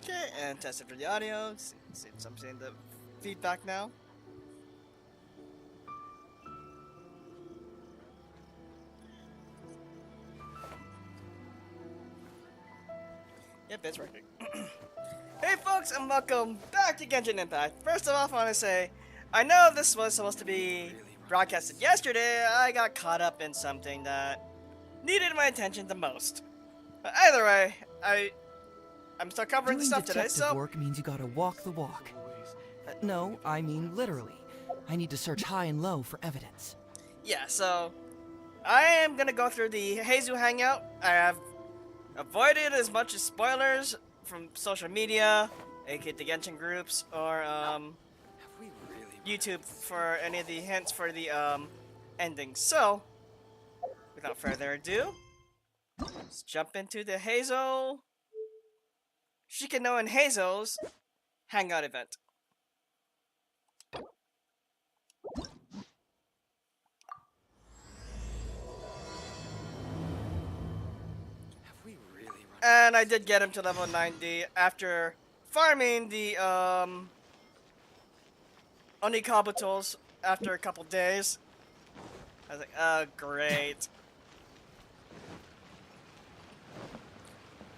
Okay, and test it for the audio. See if I'm seeing the feedback now. Yep, it's working. Hey folks, and welcome back to Genshin Impact. First of all, I want to say, I know this was supposed to be broadcasted yesterday. I got caught up in something that needed my attention the most. But either way, I'm still covering the stuff today, so... work means you gotta walk the walk. No, I mean literally. I need to search high and low for evidence. Yeah, so... I am gonna go through the Heizou Hangout. I have avoided as much as spoilers from social media, aka the Genshin groups, or YouTube for any of the hints for the endings. So, without further ado, let's jump into the Heizou Shikano and Heizou's Hangout event. And I did get him to level 90 after farming the Onikabutos after a couple days. I was like, oh great.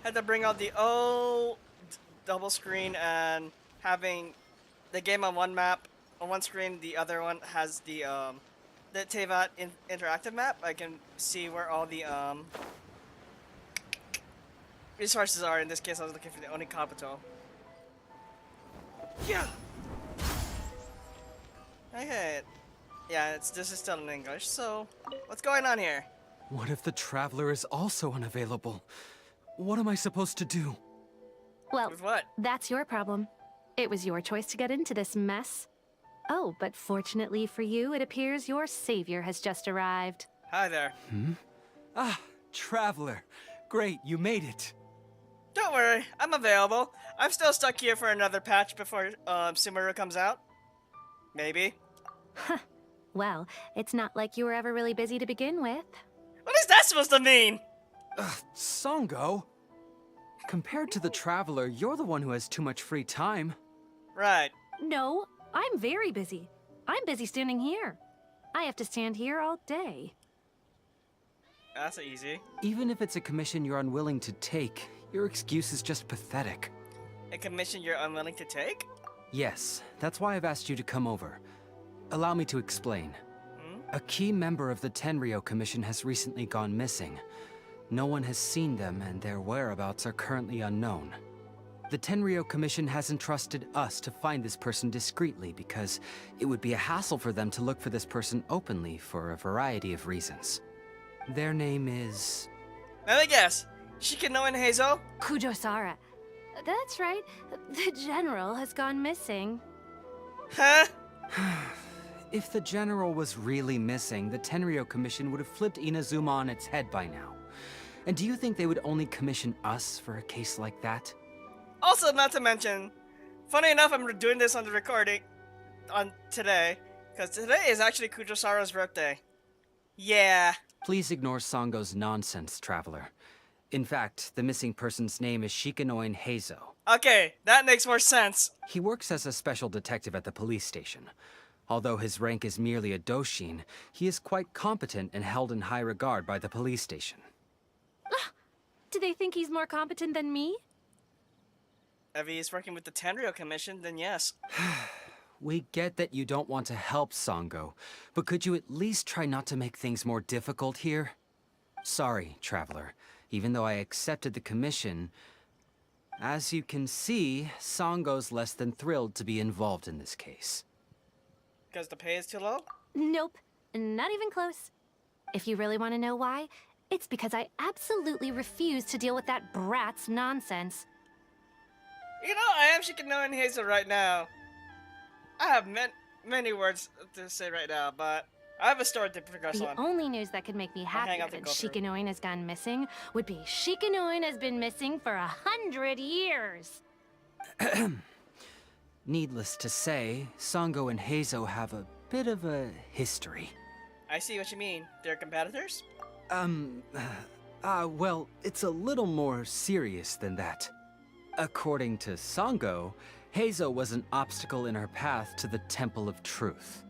Had to bring out the old double screen and having the game on one map, on one screen, the other one has the Tevat interactive map. I can see where all the resources are. In this case, I was looking for the Onikabuto. Yeah. Okay. Yeah, this is still in English. So, what's going on here? What if the traveler is also unavailable? What am I supposed to do? Well, With what? that's your problem. It was your choice to get into this mess. Oh, but fortunately for you, it appears your savior has just arrived. Hi there. Ah, traveler. Great, you made it. Don't worry, I'm available. I'm still stuck here for another patch before Sumeru comes out. Maybe. Well, it's not like you were ever really busy to begin with. What is that supposed to mean? Sango? Compared to the traveler, you're the one who has too much free time. Right. No, I'm very busy. I'm busy standing here. I have to stand here all day. That's easy. Even if it's a commission you're unwilling to take, your excuse is just pathetic. A commission you're unwilling to take? Yes, that's why I've asked you to come over. Allow me to explain. A key member of the Tenryou Commission has recently gone missing. No one has seen them, and their whereabouts are currently unknown. The Tenryou Commission has entrusted us to find this person discreetly because it would be a hassle for them to look for this person openly for a variety of reasons. Their name is... Let me guess. Shikano and Heizou? Kujosara. That's right. The general has gone missing. Huh? If the general was really missing, the Tenryou Commission would have flipped Inazuma on its head by now. And do you think they would only commission us for a case like that? Also, not to mention, funny enough, I'm doing this on the recording on today, because today is actually Kujosara's birthday. Yeah. Please ignore Sango's nonsense, traveler. In fact, the missing person's name is Shikanoin Heizou. Okay, that makes more sense. He works as a special detective at the police station. Although his rank is merely a doshin, he is quite competent and held in high regard by the police station. Do they think he's more competent than me? If he's working with the Tenryou Commission, then yes. We get that you don't want to help Sango, but could you at least try not to make things more difficult here? Sorry, traveler. Even though I accepted the commission, as you can see, Sango's less than thrilled to be involved in this case. Because the pay is too low? Nope, not even close. If you really want to know why, it's because I absolutely refuse to deal with that brat's nonsense. You know, I am Shikano and Heizou right now. I have many words to say right now, but I have a story to progress The on. only news that could make me hang happier out to than go through. Shikanoin has gone missing would be Shikanoin has been missing for 100 years. Needless to say, Sango and Heizou have a bit of a history. I see what you mean. They're competitors? Well, it's a little more serious than that. According to Sango, Heizou was an obstacle in her path to the Temple of Truth.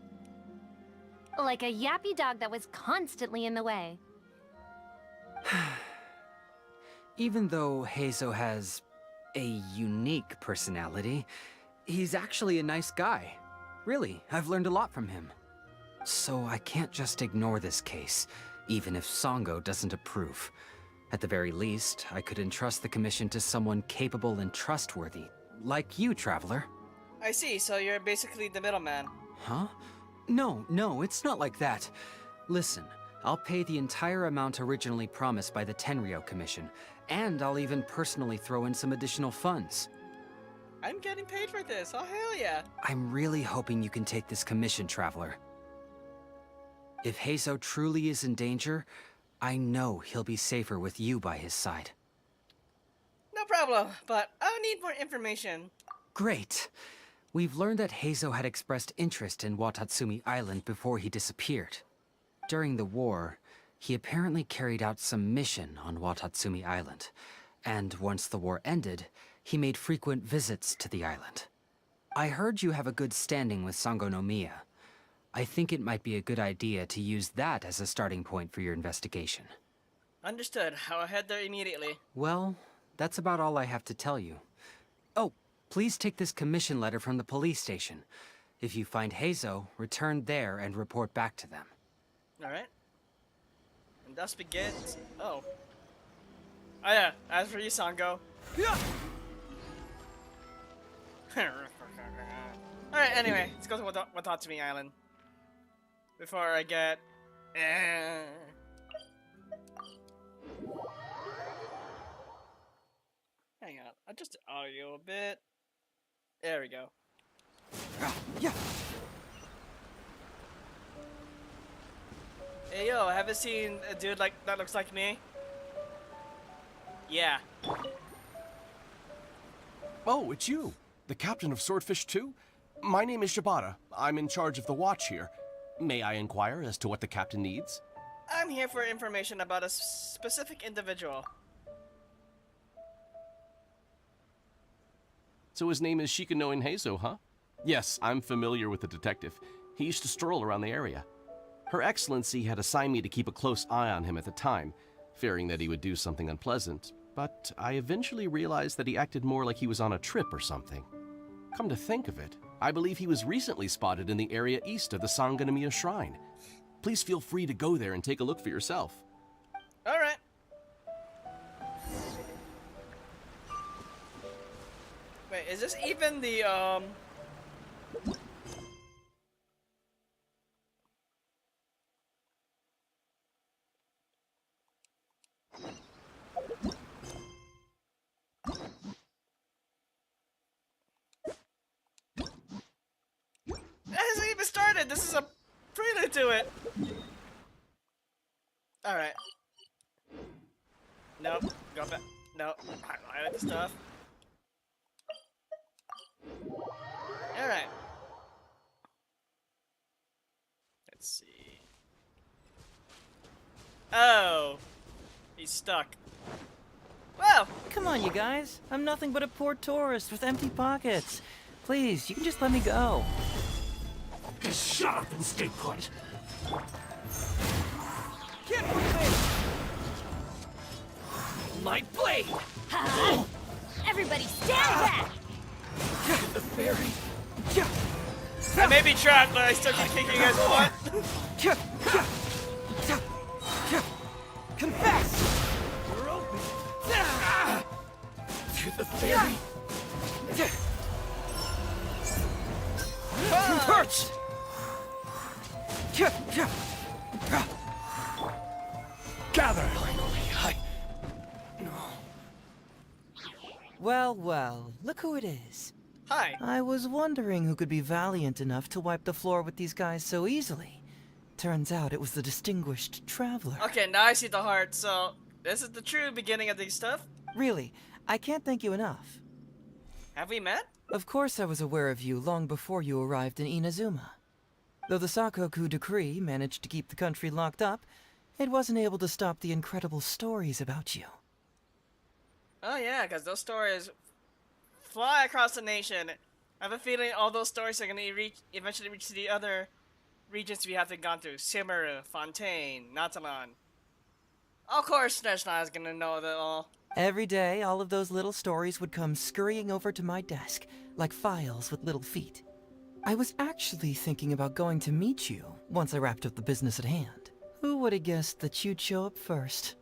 Like a yappy dog that was constantly in the way. Even though Heizou has a unique personality, he's actually a nice guy. Really, I've learned a lot from him. So I can't just ignore this case, even if Sango doesn't approve. At the very least, I could entrust the commission to someone capable and trustworthy, like you, Traveler. I see, so you're basically the middleman. Huh? No, it's not like that. Listen, I'll pay the entire amount originally promised by the Tenryou Commission, and I'll even personally throw in some additional funds. I'm getting paid for this, oh hell yeah. I'm really hoping you can take this commission, Traveler. If Heizou truly is in danger, I know he'll be safer with you by his side. No problem, but I'll need more information. Great. We've learned that Heizou had expressed interest in Watatsumi Island before he disappeared. During the war, he apparently carried out some mission on Watatsumi Island, and once the war ended, he made frequent visits to the island. I heard you have a good standing with Sango no Miya. I think it might be a good idea to use that as a starting point for your investigation. Understood. I'll head there immediately. Well, that's about all I have to tell you. Oh, please take this commission letter from the police station. If you find Heizou, return there and report back to them. Alright. And thus begins... Oh. Oh yeah, as for you, Sango. Alright, anyway, let's go to Watatsumi Island. Before I get... Hang on, adjust the audio a bit. There we go. Yeah. Hey yo, haven't seen a dude like that looks like me? Yeah. Oh, it's you. The captain of Swordfish 2? My name is Shibata. I'm in charge of the watch here. May I inquire as to what the captain needs? I'm here for information about a specific individual. So his name is Shikanoin Heizou, huh? Yes, I'm familiar with the detective. He used to stroll around the area. Her Excellency had assigned me to keep a close eye on him at the time, fearing that he would do something unpleasant, but I eventually realized that he acted more like he was on a trip or something. Come to think of it, I believe he was recently spotted in the area east of the Sangonomiya Shrine. Please feel free to go there and take a look for yourself. Alright. Wait, is this even the, It hasn't even started! This is a prelude to it! Alright. Nope. Go back. Nope. Highlight the stuff. Alright. Let's see. Oh. He's stuck. Whoa! Come on, you guys. I'm nothing but a poor tourist with empty pockets. Please, you can just let me go. Just shut up and stay put. Get moving! My blade! Ha! Everybody stand back! The fairy! I may be trapped, but I still keep kicking you guys' butt. Confess! You're open! To the fairy! Hurts! Gather! Finally, No. Well, look who it is. Hi. I was wondering who could be valiant enough to wipe the floor with these guys so easily. Turns out it was the distinguished traveler. Okay, now I see the heart, so this is the true beginning of this stuff? Really, I can't thank you enough. Have we met? Of course I was aware of you long before you arrived in Inazuma. Though the Sakoku decree managed to keep the country locked up, it wasn't able to stop the incredible stories about you. Oh yeah, because those stories fly across the nation. I have a feeling all those stories are gonna eventually reach the other regions we haven't gone through. Simaru, Fontaine, Natalan. Of course, Snezhna is gonna know that all. Every day, all of those little stories would come scurrying over to my desk, like files with little feet. I was actually thinking about going to meet you once I wrapped up the business at hand. Who would have guessed that you'd show up first?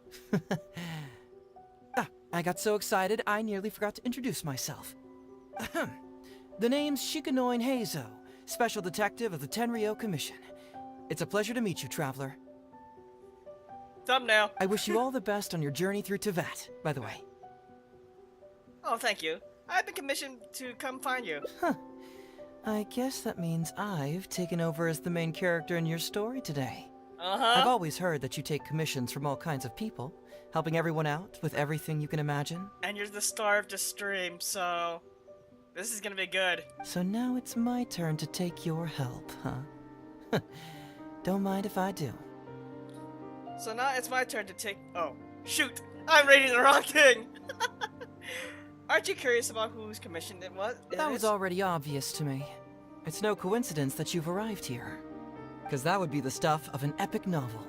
I got so excited I nearly forgot to introduce myself. Ahem. The name's Shikanoin Heizou, Special Detective of the Tenryou Commission. It's a pleasure to meet you, Traveler. Thumbnail. I wish you all the best on your journey through Teyvat, by the way. Oh, thank you. I've been commissioned to come find you. I guess that means I've taken over as the main character in your story today. Uh-huh. I've always heard that you take commissions from all kinds of people, helping everyone out with everything you can imagine. And you're the star of the stream, so this is gonna be good. So now it's my turn to take your help, huh? Don't mind if I do. So now it's my turn to take. Oh, shoot! I'm reading the wrong thing. Aren't you curious about whose commission it was? That was already obvious to me. It's no coincidence that you've arrived here. Because that would be the stuff of an epic novel.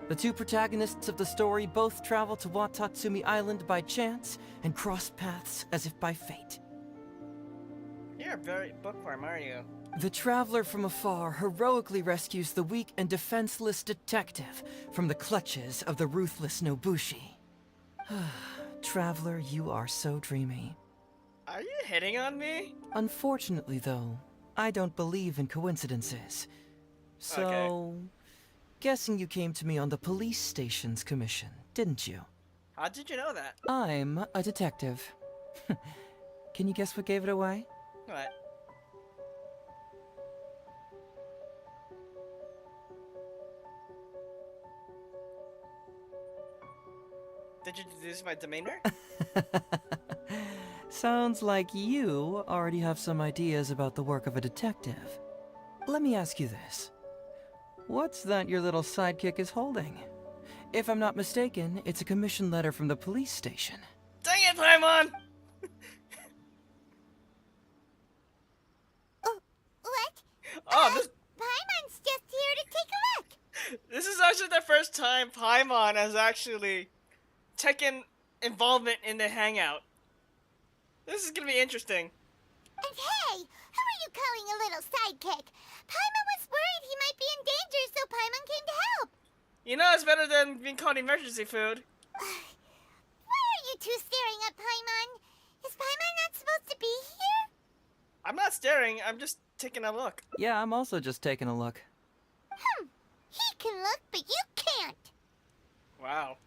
The two protagonists of the story both travel to Watatsumi Island by chance and cross paths as if by fate. You're a very bookworm, aren't you? The traveler from afar heroically rescues the weak and defenseless detective from the clutches of the ruthless Nobushi. Traveler, you are so dreamy. Are you hitting on me? Unfortunately, though, I don't believe in coincidences. So, Okay. Guessing you came to me on the police station's commission, didn't you? How did you know that? I'm a detective. Can you guess what gave it away? What? Did you deduce my demeanor? Sounds like you already have some ideas about the work of a detective. Let me ask you this. What's that your little sidekick is holding? If I'm not mistaken, it's a commission letter from the police station. Dang it, Paimon! What? Oh, this Paimon's just here to take a look. this is actually the first time Paimon has actually taken involvement in the Hangout. This is gonna be interesting. And hey, who are you calling a little sidekick? Paimon was worried he might be in danger, so Paimon came to help. You know it's better than being called emergency food. Why are you two staring at Paimon? Is Paimon not supposed to be here? I'm not staring, I'm just taking a look. Yeah, I'm also just taking a look. He can look, but you can't. Wow.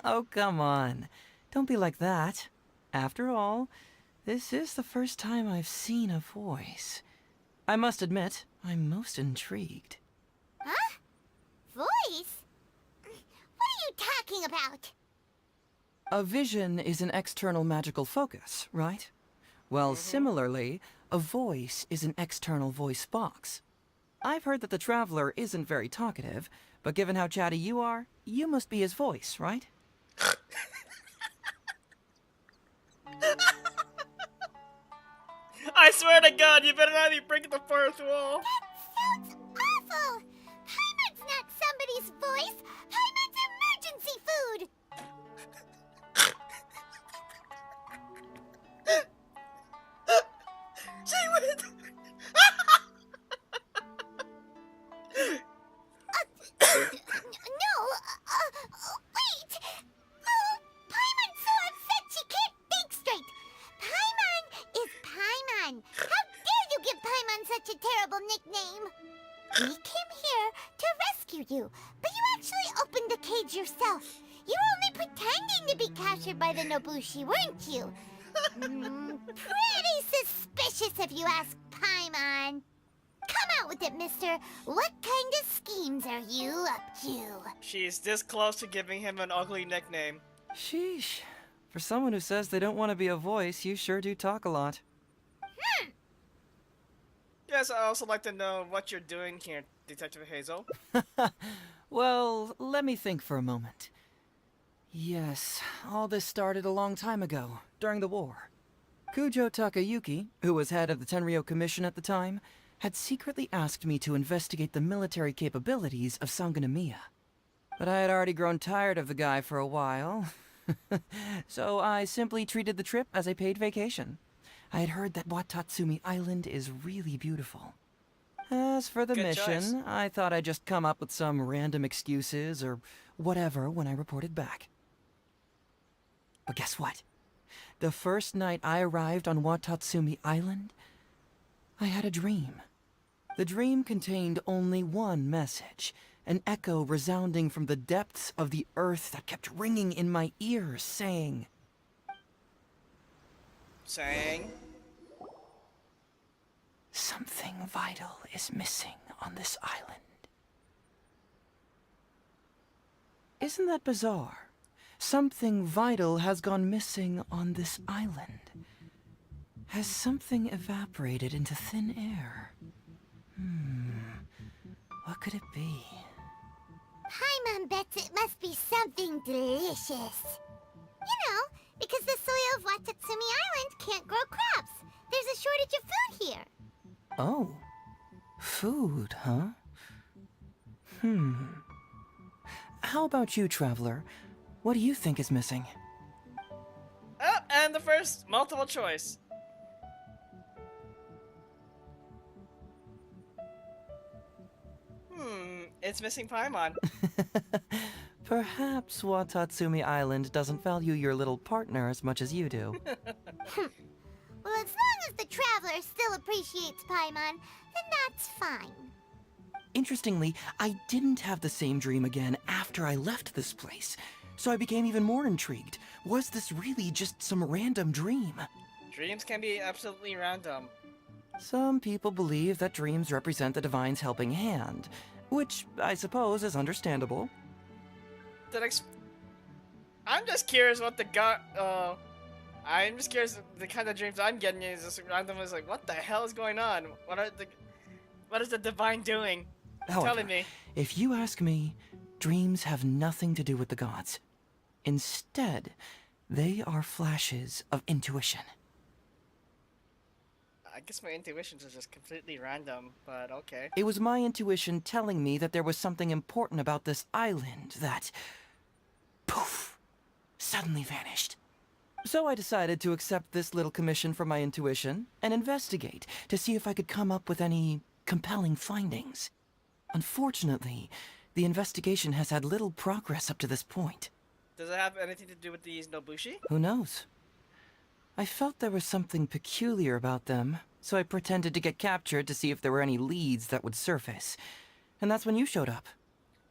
Oh, come on. Don't be like that. After all, this is the first time I've seen a voice. I must admit, I'm most intrigued. Huh? Voice? What are you talking about? A vision is an external magical focus, right? Well, similarly, a voice is an external voice box. I've heard that the Traveler isn't very talkative, but given how chatty you are, you must be his voice, right? I swear to God, you better not be breaking the fourth wall. Sounds awful. Paimon's not somebody's voice. Paimon's emergency food. She went. No, wait. Oh, Paimon's so upset she can't think straight. Paimon is Paimon. How dare you give Paimon such a terrible nickname? We came here to rescue you, but you actually opened the cage yourself. You were only pretending to be captured by the Nobushi, weren't you? Pretty suspicious if you ask Paimon. Come out with it, mister. What kind of schemes are you up to? She's this close to giving him an ugly nickname. Sheesh. For someone who says they don't want to be a voice, you sure do talk a lot. Yes, I'd also like to know what you're doing here, Detective Heizou. Well, let me think for a moment. Yes, all this started a long time ago, during the war. Kujo Takayuki, who was head of the Tenryou Commission at the time, had secretly asked me to investigate the military capabilities of Sangonomiya. But I had already grown tired of the guy for a while, so I simply treated the trip as a paid vacation. I had heard that Watatsumi Island is really beautiful. As for the Good mission, choice. I thought I'd just come up with some random excuses or whatever when I reported back. But guess what? The first night I arrived on Watatsumi Island, I had a dream. The dream contained only one message, an echo resounding from the depths of the earth that kept ringing in my ears, saying, Saying. "Something vital is missing on this island." Isn't that bizarre? Something vital has gone missing on this island. Has something evaporated into thin air? What could it be? Paimon bets it must be something delicious. You know, because the soil of Watatsumi Island can't grow crops. There's a shortage of food here. Oh, food, huh? How about you, Traveler? What do you think is missing? Oh, and the first multiple choice. It's missing Paimon. Perhaps Watatsumi Island doesn't value your little partner as much as you do. Well, as long as the Traveler still appreciates Paimon, then that's fine. Interestingly, I didn't have the same dream again after I left this place, so I became even more intrigued. Was this really just some random dream? Dreams can be absolutely random. Some people believe that dreams represent the Divine's helping hand, which I suppose is understandable. I'm just curious what the I'm just curious the kind of dreams I'm getting is just random. Is like, what the hell is going on? What is the Divine doing? However, Telling me. if you ask me, dreams have nothing to do with the gods. Instead, they are flashes of intuition. I guess my intuitions is just completely random, but okay. It was my intuition telling me that there was something important about this island that, poof, suddenly vanished. So I decided to accept this little commission from my intuition and investigate to see if I could come up with any compelling findings. Unfortunately, the investigation has had little progress up to this point. Does it have anything to do with these Nobushi? Who knows? I felt there was something peculiar about them, so I pretended to get captured to see if there were any leads that would surface. And that's when you showed up.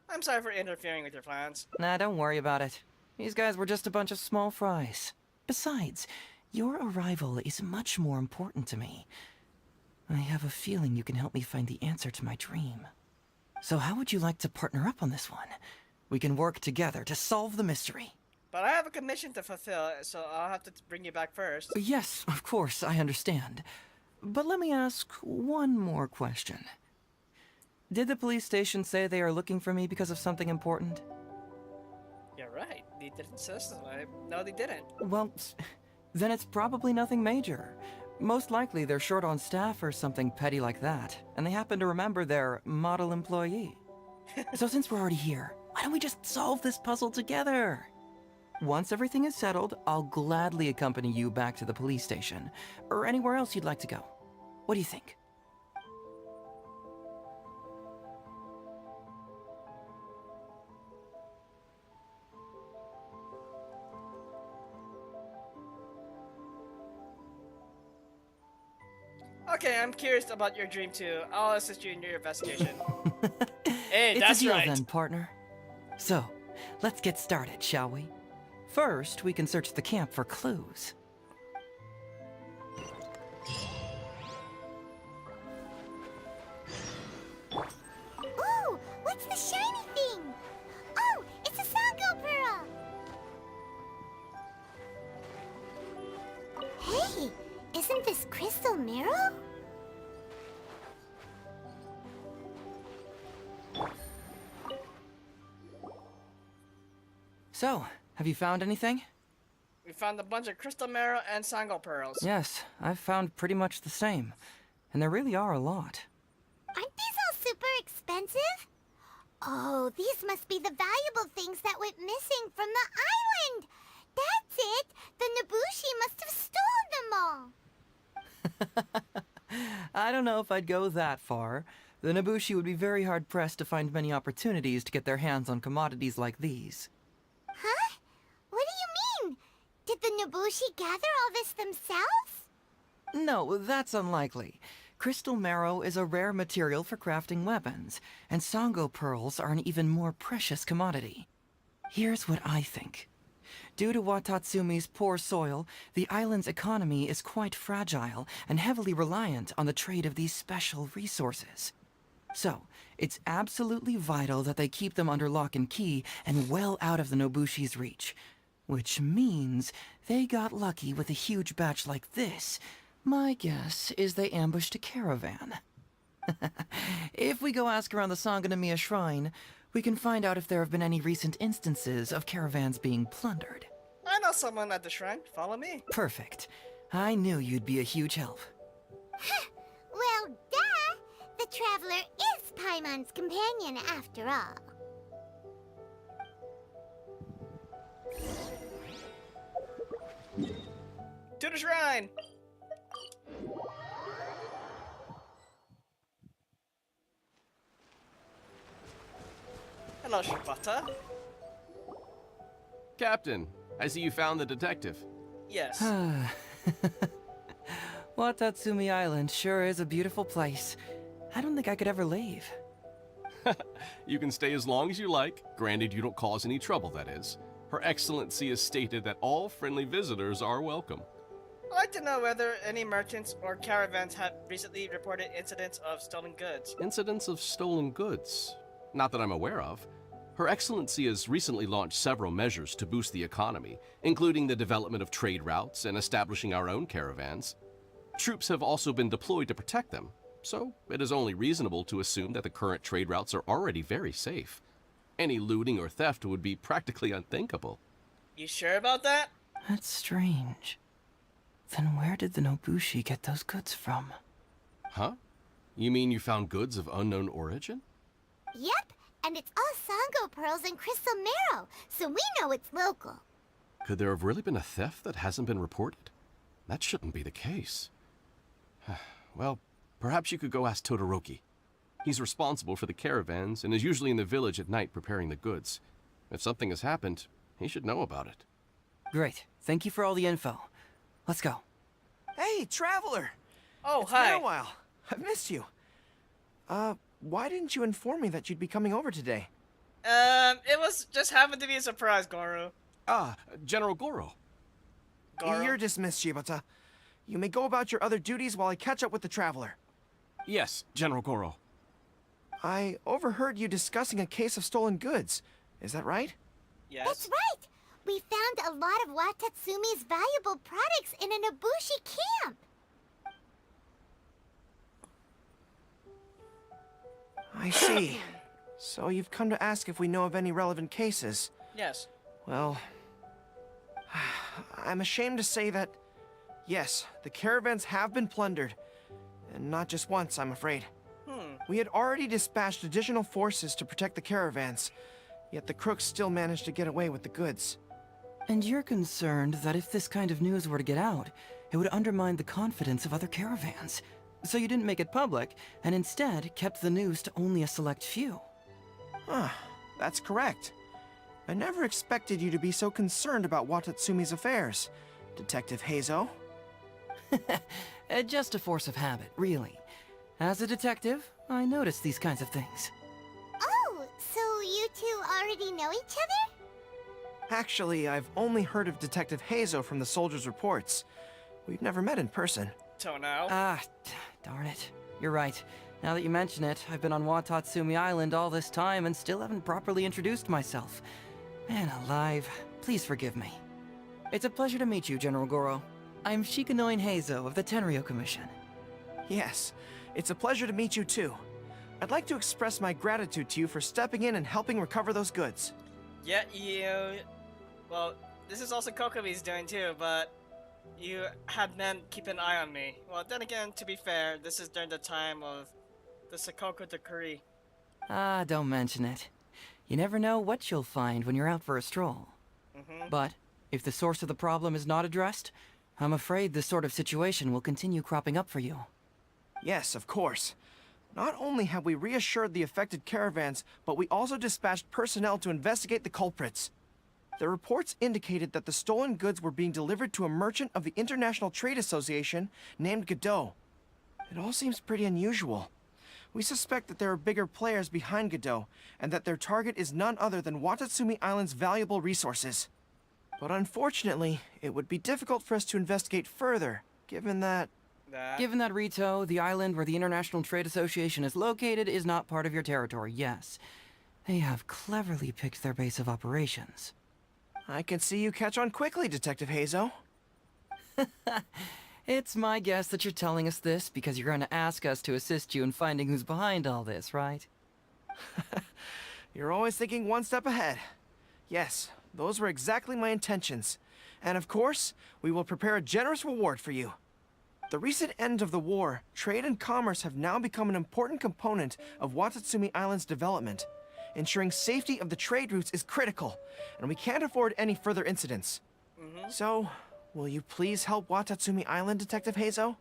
I'm sorry for interfering with your plans. Nah, don't worry about it. These guys were just a bunch of small fries. Besides, your arrival is much more important to me. I have a feeling you can help me find the answer to my dream. So how would you like to partner up on this one? We can work together to solve the mystery. But I have a commission to fulfill, so I'll have to bring you back first. Yes, of course, I understand. But let me ask one more question. Did the police station say they are looking for me because of something important? You're right. They didn't say so. No, they didn't. Well, then it's probably nothing major. Most likely they're short on staff or something petty like that, and they happen to remember their model employee. So since we're already here, why don't we just solve this puzzle together? Once everything is settled, I'll gladly accompany you back to the police station, or anywhere else you'd like to go. What do you think? Okay, I'm curious about your dream too. I'll assist you in your investigation. Hey, It's that's a deal right. then, partner. So, let's get started, shall we? First, we can search the camp for clues. Ooh, what's the shiny thing? Oh, it's a Sango pearl. Hey, isn't this crystal mirror? So, have you found anything? We found a bunch of crystal marrow and sango pearls. Yes, I've found pretty much the same. And there really are a lot. Aren't these all super expensive? Oh, these must be the valuable things that went missing from the island. That's it. The Nobushi must have stolen them all. I don't know if I'd go that far. The Nobushi would be very hard-pressed to find many opportunities to get their hands on commodities like these. Huh? What do you mean? Did the Nobushi gather all this themselves? No, that's unlikely. Crystal marrow is a rare material for crafting weapons, and sango pearls are an even more precious commodity. Here's what I think. Due to Watatsumi's poor soil, the island's economy is quite fragile and heavily reliant on the trade of these special resources. So, it's absolutely vital that they keep them under lock and key and well out of the Nobushi's reach. Which means they got lucky with a huge batch like this. My guess is they ambushed a caravan. If we go ask around the Sangonomiya Shrine, we can find out if there have been any recent instances of caravans being plundered. I know someone at the shrine. Follow me. Perfect. I knew you'd be a huge help. Well, duh! The Traveler is Paimon's companion after all. To the shrine! Hello, Shibata. Captain, I see you found the detective. Yes. Watatsumi Island sure is a beautiful place. I don't think I could ever leave. You can stay as long as you like, granted you don't cause any trouble, that is. Her Excellency has stated that all friendly visitors are welcome. I'd like to know whether any merchants or caravans have recently reported incidents of stolen goods. Incidents of stolen goods? Not that I'm aware of. Her Excellency has recently launched several measures to boost the economy, including the development of trade routes and establishing our own caravans. Troops have also been deployed to protect them, so it is only reasonable to assume that the current trade routes are already very safe. Any looting or theft would be practically unthinkable. You sure about that? That's strange. Then where did the Nobushi get those goods from? Huh? You mean you found goods of unknown origin? Yep, and it's all Sango pearls and crystal marrow, so we know it's local. Could there have really been a theft that hasn't been reported? That shouldn't be the case. Well, perhaps you could go ask Todoroki. He's responsible for the caravans and is usually in the village at night preparing the goods. If something has happened, he should know about it. Great. Thank you for all the info. Let's go. Hey, Traveler! Oh, It's hi. been a while. I've missed you. Why didn't you inform me that you'd be coming over today? It was just happened to be a surprise, Goro. Ah, General Goro. Goro? You're dismissed, Shibata. You may go about your other duties while I catch up with the Traveler. Yes, General Goro. I overheard you discussing a case of stolen goods. Is that right? Yes. That's right! We found a lot of Watatsumi's valuable products in a Nobushi camp. I see. So you've come to ask if we know of any relevant cases. Yes. Well, I'm ashamed to say that, yes, the caravans have been plundered. And not just once, I'm afraid. We had already dispatched additional forces to protect the caravans, yet the crooks still managed to get away with the goods. And you're concerned that if this kind of news were to get out, it would undermine the confidence of other caravans. So you didn't make it public, and instead kept the news to only a select few. That's correct. I never expected you to be so concerned about Watatsumi's affairs, Detective Heizou. Just a force of habit, really. As a detective, I notice these kinds of things. Oh, so you two already know each other? Actually, I've only heard of Detective Heizou from the soldiers' reports. We've never met in person. Tono. Darn it. You're right. Now that you mention it, I've been on Watatsumi Island all this time and still haven't properly introduced myself. Man alive, please forgive me. It's a pleasure to meet you, General Goro. I'm Shikanoin Heizou of the Tenryou Commission. Yes, it's a pleasure to meet you too. I'd like to express my gratitude to you for stepping in and helping recover those goods. Yeah, well, this is also Kokomi's doing too, but you had meant keep an eye on me. Well, then again, to be fair, this is during the time of the Sakoku Decree. Ah, don't mention it. You never know what you'll find when you're out for a stroll. But if the source of the problem is not addressed, I'm afraid this sort of situation will continue cropping up for you. Yes, of course. Not only have we reassured the affected caravans, but we also dispatched personnel to investigate the culprits. The reports indicated that the stolen goods were being delivered to a merchant of the International Trade Association named Godot. It all seems pretty unusual. We suspect that there are bigger players behind Godot, and that their target is none other than Watatsumi Island's valuable resources. But unfortunately, it would be difficult for us to investigate further, given that... Given that Rito, the island where the International Trade Association is located, is not part of your territory, yes. They have cleverly picked their base of operations. I can see you catch on quickly, Detective Heizou. It's my guess that you're telling us this because you're going to ask us to assist you in finding who's behind all this, right? You're always thinking one step ahead. Yes, those were exactly my intentions. And of course, we will prepare a generous reward for you. The recent end of the war, trade and commerce have now become an important component of Watatsumi Island's development. Ensuring safety of the trade routes is critical, and we can't afford any further incidents. So, will you please help Watatsumi Island, Detective Heizou?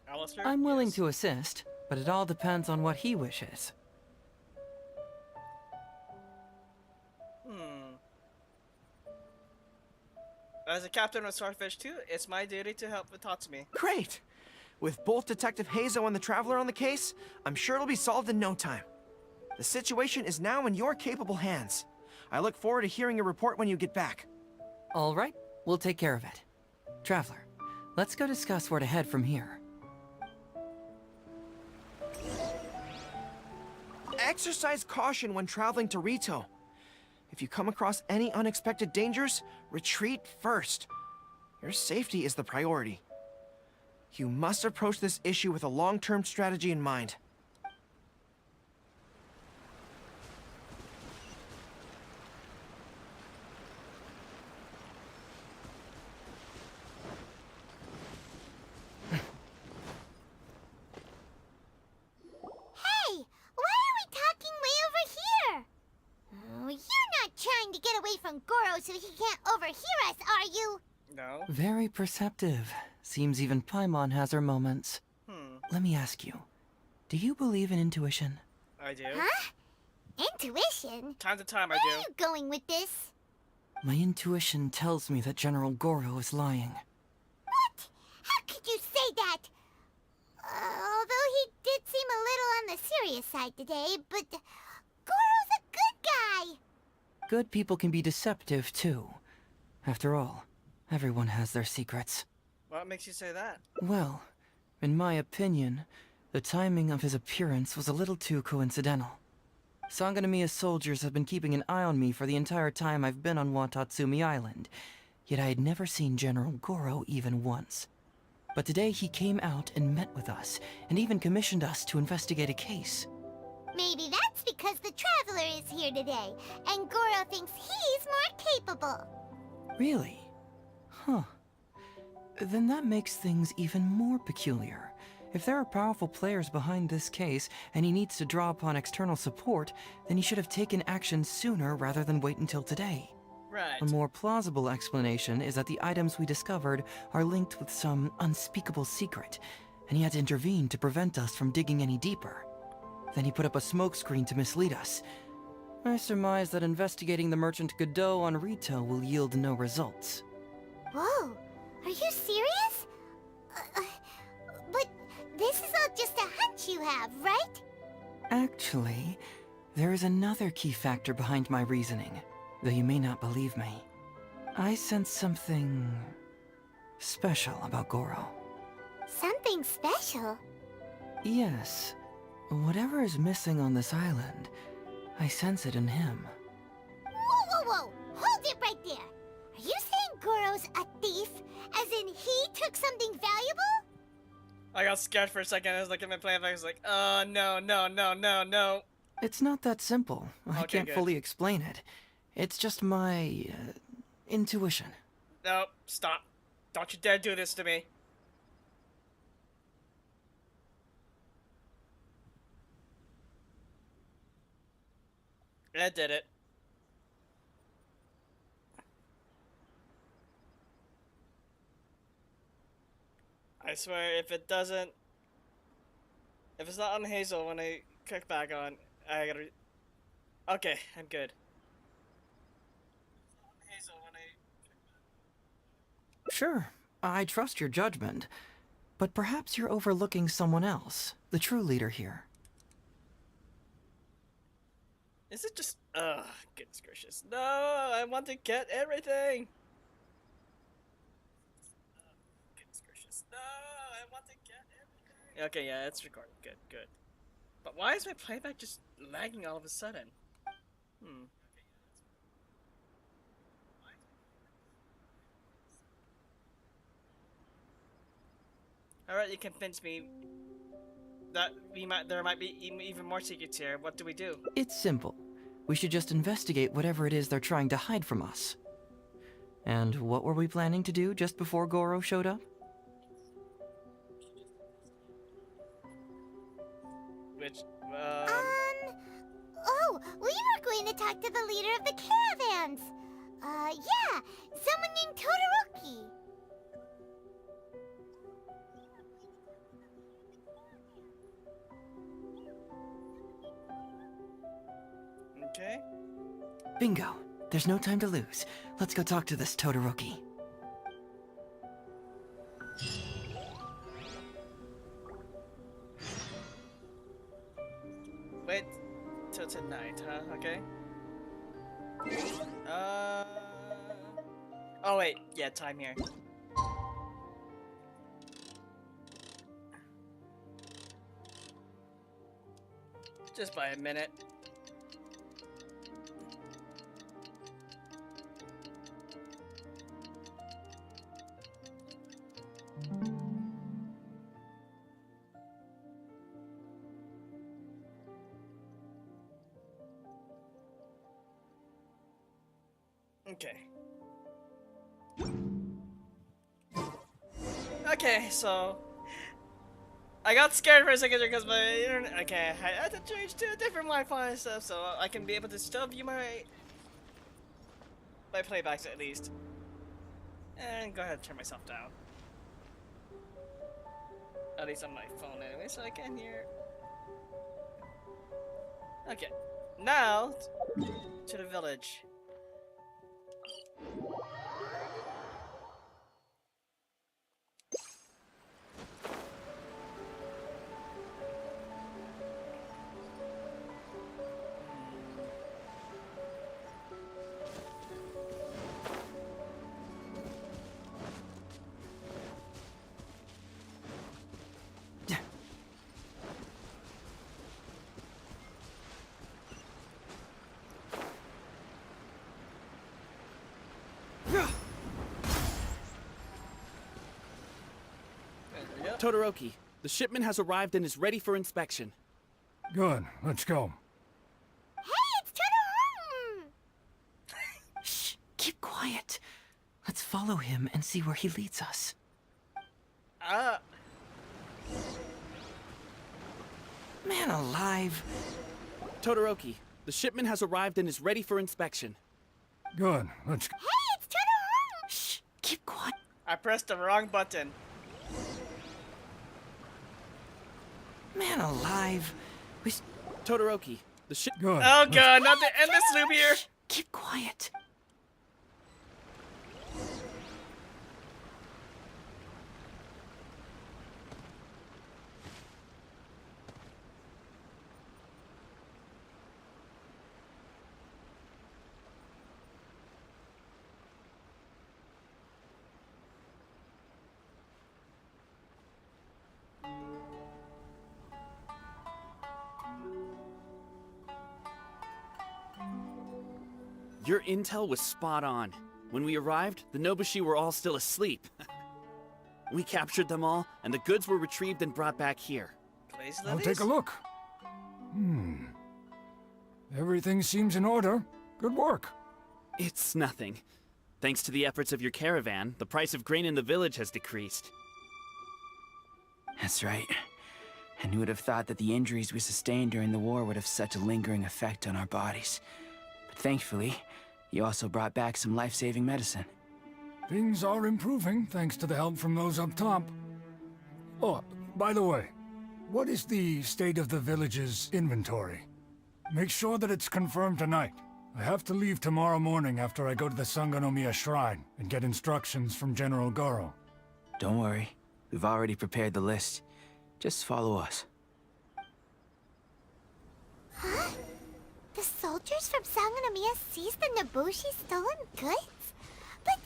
Alistair? I'm willing Yes. to assist, but it all depends on what he wishes. As a captain of Swordfish 2, it's my duty to help with Tatsumi. Great! With both Detective Heizou and the Traveler on the case, I'm sure it'll be solved in no time. The situation is now in your capable hands. I look forward to hearing your report when you get back. All right, we'll take care of it. Traveler, let's go discuss where to head from here. Exercise caution when traveling to Rito. If you come across any unexpected dangers, retreat first. Your safety is the priority. You must approach this issue with a long-term strategy in mind. Hey, why are we talking way over here? Oh, you're not trying to get away from Goro so he can't overhear us, are you? No? Very perceptive. Seems even Paimon has her moments. Let me ask you, do you believe in intuition? I do. Huh? Intuition? Time to time, I Where are do. you going with this? My intuition tells me that General Goro is lying. What? How could you say that? Although he did seem a little on the serious side today, but Goro's a good guy. Good people can be deceptive, too. After all, everyone has their secrets. What makes you say that? Well, in my opinion, the timing of his appearance was a little too coincidental. Sanganamiya's soldiers have been keeping an eye on me for the entire time I've been on Watatsumi Island, yet I had never seen General Goro even once. But today he came out and met with us, and even commissioned us to investigate a case. Maybe that's because the Traveler is here today, and Goro thinks he's more capable. Really? Huh. Then that makes things even more peculiar. If there are powerful players behind this case, and he needs to draw upon external support, then he should have taken action sooner rather than wait until today. Right. A more plausible explanation is that the items we discovered are linked with some unspeakable secret, and he had to intervene to prevent us from digging any deeper. Then he put up a smokescreen to mislead us. I surmise that investigating the merchant Godot on Rito will yield no results. Whoa, are you serious? But this is all just a hunch you have, right? Actually, there is another key factor behind my reasoning, though you may not believe me. I sense something special about Goro. Something special? Yes. Whatever is missing on this island, I sense it in him. Whoa! Hold it right there! Are you saying Goro's a thief? As in he took something valuable? I got scared for a second. I was looking at my playback. I was like, no. It's not that simple. I Okay, can't good. fully explain it. It's just my intuition. No, stop. Don't you dare do this to me. That did it. I swear, if it doesn't... If it's not on Heizou when I click back on, I gotta... Okay, I'm good. Sure, I trust your judgment, but perhaps you're overlooking someone else, the true leader here. Is it just... Ugh, goodness gracious. No, I want to get everything! Goodness gracious. No, I want to get everything! Okay, yeah, it's recording. Good, good. But why is my playback just lagging all of a sudden? Alright, you convinced me that there might be even more secrets here. What do we do? It's simple. We should just investigate whatever it is they're trying to hide from us. And what were we planning to do just before Goro showed up? Which, Oh, we were going to talk to the leader of the caravans. Yeah, someone named Todoroki. Okay. Bingo. There's no time to lose. Let's go talk to this Todoroki. Wait till tonight, huh? Okay. Oh wait, yeah, time here. Just by a minute. Okay. Okay, so I got scared for a second because my internet. Okay, I had to change to a different Wi-Fi and stuff, so I can be able to still view my playbacks at least. And go ahead and turn myself down. At least on my phone anyway, so I can hear. Okay, now to the village. Todoroki, the shipment has arrived and is ready for inspection. Good, let's go. Hey, it's Todoroki! Shh, keep quiet. Let's follow him and see where he leads us. Man alive. Todoroki, the shipment has arrived and is ready for inspection. Good, let's go. Hey, it's Todoroki! Shh, keep quiet. I pressed the wrong button. Man alive. Todoroki, the ship. Good. Oh god, not the end this loop here. Keep quiet. Your intel was spot on. When we arrived, the Nobushi were all still asleep. We captured them all, and the goods were retrieved and brought back here. Place I'll lilies? take a look. Everything seems in order. Good work. It's nothing. Thanks to the efforts of your caravan, the price of grain in the village has decreased. That's right. And who would have thought that the injuries we sustained during the war would have such a lingering effect on our bodies? But thankfully, you also brought back some life-saving medicine. Things are improving thanks to the help from those up top. Oh, by the way, what is the state of the village's inventory? Make sure that it's confirmed tonight. I have to leave tomorrow morning after I go to the Sangonomiya Shrine and get instructions from General Goro. Don't worry. We've already prepared the list. Just follow us. Huh? The soldiers from Sangonomiya seized the Nobushi stolen goods? But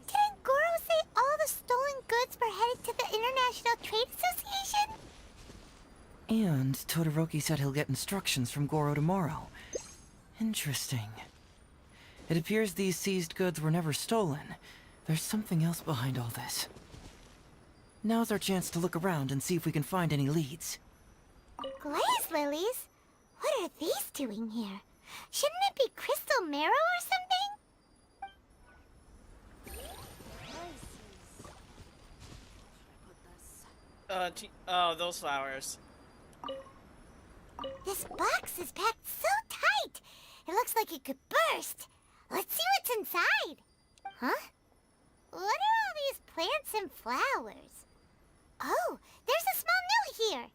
didn't Goro say all the stolen goods were headed to the International Trade Association? And Todoroki said he'll get instructions from Goro tomorrow. Interesting. It appears these seized goods were never stolen. There's something else behind all this. Now's our chance to look around and see if we can find any leads. Glaze lilies? What are these doing here? Shouldn't it be crystal marrow or something? Oh, those flowers. This box is packed so tight! It looks like it could burst! Let's see what's inside! Huh? What are all these plants and flowers? Oh, there's a small note here!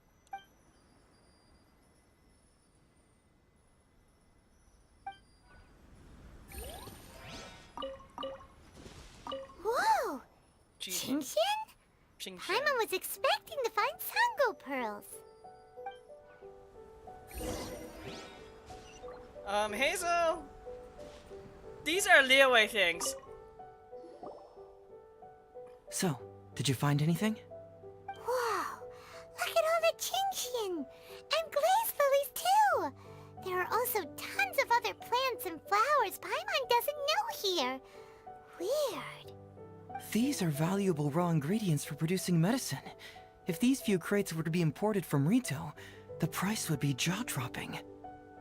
Whoa! Chinshin? Paimon was expecting to find Sango pearls. Heizou! These are Liyue things. So, did you find anything? Wow! Look at all the Chinshin! And glaze lilies too! There are also tons of other plants and flowers Paimon doesn't know here. Weird. These are valuable raw ingredients for producing medicine. If these few crates were to be imported from Rito, the price would be jaw-dropping.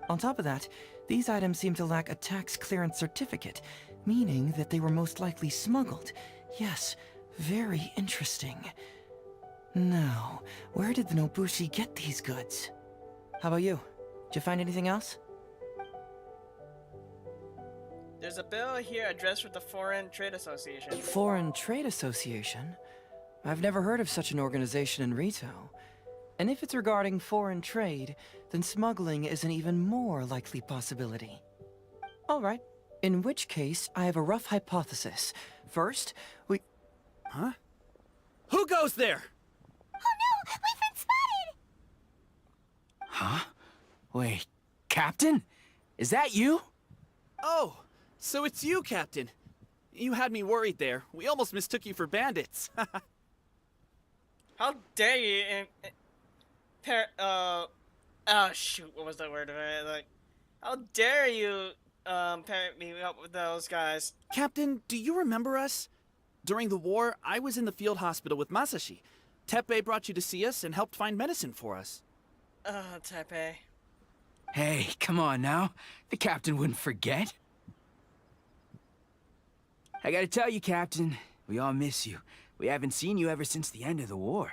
On top of that, these items seem to lack a tax clearance certificate, meaning that they were most likely smuggled. Yes, very interesting. Now, where did the Nobushi get these goods? How about you? Did you find anything else? There's a bill here addressed with the Foreign Trade Association. Foreign Trade Association? I've never heard of such an organization in Rito. And if it's regarding foreign trade, then smuggling is an even more likely possibility. All right. In which case, I have a rough hypothesis. First, we... Huh? Who goes there? Oh no! We've been spotted! Huh? Wait, Captain? Is that you? Oh, so it's you, Captain. You had me worried there. We almost mistook you for bandits. How dare you? Oh shoot! What was that word? Like, how dare you pair me up with those guys? Captain, do you remember us? During the war, I was in the field hospital with Masashi. Teppei brought you to see us and helped find medicine for us. Teppei. Hey, come on now. The captain wouldn't forget. I gotta tell you, Captain, we all miss you. We haven't seen you ever since the end of the war.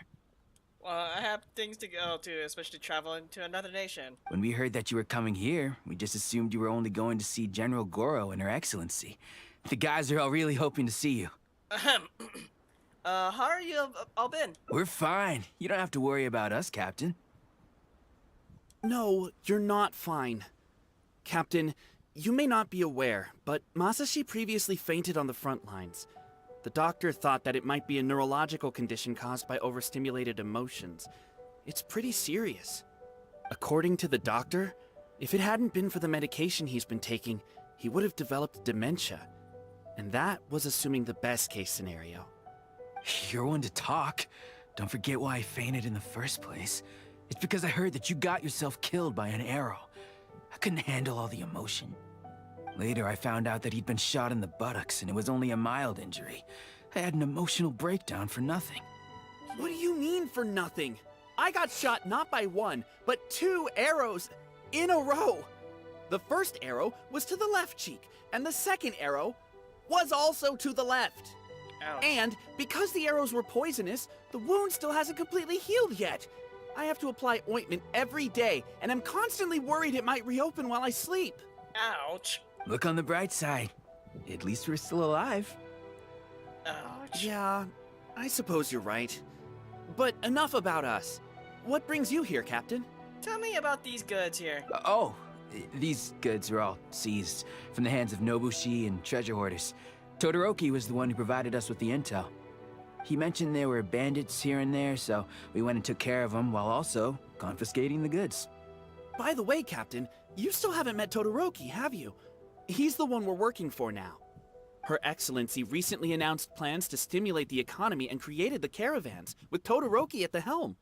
Well, I have things to go to, especially traveling to another nation. When we heard that you were coming here, we just assumed you were only going to see General Goro and Her Excellency. The guys are all really hoping to see you. How are you all been? We're fine. You don't have to worry about us, Captain. No, you're not fine. Captain, you may not be aware, but Masashi previously fainted on the front lines. The doctor thought that it might be a neurological condition caused by overstimulated emotions. It's pretty serious. According to the doctor, if it hadn't been for the medication he's been taking, he would have developed dementia. And that was assuming the best case scenario. You're one to talk. Don't forget why I fainted in the first place. It's because I heard that you got yourself killed by an arrow. I couldn't handle all the emotion. Later, I found out that he'd been shot in the buttocks and it was only a mild injury. I had an emotional breakdown for nothing. What do you mean for nothing? I got shot not by one, but 2 arrows in a row. The first arrow was to the left cheek, and the second arrow was also to the left. Ouch. And because the arrows were poisonous, the wound still hasn't completely healed yet. I have to apply ointment every day, and I'm constantly worried it might reopen while I sleep. Ouch. Look on the bright side. At least we're still alive. Ouch. Yeah, I suppose you're right. But enough about us. What brings you here, Captain? Tell me about these goods here. These goods were all seized from the hands of Nobushi and treasure hoarders. Todoroki was the one who provided us with the intel. He mentioned there were bandits here and there, so we went and took care of them while also confiscating the goods. By the way, Captain, you still haven't met Todoroki, have you? He's the one we're working for now. Her Excellency recently announced plans to stimulate the economy and created the caravans, with Todoroki at the helm.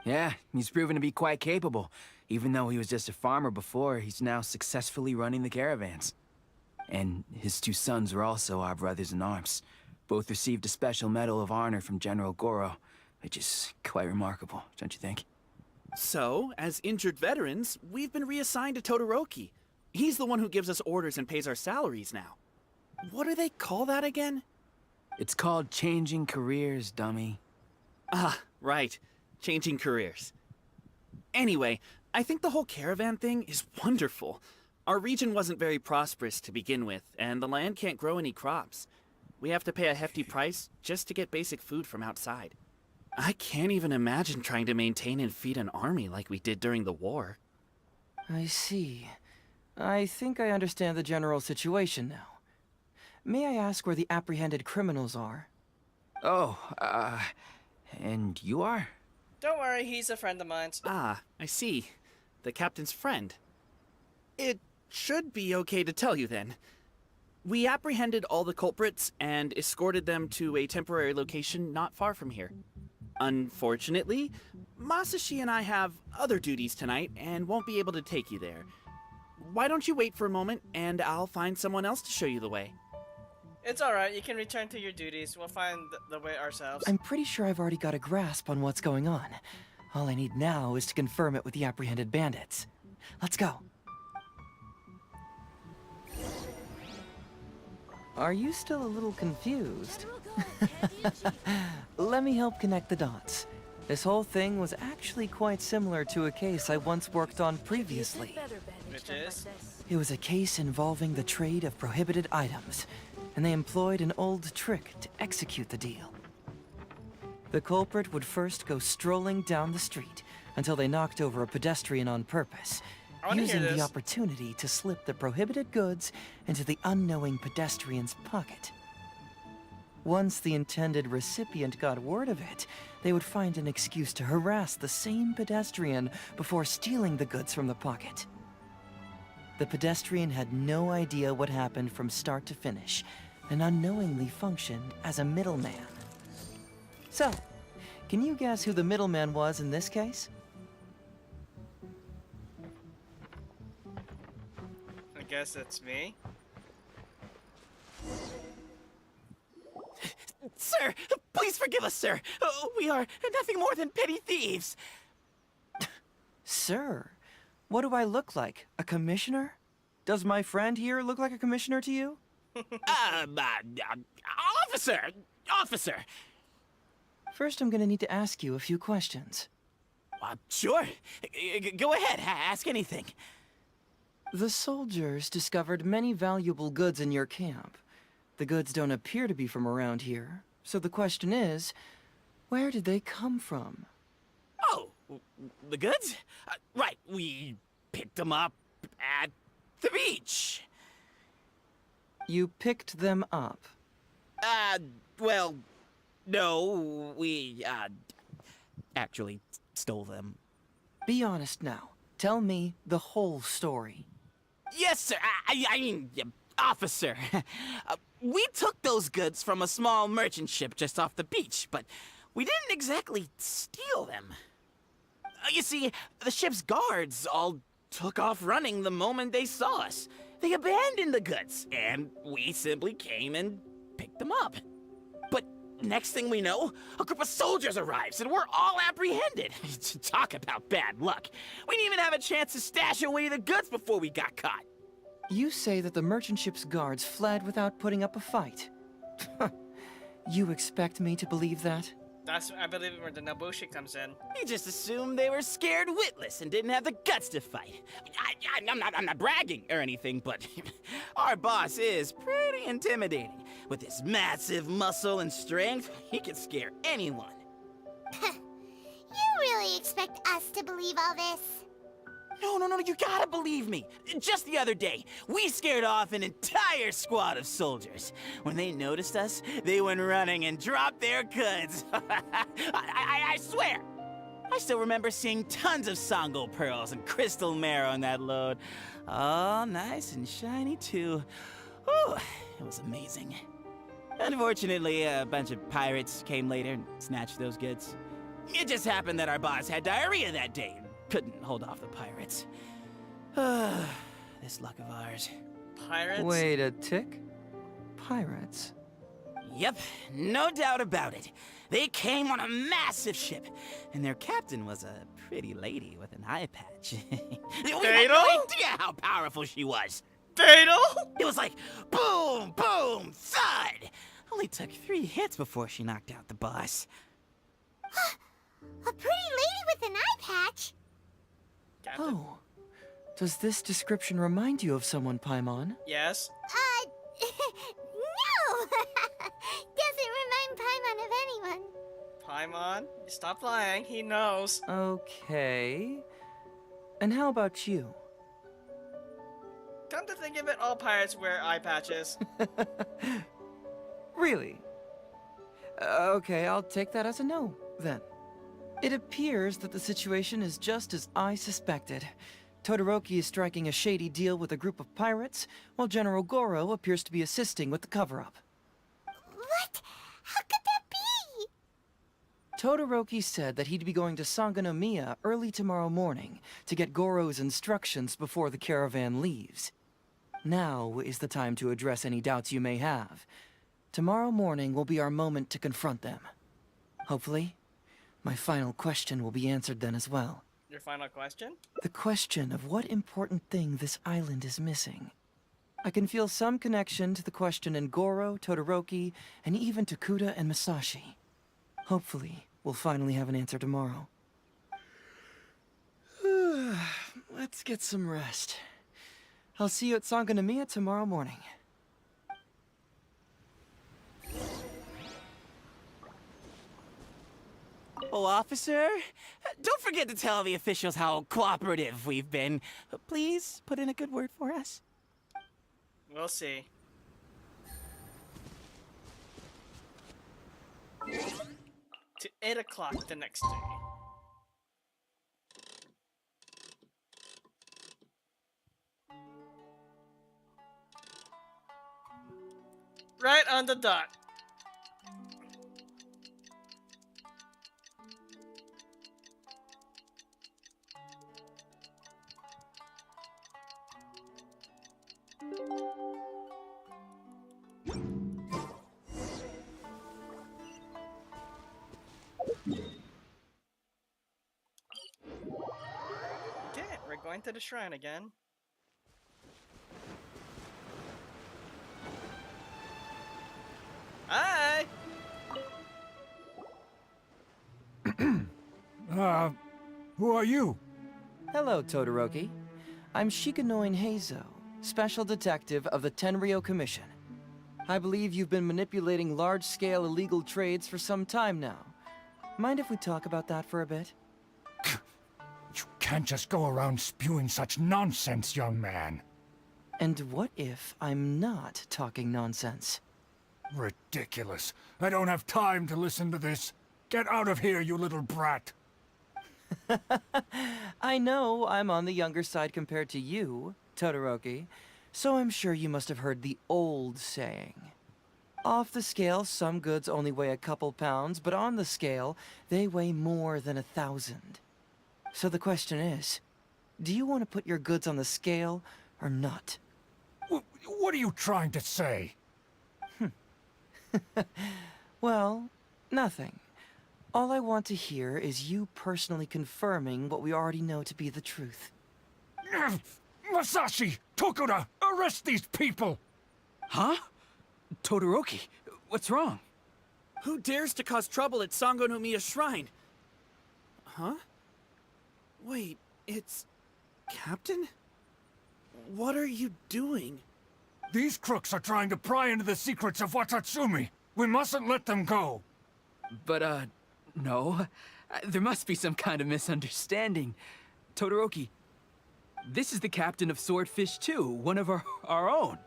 Yeah, he's proven to be quite capable. Even though he was just a farmer before, he's now successfully running the caravans. And his two sons were also our brothers in arms. Both received a special medal of honor from General Goro, which is quite remarkable, don't you think? So, as injured veterans, we've been reassigned to Todoroki. He's the one who gives us orders and pays our salaries now. What do they call that again? It's called changing careers, dummy. Ah, right. Changing careers. Anyway, I think the whole caravan thing is wonderful. Our region wasn't very prosperous to begin with, and the land can't grow any crops. We have to pay a hefty price just to get basic food from outside. I can't even imagine trying to maintain and feed an army like we did during the war. I see. I think I understand the general situation now. May I ask where the apprehended criminals are? And you are? Don't worry, he's a friend of mine. Ah, I see. The captain's friend. It should be okay to tell you then. We apprehended all the culprits and escorted them to a temporary location not far from here. Unfortunately, Masashi and I have other duties tonight and won't be able to take you there. Why don't you wait for a moment and I'll find someone else to show you the way. It's alright, you can return to your duties. We'll find the way ourselves. I'm pretty sure I've already got a grasp on what's going on. All I need now is to confirm it with the apprehended bandits. Let's go. Are you still a little confused? Let me help connect the dots. This whole thing was actually quite similar to a case I once worked on previously. Which is? It was a case involving the trade of prohibited items, and they employed an old trick to execute the deal. The culprit would first go strolling down the street until they knocked over a pedestrian on purpose, using the opportunity to slip the prohibited goods into the unknowing pedestrian's pocket. Once the intended recipient got word of it, they would find an excuse to harass the same pedestrian before stealing the goods from the pocket. The pedestrian had no idea what happened from start to finish, and unknowingly functioned as a middleman. So, can you guess who the middleman was in this case? I guess it's me. Sir, please forgive us, sir. We are nothing more than petty thieves. Sir, what do I look like? A commissioner? Does my friend here look like a commissioner to you? Officer! First, I'm gonna need to ask you a few questions. Sure. Go ahead, ask anything. The soldiers discovered many valuable goods in your camp. The goods don't appear to be from around here, so the question is, where did they come from? Oh, the goods? Right, we picked them up at the beach. You picked them up? Well, no, we, actually stole them. Be honest now. Tell me the whole story. Yes, sir. I mean, officer. We took those goods from a small merchant ship just off the beach, but we didn't exactly steal them. You see, the ship's guards all took off running the moment they saw us. They abandoned the goods, and we simply came and picked them up. But next thing we know, a group of soldiers arrives, and we're all apprehended. Talk about bad luck. We didn't even have a chance to stash away the goods before we got caught. You say that the merchant ship's guards fled without putting up a fight. You expect me to believe that? That's, I believe, where the Nobushi comes in. We just assumed they were scared witless and didn't have the guts to fight. I'm not bragging or anything, but our boss is pretty intimidating. With his massive muscle and strength, he can scare anyone. You really expect us to believe all this? No, you gotta believe me. Just the other day, we scared off an entire squad of soldiers. When they noticed us, they went running and dropped their goods. I swear. I still remember seeing tons of Sango pearls and crystal marrow on that load. All nice and shiny, too. Whew, it was amazing. Unfortunately, a bunch of pirates came later and snatched those goods. It just happened that our boss had diarrhea that day and couldn't hold off the pirates. This luck of ours. Pirates? Wait a tick. Pirates? Yep, no doubt about it. They came on a massive ship, and their captain was a pretty lady with an eye patch. We had no idea how powerful she was. Fatal? It was like boom, boom, thud. Only took 3 hits before she knocked out the boss. A pretty lady with an eye patch? Captain? Oh. Does this description remind you of someone, Paimon? Yes. No! Doesn't remind Paimon of anyone. Paimon, stop lying. He knows. Okay. And how about you? Come to think of it, all pirates wear eye patches. Really? Okay, I'll take that as a no, then. It appears that the situation is just as I suspected. Todoroki is striking a shady deal with a group of pirates, while General Goro appears to be assisting with the cover-up. What? How could that be? Todoroki said that he'd be going to Sangonomiya early tomorrow morning to get Goro's instructions before the caravan leaves. Now is the time to address any doubts you may have. Tomorrow morning will be our moment to confront them. Hopefully, my final question will be answered then as well. Your final question? The question of what important thing this island is missing. I can feel some connection to the question in Goro, Todoroki, and even to Kuda and Masashi. Hopefully, we'll finally have an answer tomorrow. Let's get some rest. I'll see you at Sangonomiya tomorrow morning. Oh, officer, don't forget to tell the officials how cooperative we've been. Please put in a good word for us. We'll see. To 8 o'clock the next day. Right on the dot. Okay, we're going to the shrine again. Hi! Who are you? Hello, Todoroki. I'm Shikanoin Heizou, Special Detective of the Tenryou Commission. I believe you've been manipulating large-scale illegal trades for some time now. Mind if we talk about that for a bit? You can't just go around spewing such nonsense, young man. And what if I'm not talking nonsense? Ridiculous. I don't have time to listen to this. Get out of here, you little brat. I know I'm on the younger side compared to you, Todoroki, so I'm sure you must have heard the old saying. Off the scale, some goods only weigh a couple pounds, but on the scale, they weigh more than 1,000. So the question is, do you want to put your goods on the scale or not? What are you trying to say? Well, nothing. All I want to hear is you personally confirming what we already know to be the truth. Masashi! Tokuda! Arrest these people! Huh? Todoroki, what's wrong? Who dares to cause trouble at Sangonomiya Shrine? Huh? Wait, it's... Captain? What are you doing? These crooks are trying to pry into the secrets of Watatsumi. We mustn't let them go. But, no. There must be some kind of misunderstanding. Todoroki, this is the captain of Swordfish 2, one of our own.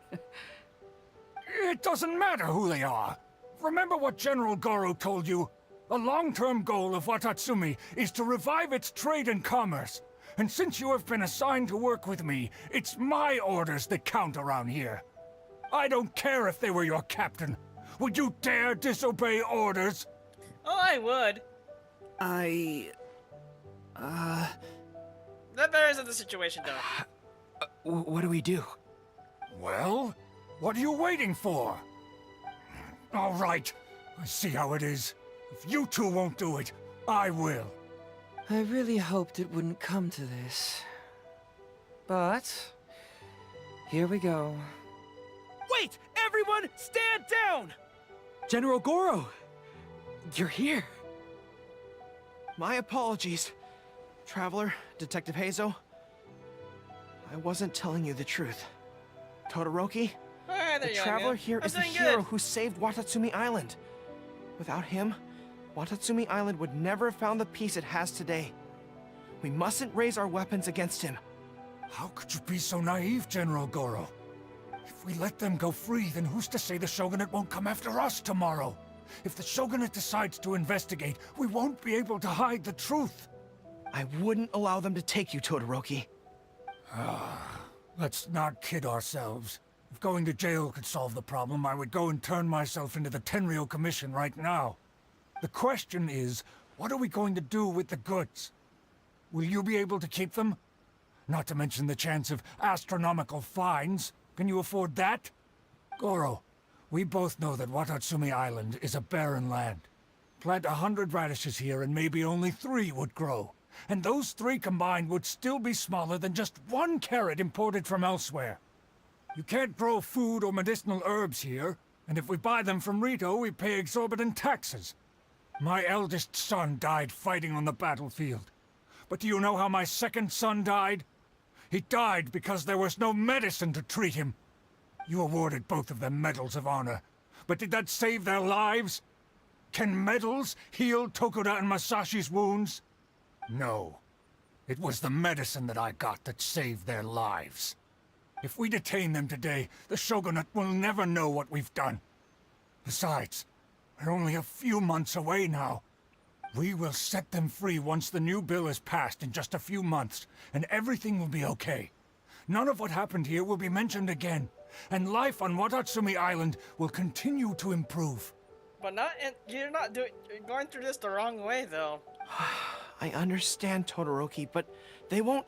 It doesn't matter who they are. Remember what General Goro told you? A long-term goal of Watatsumi is to revive its trade and commerce. And since you have been assigned to work with me, it's my orders that count around here. I don't care if they were your captain. Would you dare disobey orders? Oh, I would. That better isn't the situation, though. What do we do? Well, what are you waiting for? All right, I see how it is. If you two won't do it, I will. I really hoped it wouldn't come to this. But... here we go. Wait! Everyone, stand down! General Goro! You're here. My apologies, Traveler, Detective Heizou. I wasn't telling you the truth. Todoroki, Alright, there the you go, Traveler man. here I'm is the doing hero good. who saved Watatsumi Island. Without him, Watatsumi Island would never have found the peace it has today. We mustn't raise our weapons against him. How could you be so naive, General Goro? If we let them go free, then who's to say the Shogunate won't come after us tomorrow? If the Shogunate decides to investigate, we won't be able to hide the truth. I wouldn't allow them to take you, Todoroki. Let's not kid ourselves. If going to jail could solve the problem, I would go and turn myself into the Tenryou Commission right now. The question is, what are we going to do with the goods? Will you be able to keep them? Not to mention the chance of astronomical fines. Can you afford that? Goro, we both know that Watatsumi Island is a barren land. Plant 100 radishes here and maybe only 3 would grow. And those 3 combined would still be smaller than just 1 carrot imported from elsewhere. You can't grow food or medicinal herbs here, and if we buy them from Rito, we pay exorbitant taxes. My eldest son died fighting on the battlefield. But do you know how my second son died? He died because there was no medicine to treat him. You awarded both of them medals of honor, but did that save their lives? Can medals heal Tokuda and Masashi's wounds? No. It was the medicine that I got that saved their lives. If we detain them today, the Shogunate will never know what we've done. Besides, we're only a few months away now. We will set them free once the new bill is passed in just a few months, and everything will be okay. None of what happened here will be mentioned again, and life on Watatsumi Island will continue to improve. But you're going through this the wrong way, though. I understand, Todoroki, but they won't...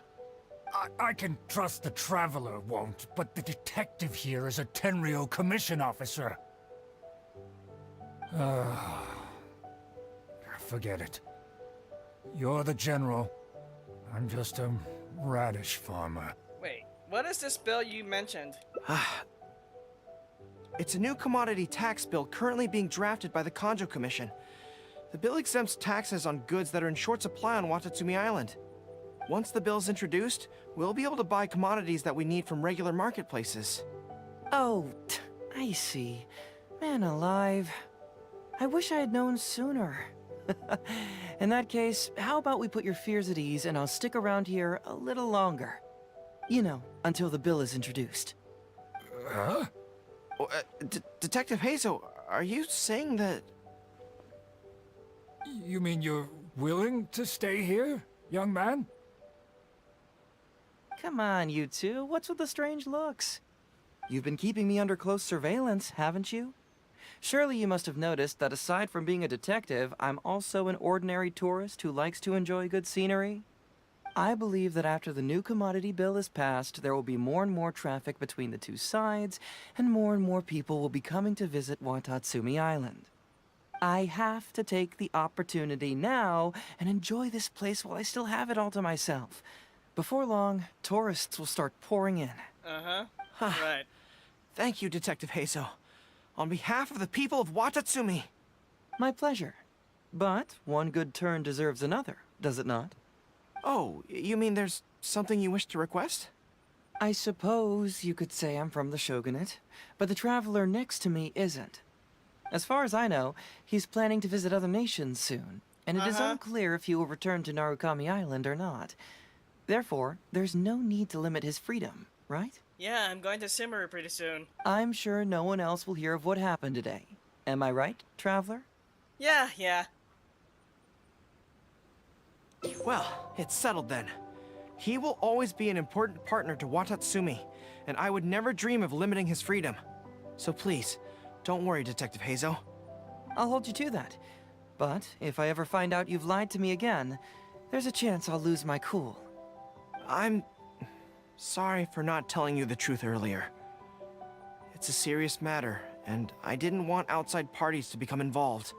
I can trust the Traveler won't, but the detective here is a Tenryou Commission officer. Forget it. You're the general. I'm just a radish farmer. Wait, what is this bill you mentioned? It's a new commodity tax bill currently being drafted by the Kanjo Commission. The bill exempts taxes on goods that are in short supply on Watatsumi Island. Once the bill's introduced, we'll be able to buy commodities that we need from regular marketplaces. Oh, I see. Man alive. I wish I had known sooner. In that case, how about we put your fears at ease and I'll stick around here a little longer. You know, until the bill is introduced. Huh? Oh, Detective Heizou, are you saying that... You mean you're willing to stay here, young man? Come on, you two. What's with the strange looks? You've been keeping me under close surveillance, haven't you? Surely you must have noticed that aside from being a detective, I'm also an ordinary tourist who likes to enjoy good scenery. I believe that after the new commodity bill is passed, there will be more and more traffic between the two sides, and more people will be coming to visit Watatsumi Island. I have to take the opportunity now and enjoy this place while I still have it all to myself. Before long, tourists will start pouring in. Uh-huh. Right. Thank you, Detective Heizou. On behalf of the people of Watatsumi. My pleasure. But one good turn deserves another, does it not? Oh, you mean there's something you wish to request? I suppose you could say I'm from the Shogunate, but the traveler next to me isn't. As far as I know, he's planning to visit other nations soon, and it is unclear if he will return to Narukami Island or not. Therefore, there's no need to limit his freedom, right? Yeah, I'm going to Simmery pretty soon. I'm sure no one else will hear of what happened today. Am I right, traveler? Yeah. Well, it's settled then. He will always be an important partner to Watatsumi, and I would never dream of limiting his freedom. So please, don't worry, Detective Heizou. I'll hold you to that. But if I ever find out you've lied to me again, there's a chance I'll lose my cool. I'm sorry for not telling you the truth earlier. It's a serious matter, and I didn't want outside parties to become involved.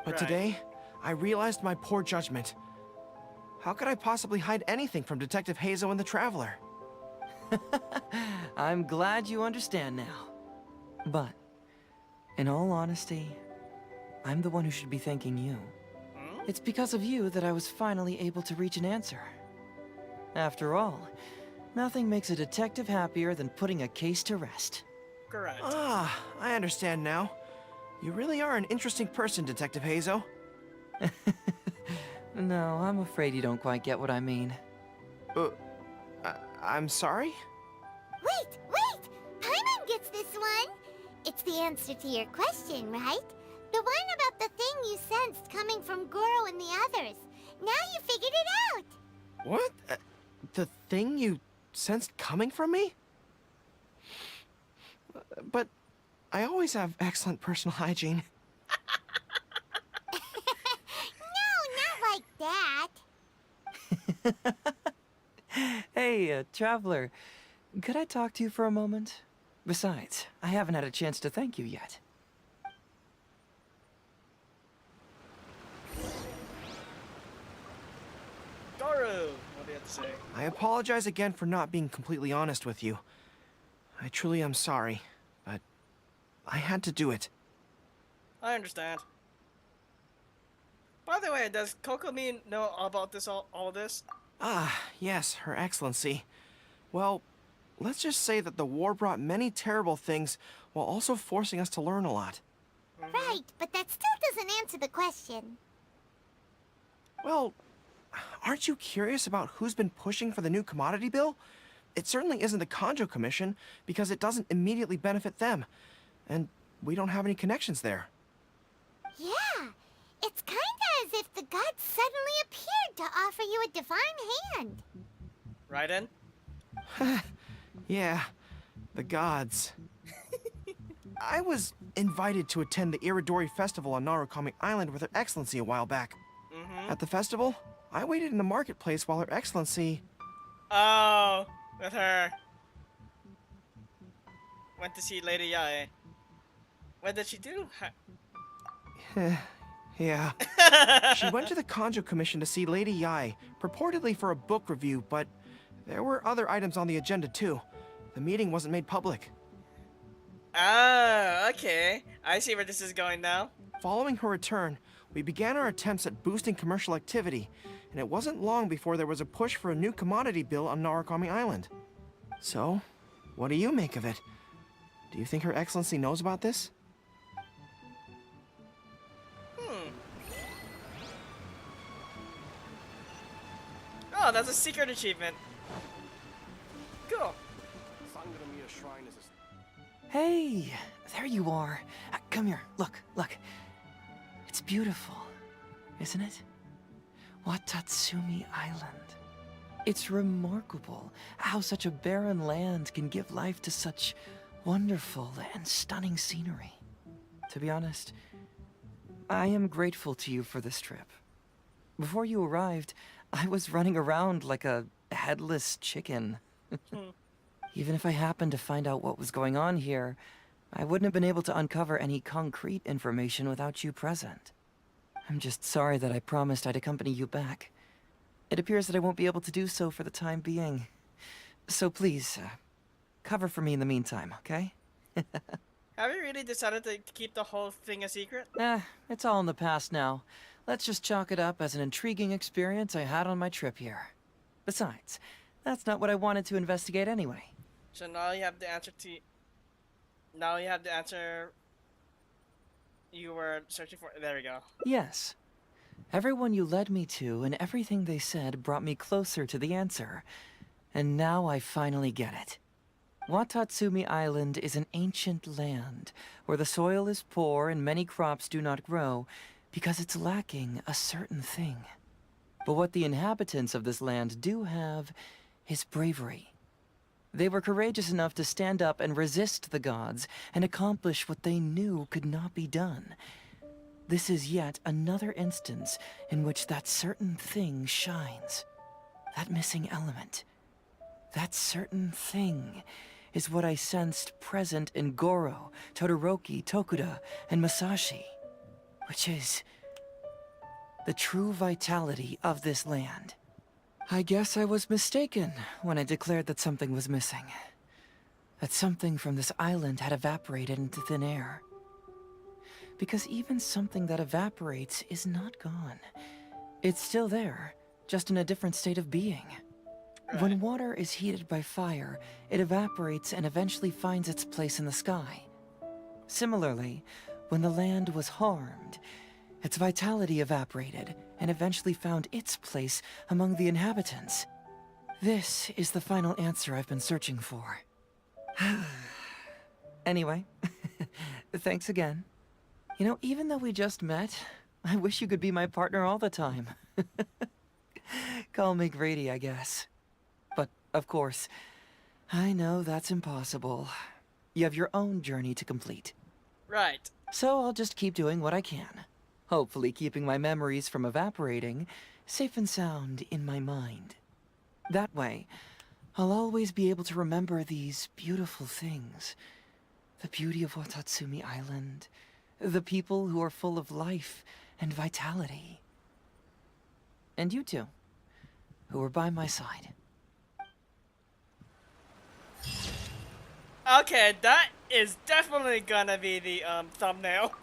But today, I realized my poor judgment. How could I possibly hide anything from Detective Heizou and the Traveler? I'm glad you understand now. But, in all honesty, I'm the one who should be thanking you. It's because of you that I was finally able to reach an answer. After all, nothing makes a detective happier than putting a case to rest. Correct. Ah, I understand now. You really are an interesting person, Detective Heizou. No, I'm afraid you don't quite get what I mean. I'm sorry? Wait! Paimon gets this one! It's the answer to your question, right? The one about the thing you sensed coming from Goro and the others. Now you figured it out! What? The thing you sensed coming from me? But I always have excellent personal hygiene. No, not like that. Hey, traveler, could I talk to you for a moment? Besides, I haven't had a chance to thank you yet. Goro, what do you have to say? I apologize again for not being completely honest with you. I truly am sorry, but I had to do it. I understand. By the way, does Kokomi know about all this? Ah, yes, Her Excellency. Well, let's just say that the war brought many terrible things while also forcing us to learn a lot. Right, but that still doesn't answer the question. Well, aren't you curious about who's been pushing for the new commodity bill? It certainly isn't the Kanjo Commission, because it doesn't immediately benefit them. And we don't have any connections there. Yeah, it's kinda as if the gods suddenly appeared to offer you a divine hand. Right in? Yeah, the gods. I was invited to attend the Iridori Festival on Narukami Island with Her Excellency a while back. At the festival, I waited in the marketplace while Her Excellency... Oh, with her. Went to see Lady Yae. What did she do? Yeah. She went to the Kanjo Commission to see Lady Yae, purportedly for a book review, but there were other items on the agenda too. The meeting wasn't made public. Ah, okay. I see where this is going now. Following her return, we began our attempts at boosting commercial activity, and it wasn't long before there was a push for a new commodity bill on Narukami Island. So, what do you make of it? Do you think Her Excellency knows about this? Oh, that's a secret achievement. Cool. Hey, there you are. Come here, look. It's beautiful, isn't it? Watatsumi Island. It's remarkable how such a barren land can give life to such wonderful and stunning scenery. To be honest, I am grateful to you for this trip. Before you arrived, I was running around like a headless chicken. Even if I happened to find out what was going on here, I wouldn't have been able to uncover any concrete information without you present. I'm just sorry that I promised I'd accompany you back. It appears that I won't be able to do so for the time being. So please, cover for me in the meantime, okay? Have you really decided to keep the whole thing a secret? It's all in the past now. Let's just chalk it up as an intriguing experience I had on my trip here. Besides, that's not what I wanted to investigate anyway. So now you have the answer to... Now you have the answer you were searching for. There we go. Yes. Everyone you led me to and everything they said brought me closer to the answer. And now I finally get it. Watatsumi Island is an ancient land where the soil is poor and many crops do not grow because it's lacking a certain thing. But what the inhabitants of this land do have is bravery. They were courageous enough to stand up and resist the gods and accomplish what they knew could not be done. This is yet another instance in which that certain thing shines. That missing element. That certain thing is what I sensed present in Goro, Todoroki, Tokuda, and Masashi, which is the true vitality of this land. I guess I was mistaken when I declared that something was missing. That something from this island had evaporated into thin air. Because even something that evaporates is not gone. It's still there, just in a different state of being. Right. When water is heated by fire, it evaporates and eventually finds its place in the sky. Similarly, when the land was harmed, its vitality evaporated and eventually found its place among the inhabitants. This is the final answer I've been searching for. Anyway, thanks again. You know, even though we just met, I wish you could be my partner all the time. Call me greedy, I guess. But, of course, I know that's impossible. You have your own journey to complete. Right. So I'll just keep doing what I can. Hopefully keeping my memories from evaporating safe and sound in my mind. That way, I'll always be able to remember these beautiful things. The beauty of Watatsumi Island, the people who are full of life and vitality. And you two, who are by my side. Okay, that is definitely gonna be the thumbnail.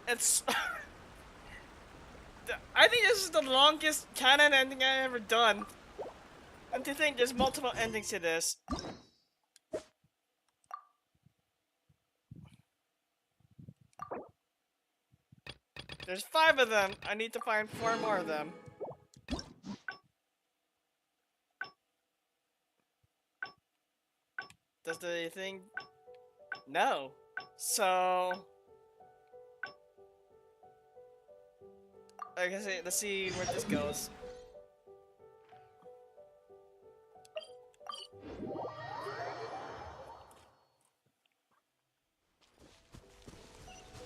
It's... I think this is the longest canon ending I've ever done. And to think there's multiple endings to this. There's 5 of them. I need to find 4 more of them. Does the thing... No. So... I guess let's see where this goes.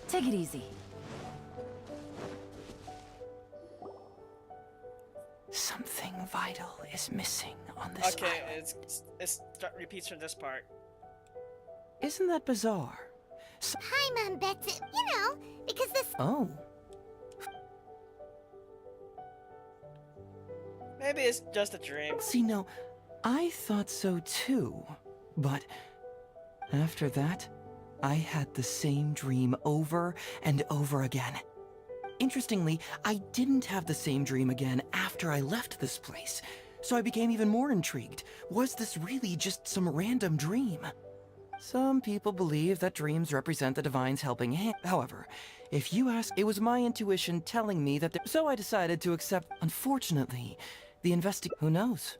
Take it easy. Something vital is missing on this okay, island. it repeats from this part. Isn't that bizarre? Paimon bets it, you know, because this... Oh. Maybe it's just a dream. See, no, I thought so too. But after that, I had the same dream over and over again. Interestingly, I didn't have the same dream again after I left this place. So I became even more intrigued. Was this really just some random dream? Some people believe that dreams represent the divine's helping hand. However, if you ask, it was my intuition telling me that so I decided to accept. Unfortunately, the who knows?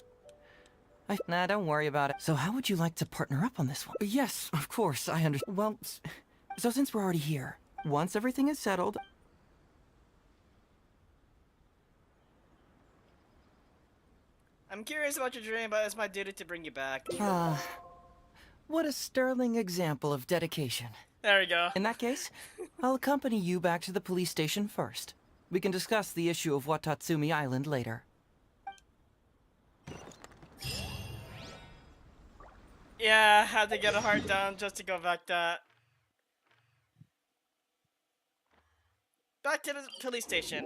Nah, don't worry about it. So how would you like to partner up on this one? Yes, of course, I understand. Well, so since we're already here, once everything is settled... I'm curious about your dream, but it's my duty to bring you back. What a sterling example of dedication. There we go. In that case, I'll accompany you back to the police station first. We can discuss the issue of Watatsumi Island later. Yeah, I had to get a heart down just to go back that. Back to the police station.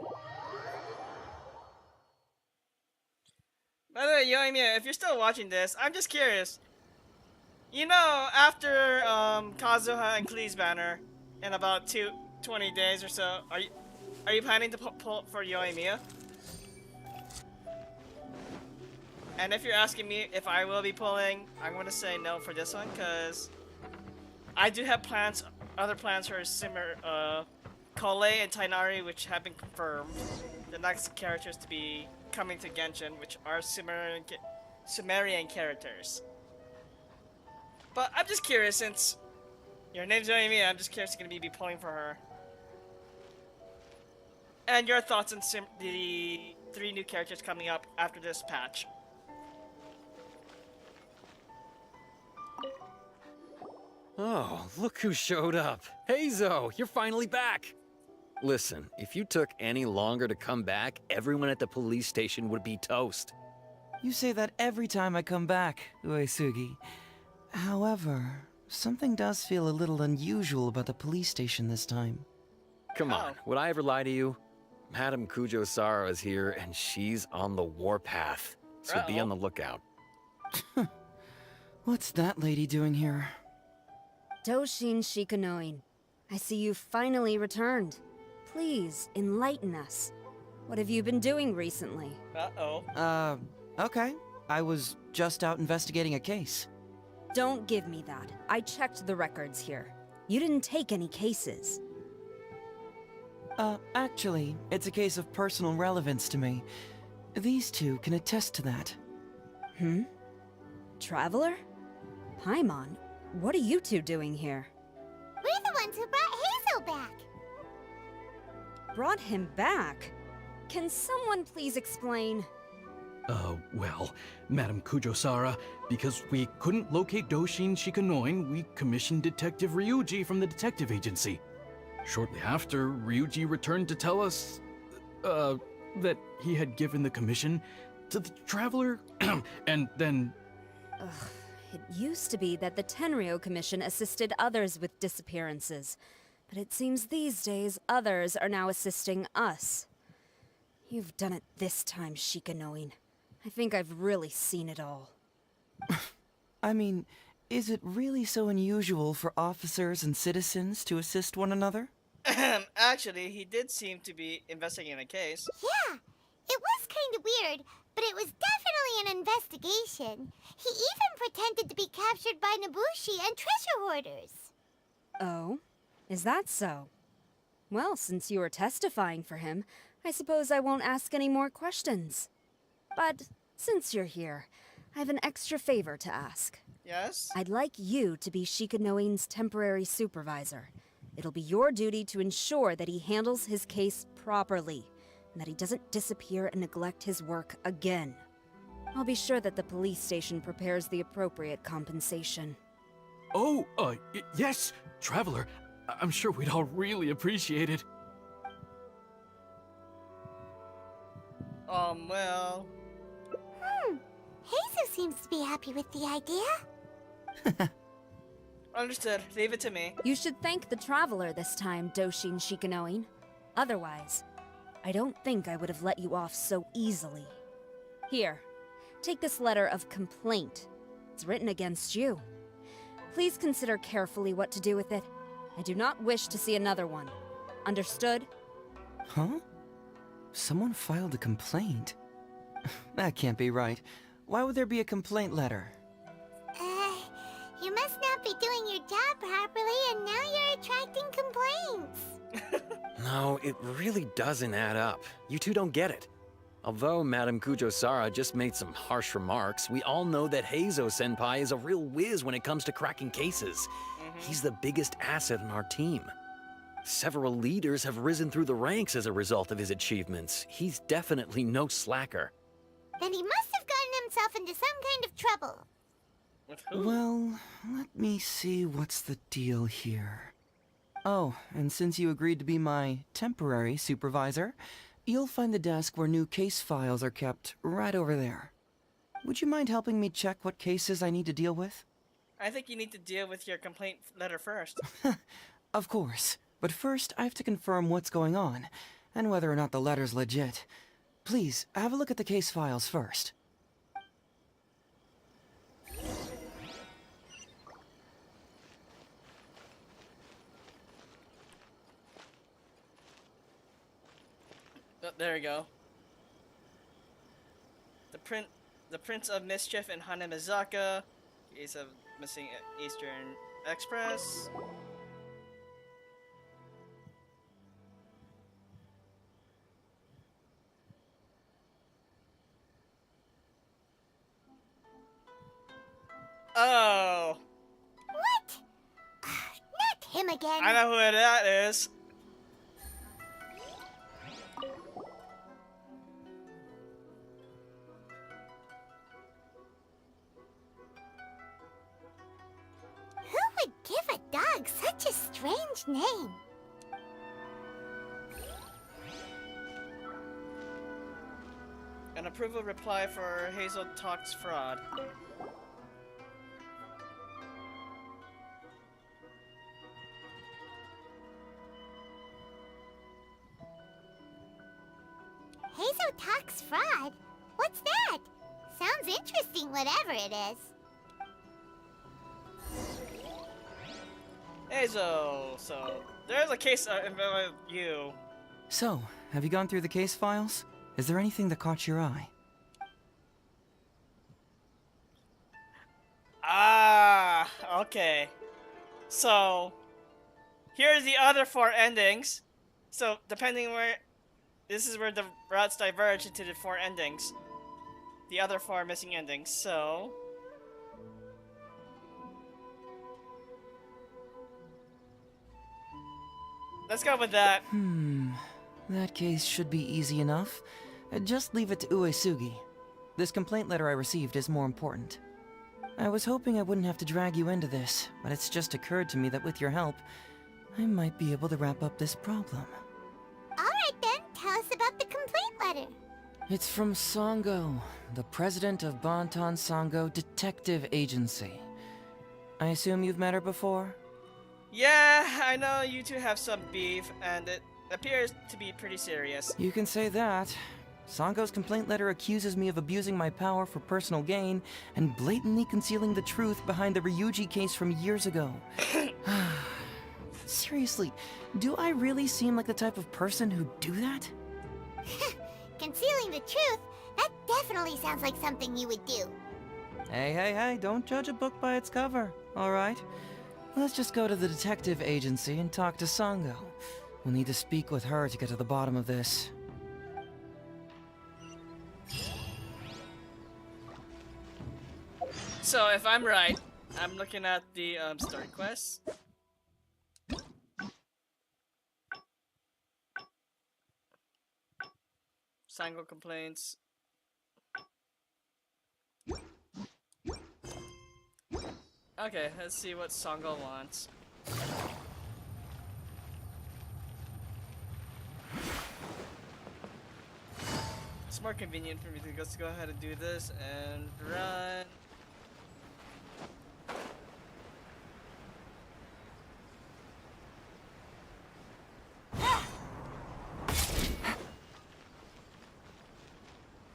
By the way, Yoimiya, if you're still watching this, I'm just curious. You know, after Kazuha and Klee's banner in about 20 days or so, are you planning to pull for Yoimiya? And if you're asking me if I will be pulling, I'm gonna say no for this one, cause I do have other plans for Kole and Tainari, which have been confirmed. The next characters to be coming to Genshin, which are Sumerian characters. But I'm just curious, since your name's Yoimiya, I'm just curious if you're gonna be pulling for her. And your thoughts on the 3 new characters coming up after this patch. Oh, look who showed up. Heizou, you're finally back. Listen, if you took any longer to come back, everyone at the police station would be toast. You say that every time I come back, Uesugi. However, something does feel a little unusual about the police station this time. Come on, would I ever lie to you? Madame Kujo-Sara is here, and she's on the warpath. So be on the lookout. What's that lady doing here? Doshin Shikanoin, I see you finally returned. Please, enlighten us. What have you been doing recently? Okay. I was just out investigating a case. Don't give me that. I checked the records here. You didn't take any cases. Actually, it's a case of personal relevance to me. These two can attest to that. Traveler? Paimon, what are you two doing here? We're the ones who brought Heizou back. Brought him back? Can someone please explain? Well, Madame Kujo-Sara, because we couldn't locate Doshin Shikanoin, we commissioned Detective Ryuji from the detective agency. Shortly after, Ryuji returned to tell us, that he had given the commission to the Traveler, and then... It used to be that the Tenryou Commission assisted others with disappearances, but it seems these days others are now assisting us. You've done it this time, Shikanoin. I think I've really seen it all. I mean, is it really so unusual for officers and citizens to assist one another? Actually, he did seem to be investigating a case. Yeah, it was kind of weird, but it was definitely an investigation. He even pretended to be captured by Nobushi and treasure hoarders. Oh? Is that so? Well, since you are testifying for him, I suppose I won't ask any more questions. But since you're here, I have an extra favor to ask. Yes? I'd like you to be Shikanoin's temporary supervisor. It'll be your duty to ensure that he handles his case properly, and that he doesn't disappear and neglect his work again. I'll be sure that the police station prepares the appropriate compensation. Oh, yes, Traveler. I'm sure we'd all really appreciate it. Well... Heizou seems to be happy with the idea. Understood. Leave it to me. You should thank the Traveler this time, Doshin Shikanoin. Otherwise, I don't think I would have let you off so easily. Here, take this letter of complaint. It's written against you. Please consider carefully what to do with it. I do not wish to see another one. Understood? Huh? Someone filed a complaint? That can't be right. Why would there be a complaint letter? You must not be doing your job properly, and now you're attracting complaints. No, it really doesn't add up. You two don't get it. Although Madame Kujo-Sara just made some harsh remarks, we all know that Heizou-senpai is a real whiz when it comes to cracking cases. He's the biggest asset in our team. Several leaders have risen through the ranks as a result of his achievements. He's definitely no slacker. Then he must have gotten himself into some kind of trouble. With who? Well, let me see what's the deal here. Oh, and since you agreed to be my temporary supervisor, you'll find the desk where new case files are kept right over there. Would you mind helping me check what cases I need to deal with? I think you need to deal with your complaint letter first. Of course, but first I have to confirm what's going on, and whether or not the letter's legit. Please, have a look at the case files first. Oh, there we go. The Prince of Mischief and Hanamizaka. Case of missing Eastern Express. Oh. What? Not him again. I know who that is. Who would give a dog such a strange name? An approval reply for Heizou Talks Fraud. Heizou Talks Fraud? What's that? Sounds interesting, whatever it is. Heizou, so there's a case involving you. So, have you gone through the case files? Is there anything that caught your eye? Ah, okay. So, here's the other 4 endings. So, depending where... This is where the routes diverge into the 4 endings. The other 4 missing endings, so... Let's go with that. That case should be easy enough. Just leave it to Uesugi. This complaint letter I received is more important. I was hoping I wouldn't have to drag you into this, but it's just occurred to me that with your help, I might be able to wrap up this problem. Alright then, tell us about the complaint letter. It's from Sango, the president of Bantan Sango Detective Agency. I assume you've met her before? Yeah, I know you two have some beef, and it appears to be pretty serious. You can say that. Sango's complaint letter accuses me of abusing my power for personal gain and blatantly concealing the truth behind the Ryuji case from years ago. Seriously, do I really seem like the type of person who'd do that? Concealing the truth? That definitely sounds like something you would do. Hey, don't judge a book by its cover, alright? Let's just go to the detective agency and talk to Sango. We'll need to speak with her to get to the bottom of this. So, if I'm right, I'm looking at the story quests. Sango complaints. Okay, let's see what Sango wants. It's more convenient for me to just go ahead and do this and run.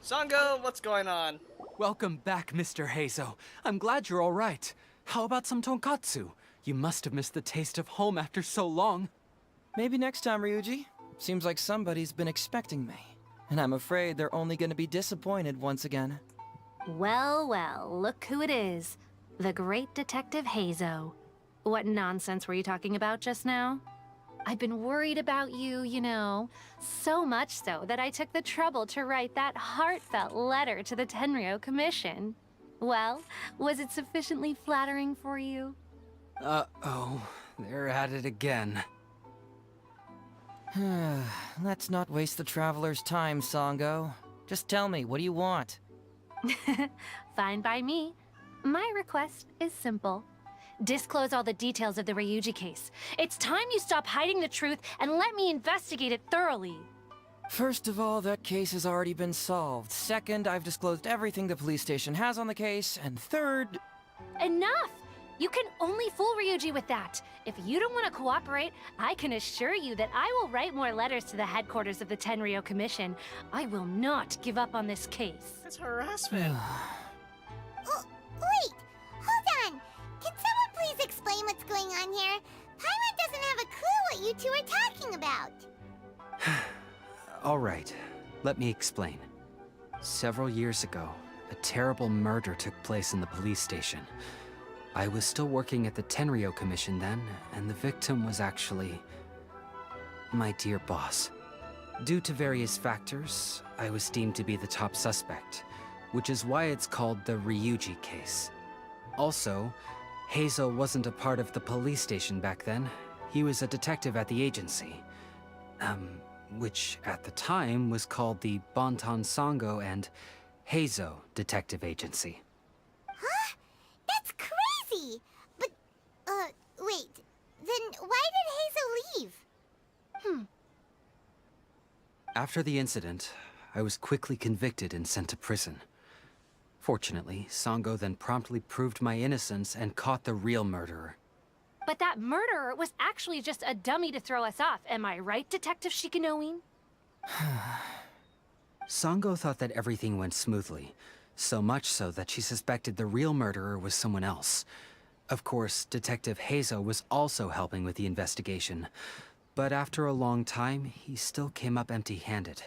Sango, what's going on? Welcome back, Mr. Heizou. I'm glad you're all right. How about some tonkatsu? You must have missed the taste of home after so long. Maybe next time, Ryuji. Seems like somebody's been expecting me. And I'm afraid they're only gonna be disappointed once again. Well, look who it is. The great Detective Heizou. What nonsense were you talking about just now? I've been worried about you, you know. So much so that I took the trouble to write that heartfelt letter to the Tenryou Commission. Well, was it sufficiently flattering for you? Uh-oh, they're at it again. Let's not waste the traveler's time, Sango. Just tell me, what do you want? Fine by me. My request is simple. Disclose all the details of the Ryuji case. It's time you stop hiding the truth and let me investigate it thoroughly. First of all, that case has already been solved. Second, I've disclosed everything the police station has on the case. And third... Enough! You can only fool Ryuji with that. If you don't want to cooperate, I can assure you that I will write more letters to the headquarters of the Tenryou Commission. I will not give up on this case. That's harassment. Oh, wait! Hold on! Can someone please explain what's going on here? Paimon doesn't have a clue what you two are talking about. All right, let me explain. Several years ago, a terrible murder took place in the police station. I was still working at the Tenryou Commission then, and the victim was actually my dear boss. Due to various factors, I was deemed to be the top suspect, which is why it's called the Ryuji case. Also, Heizou wasn't a part of the police station back then. He was a detective at the agency. Which at the time was called the Bonton Sango and Heizou Detective Agency. Huh? That's crazy! But, wait. Then why did Heizou leave? After the incident, I was quickly convicted and sent to prison. Fortunately, Sango then promptly proved my innocence and caught the real murderer. But that murderer was actually just a dummy to throw us off, am I right, Detective Shikanoin? Sango thought that everything went smoothly, so much so that she suspected the real murderer was someone else. Of course, Detective Heizou was also helping with the investigation, but after a long time, he still came up empty-handed.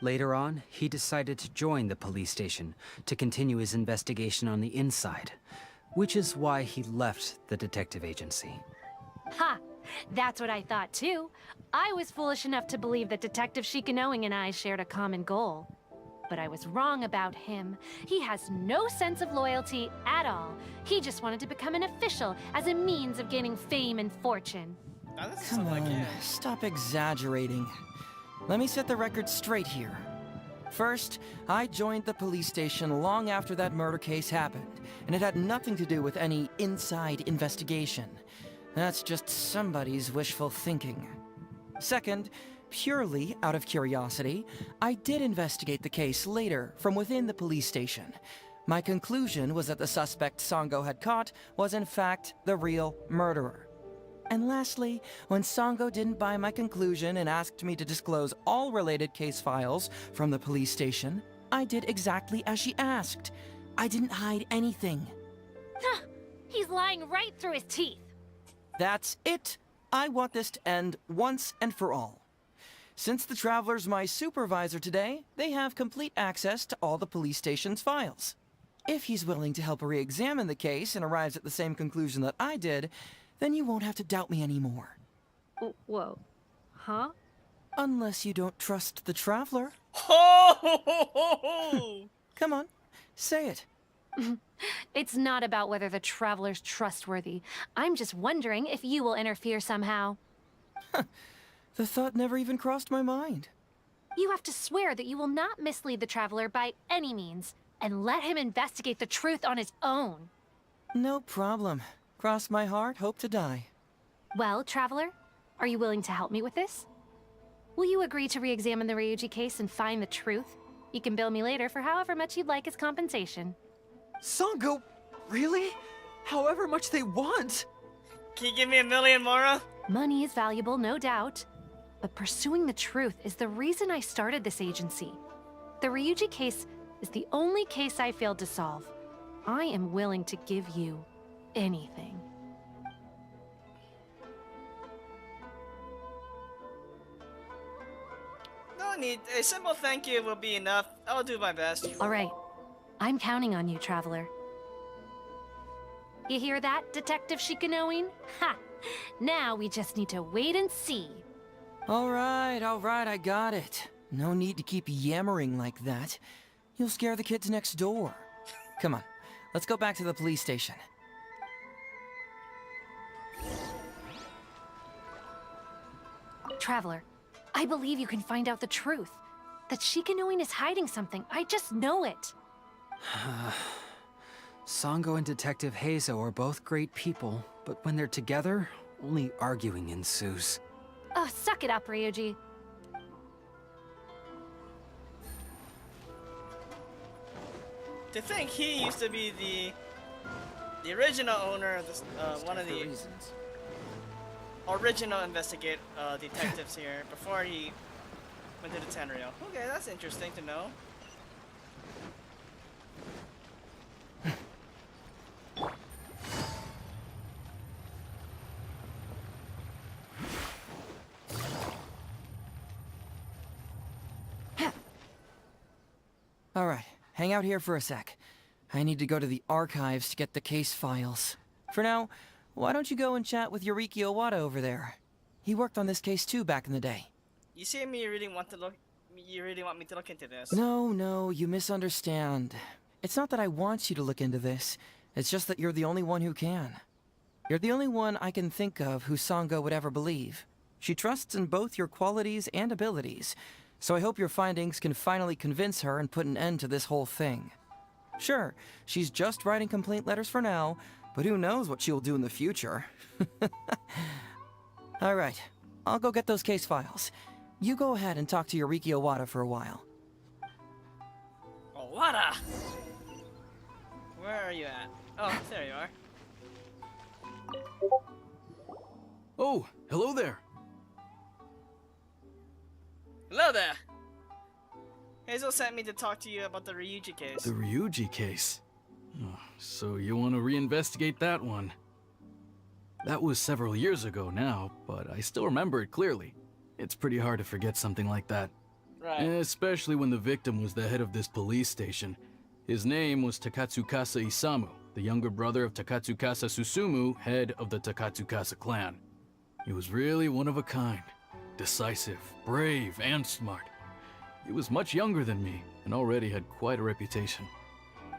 Later on, he decided to join the police station to continue his investigation on the inside, which is why he left the detective agency. Ha! That's what I thought too. I was foolish enough to believe that Detective Shikanoin and I shared a common goal. But I was wrong about him. He has no sense of loyalty at all. He just wanted to become an official as a means of gaining fame and fortune. Come on, stop exaggerating. Let me set the record straight here. First, I joined the police station long after that murder case happened, and it had nothing to do with any inside investigation. That's just somebody's wishful thinking. Second, purely out of curiosity, I did investigate the case later from within the police station. My conclusion was that the suspect Sango had caught was in fact the real murderer. And lastly, when Sango didn't buy my conclusion and asked me to disclose all related case files from the police station, I did exactly as she asked. I didn't hide anything. He's lying right through his teeth. That's it. I want this to end once and for all. Since the Traveler's my supervisor today, they have complete access to all the police station's files. If he's willing to help re-examine the case and arrives at the same conclusion that I did, then you won't have to doubt me anymore. Whoa. Huh? Unless you don't trust the Traveler. Ho! Come on, say it. It's not about whether the Traveler's trustworthy. I'm just wondering if you will interfere somehow. The thought never even crossed my mind. You have to swear that you will not mislead the Traveler by any means, and let him investigate the truth on his own. No problem. Cross my heart, hope to die. Well, Traveler, are you willing to help me with this? Will you agree to re-examine the Ryuji case and find the truth? You can bill me later for however much you'd like as compensation. Sango, really? However much they want? Can you give me $1 million, Mora? Money is valuable, no doubt. But pursuing the truth is the reason I started this agency. The Ryuji case is the only case I failed to solve. I am willing to give you anything. No need. A simple thank you will be enough. I'll do my best. All right. I'm counting on you, Traveler. You hear that, Detective Shikanoin? Ha! Now we just need to wait and see. All right, I got it. No need to keep yammering like that. You'll scare the kids next door. Come on, let's go back to the police station. Traveler, I believe you can find out the truth. That Shikanoin is hiding something. I just know it. Sango and Detective Heizou are both great people, but when they're together, only arguing ensues. Oh, suck it up, Ryuji. To think he used to be the original owner of this, one of the original detectives here before he went to the Tenryou. Okay, that's interesting to know. Alright, hang out here for a sec. I need to go to the archives to get the case files. For now, why don't you go and chat with Yoriki Owada over there? He worked on this case too back in the day. You see me really want to look. You really want me to look into this? No, you misunderstand. It's not that I want you to look into this. It's just that you're the only one who can. You're the only one I can think of who Sango would ever believe. She trusts in both your qualities and abilities, so I hope your findings can finally convince her and put an end to this whole thing. Sure, she's just writing complaint letters for now, but who knows what she'll do in the future. Alright, I'll go get those case files. You go ahead and talk to Yoriki Owada for a while. Owada! Where are you at? Oh, there you are. Oh, hello there. Hello there! Heizou sent me to talk to you about the Ryuji case. The Ryuji case. Oh, so you want to reinvestigate that one? That was several years ago now, but I still remember it clearly. It's pretty hard to forget something like that. Right. Especially when the victim was the head of this police station. His name was Takatsukasa Isamu, the younger brother of Takatsukasa Susumu, head of the Takatsukasa clan. He was really one of a kind. Decisive, brave, and smart. He was much younger than me, and already had quite a reputation.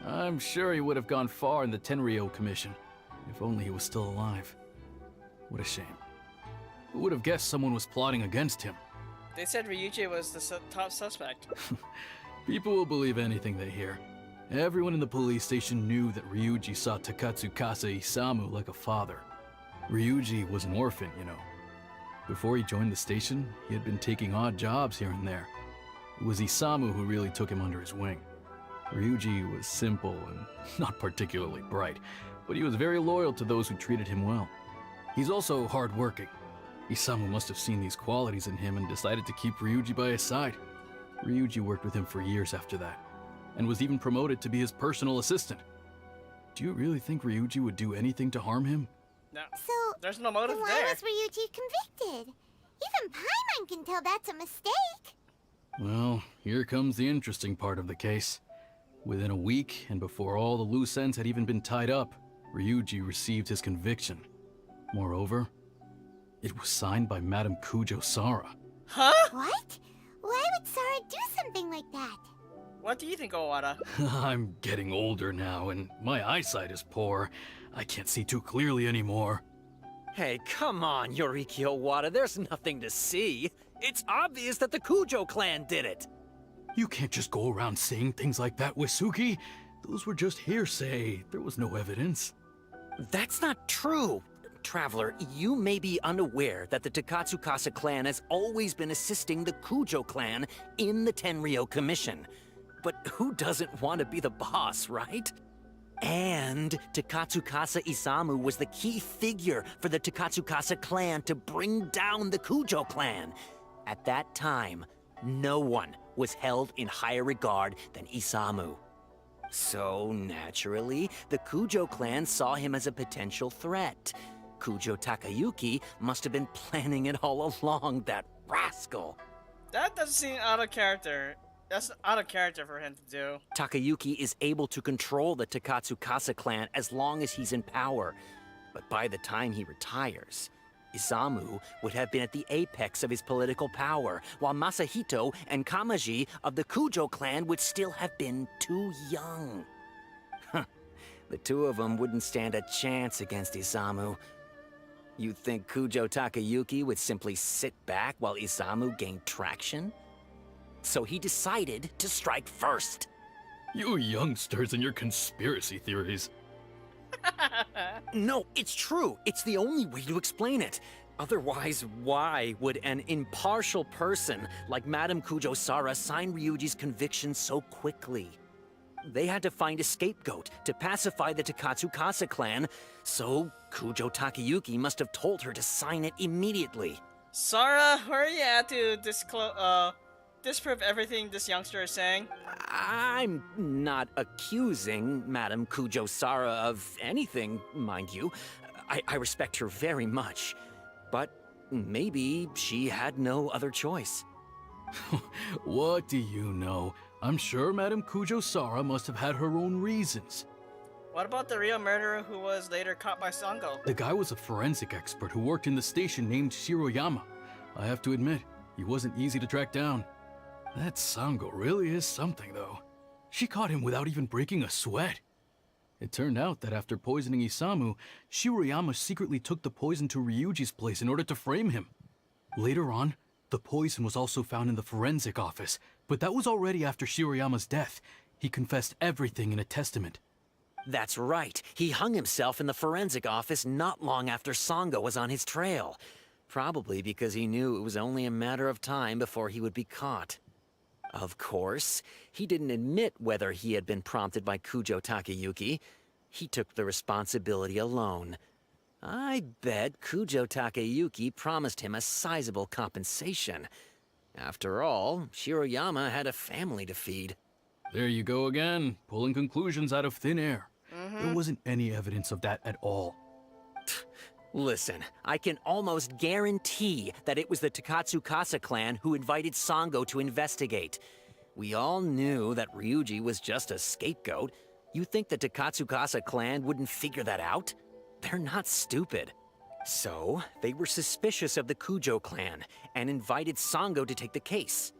I'm sure he would have gone far in the Tenryou Commission, if only he was still alive. What a shame. Who would have guessed someone was plotting against him? They said Ryuji was the top suspect. People will believe anything they hear. Everyone in the police station knew that Ryuji saw Takatsukasa Isamu like a father. Ryuji was an orphan, you know. Before he joined the station, he had been taking odd jobs here and there. It was Isamu who really took him under his wing. Ryuji was simple and not particularly bright, but he was very loyal to those who treated him well. He's also hardworking. Isamu must have seen these qualities in him and decided to keep Ryuji by his side. Ryuji worked with him for years after that, and was even promoted to be his personal assistant. Do you really think Ryuji would do anything to harm him? No. So, there's no motive why there. was Ryuji convicted? Even Paimon can tell that's a mistake. Well, here comes the interesting part of the case. Within a week, and before all the loose ends had even been tied up, Ryuji received his conviction. Moreover, it was signed by Madame Kujo Sara. Huh? What? Why would Sara do something like that? What do you think, Owada? I'm getting older now, and my eyesight is poor. I can't see too clearly anymore. Hey, come on, Yoriki Owada, there's nothing to see. It's obvious that the Kujo clan did it. You can't just go around saying things like that, Wisuki. Those were just hearsay. There was no evidence. That's not true. Traveler, you may be unaware that the Takatsukasa clan has always been assisting the Kujo clan in the Tenryou Commission. But who doesn't want to be the boss, right? And Takatsukasa Isamu was the key figure for the Takatsukasa clan to bring down the Kujo clan. At that time, no one was held in higher regard than Isamu. So, naturally, the Kujo clan saw him as a potential threat. Kujo Takayuki must have been planning it all along, that rascal. That doesn't seem out of character. That's out of character for him to do. Takayuki is able to control the Takatsukasa clan as long as he's in power. But by the time he retires, Isamu would have been at the apex of his political power, while Masahito and Kamaji of the Kujo clan would still have been too young. The two of them wouldn't stand a chance against Isamu. You think Kujo Takayuki would simply sit back while Isamu gained traction? So he decided to strike first. You youngsters and your conspiracy theories. No, it's true. It's the only way to explain it. Otherwise, why would an impartial person like Madame Kujo Sara sign Ryuji's conviction so quickly? They had to find a scapegoat to pacify the Takatsukasa clan, so Kujo Takayuki must have told her to sign it immediately. Sara, where are you at to disprove everything this youngster is saying? I'm not accusing Madame Kujo Sara of anything, mind you. I respect her very much. But maybe she had no other choice. What do you know? I'm sure Madame Kujo-Sara must have had her own reasons. What about the real murderer who was later caught by Sango? The guy was a forensic expert who worked in the station named Shiroyama. I have to admit, he wasn't easy to track down. That Sango really is something, though. She caught him without even breaking a sweat. It turned out that after poisoning Isamu, Shiroyama secretly took the poison to Ryuji's place in order to frame him. Later on, the poison was also found in the forensic office, but that was already after Shiroyama's death. He confessed everything in a testament. That's right. He hung himself in the forensic office not long after Sango was on his trail. Probably because he knew it was only a matter of time before he would be caught. Of course, he didn't admit whether he had been prompted by Kujo Takeyuki. He took the responsibility alone. I bet Kujo Takeyuki promised him a sizable compensation. After all, Shiroyama had a family to feed. There you go again, pulling conclusions out of thin air. There wasn't any evidence of that at all. Listen, I can almost guarantee that it was the Takatsukasa clan who invited Sango to investigate. We all knew that Ryuji was just a scapegoat. You think the Takatsukasa clan wouldn't figure that out? They're not stupid. So, they were suspicious of the Kujo clan and invited Sango to take the case.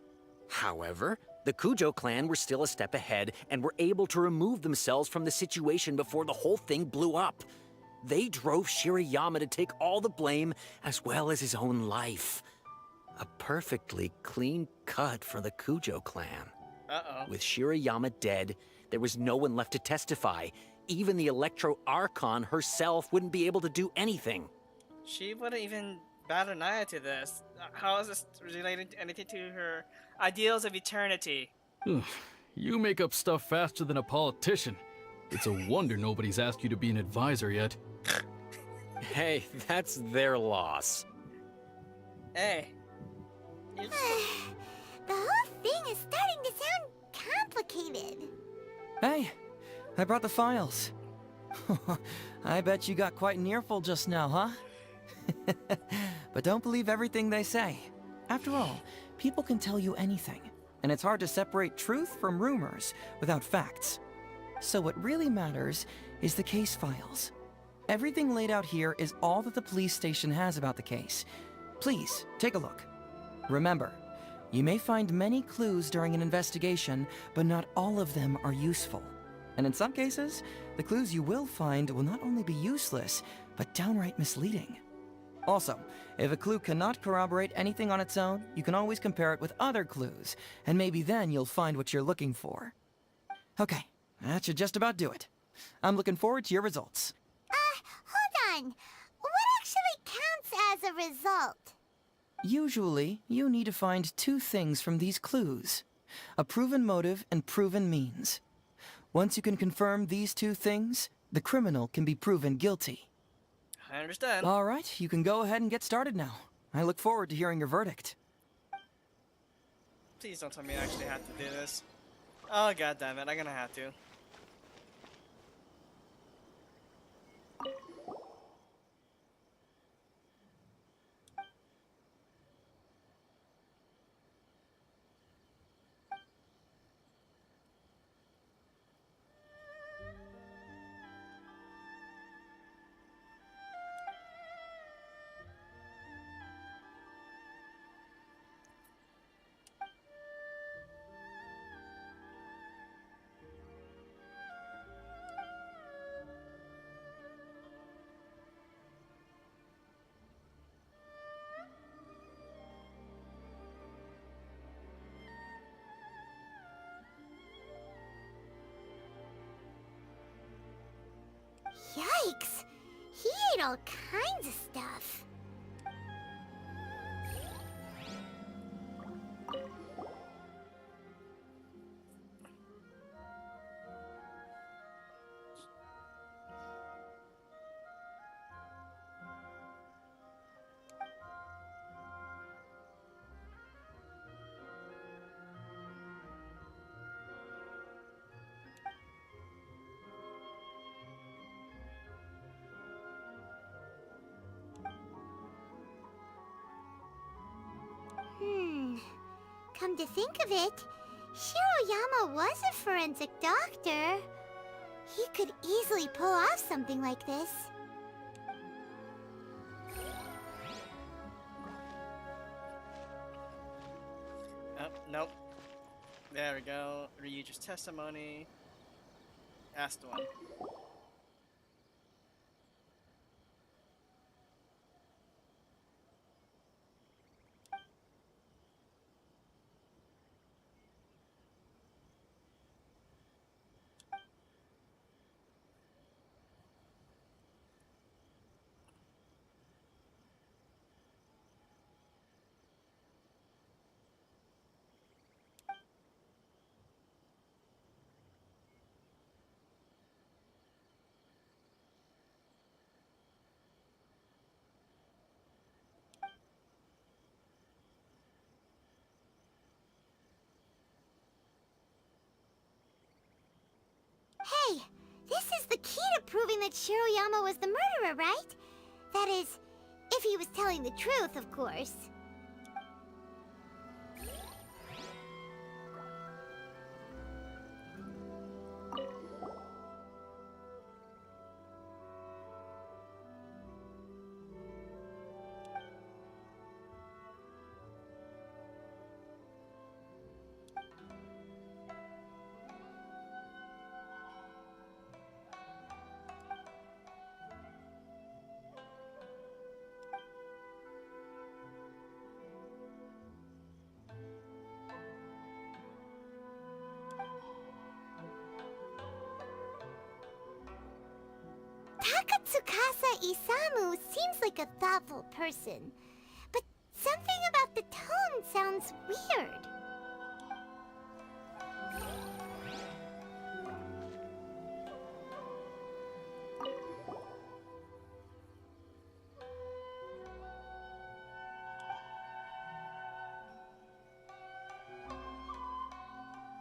However, the Kujo clan were still a step ahead and were able to remove themselves from the situation before the whole thing blew up. They drove Shiroyama to take all the blame as well as his own life. A perfectly clean cut for the Kujo clan. With Shiroyama dead, there was no one left to testify. Even the Electro Archon herself wouldn't be able to do anything. She wouldn't even bat an eye to this. How is this related to anything to her ideals of eternity? You make up stuff faster than a politician. It's a wonder nobody's asked you to be an advisor yet. Hey, that's their loss. Hey. The whole thing is starting to sound complicated. Hey, I brought the files. I bet you got quite an earful just now, huh? But don't believe everything they say. After all, people can tell you anything, and it's hard to separate truth from rumors without facts. So what really matters is the case files. Everything laid out here is all that the police station has about the case. Please, take a look. Remember, you may find many clues during an investigation, but not all of them are useful. And in some cases, the clues you will find will not only be useless, but downright misleading. Also, if a clue cannot corroborate anything on its own, you can always compare it with other clues, and maybe then you'll find what you're looking for. Okay, that should just about do it. I'm looking forward to your results. Hold on. What actually counts as a result? Usually, you need to find two things from these clues: a proven motive and proven means. Once you can confirm these two things, the criminal can be proven guilty. I understand. All right, you can go ahead and get started now. I look forward to hearing your verdict. Please don't tell me I actually have to do this. Oh, god damn it, I'm gonna have to. Yikes! He ate all kinds of stuff. Come to think of it, Shiroyama was a forensic doctor. He could easily pull off something like this. Oh, nope. There we go. Ryuji's testimony. Asked one. Hey, this is the key to proving that Shiroyama was the murderer, right? That is, if he was telling the truth, of course. Takatsukasa Isamu seems like a thoughtful person, but something about the tone sounds weird.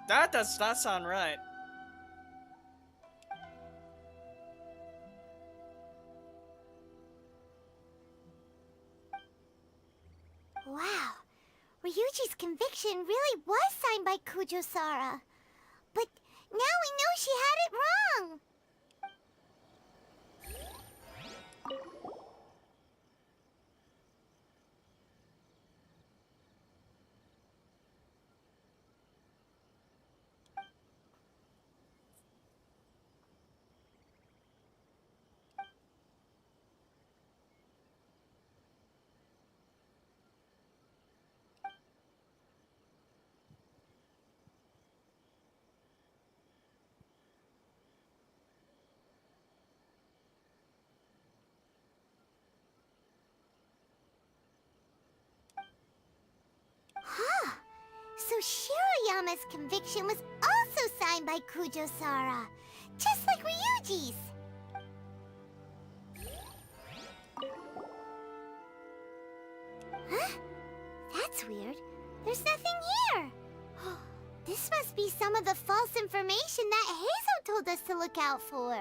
That does not sound right. Wow, Ryuji's conviction really was signed by Kujo-Sara. But now we know she had it wrong. Huh. So Shiroyama's conviction was also signed by Kujo-Sara, just like Ryuji's. Huh? That's weird. There's nothing here. This must be some of the false information that Heizou told us to look out for.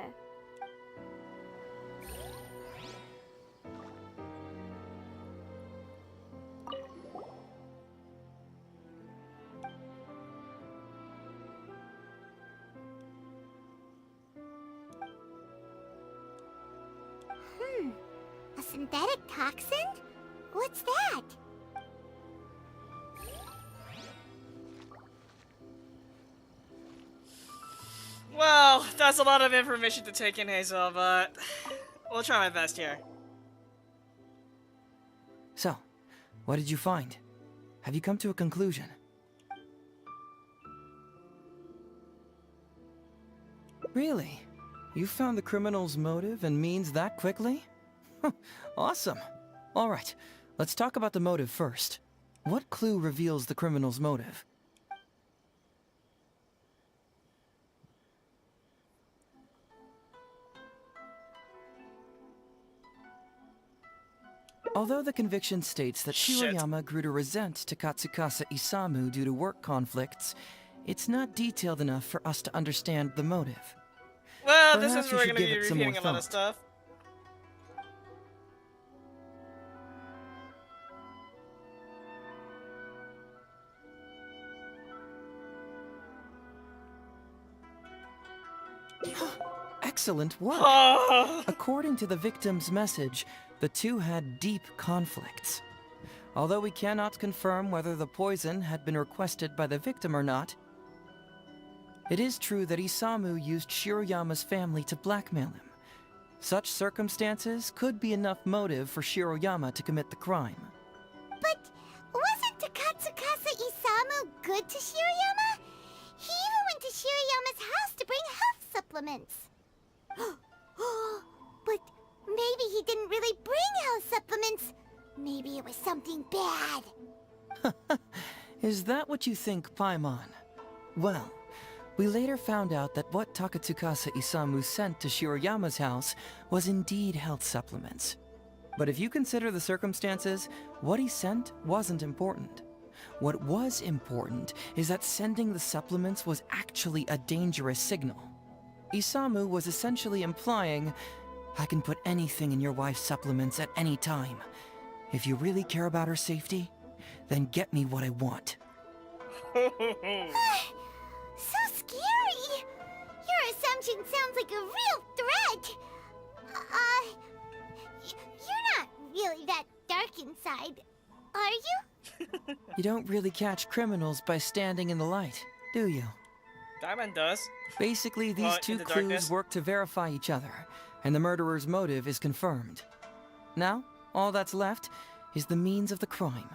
A synthetic toxin? What's that? Well, that's a lot of information to take in, Hazel, but we'll try my best here. So, what did you find? Have you come to a conclusion? Really? You found the criminal's motive and means that quickly? Awesome. Alright, let's talk about the motive first. What clue reveals the criminal's motive? Although the conviction states that Shiroyama grew to resent Takatsukasa Isamu due to work conflicts, it's not detailed enough for us to understand the motive. Well, Perhaps this is we where we're should going to give be it some repeating more a lot of thought. stuff. excellent work. According to the victim's message, the two had deep conflicts. Although we cannot confirm whether the poison had been requested by the victim or not, it is true that Isamu used Shiroyama's family to blackmail him. Such circumstances could be enough motive for Shiroyama to commit the crime. But wasn't Takatsukasa Isamu good to Shiroyama? He even went to Shiroyama's house to bring health supplements. But maybe he didn't really bring health supplements. Maybe it was something bad. Is that what you think, Paimon? Well, we later found out that what Takatsukasa Isamu sent to Shiroyama's house was indeed health supplements. But if you consider the circumstances, what he sent wasn't important. What was important is that sending the supplements was actually a dangerous signal. Isamu was essentially implying, I can put anything in your wife's supplements at any time. If you really care about her safety, then get me what I want. So scary! Your assumption sounds like a real threat! You're not really that dark inside, are you? You don't really catch criminals by standing in the light, do you? Diamond does. Basically, these two in the clues darkness. work to verify each other, and the murderer's motive is confirmed. Now, all that's left is the means of the crime.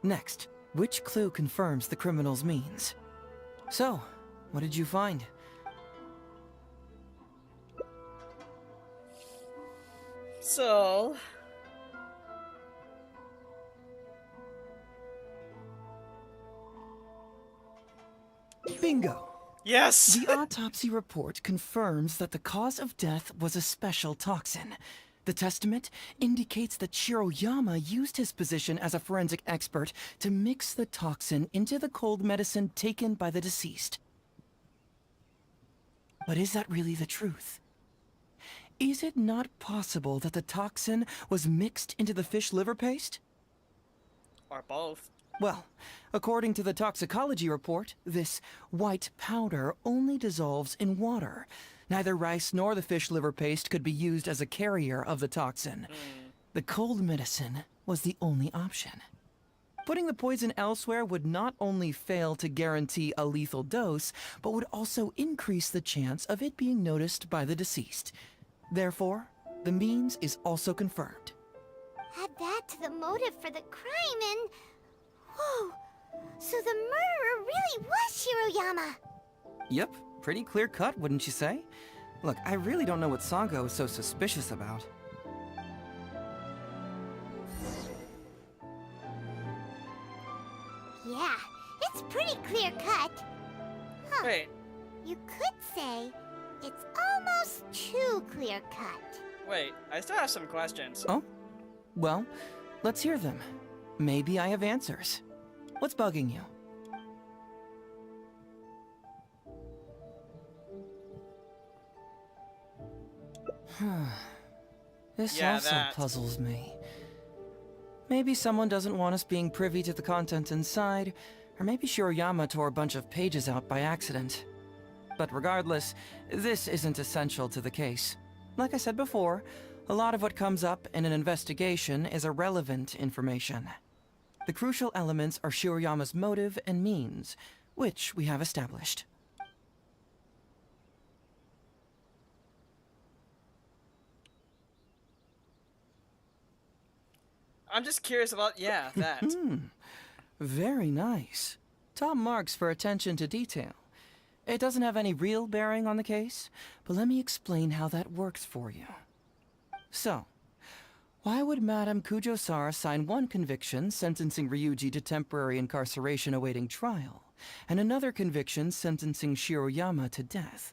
Next, which clue confirms the criminal's means? So, what did you find? So... Bingo! Yes! The autopsy report confirms that the cause of death was a special toxin. The testament indicates that Shiroyama used his position as a forensic expert to mix the toxin into the cold medicine taken by the deceased. But is that really the truth? Is it not possible that the toxin was mixed into the fish liver paste? Or both. Well, according to the toxicology report, this white powder only dissolves in water. Neither rice nor the fish liver paste could be used as a carrier of the toxin. The cold medicine was the only option. Putting the poison elsewhere would not only fail to guarantee a lethal dose, but would also increase the chance of it being noticed by the deceased. Therefore, the means is also confirmed. Add that to the motive for the crime and... Whoa! So the murderer really was Shiroyama! Yep, pretty clear cut, wouldn't you say? Look, I really don't know what Sango is so suspicious about. Yeah, it's pretty clear cut. Huh. Wait, You could say it's almost too clear cut. wait. I still have some questions. Oh? Well, let's hear them. Maybe I have answers. What's bugging you? This Yeah, also that. puzzles me. Maybe someone doesn't want us being privy to the content inside, or maybe Shiroyama tore a bunch of pages out by accident. But regardless, this isn't essential to the case. Like I said before, a lot of what comes up in an investigation is irrelevant information. The crucial elements are Shiroyama's motive and means, which we have established. I'm just curious about, yeah, that. Very nice. Top marks for attention to detail. It doesn't have any real bearing on the case, but let me explain how that works for you. So, why would Madame Kujo-Sara sign one conviction sentencing Ryuji to temporary incarceration awaiting trial, and another conviction sentencing Shiroyama to death?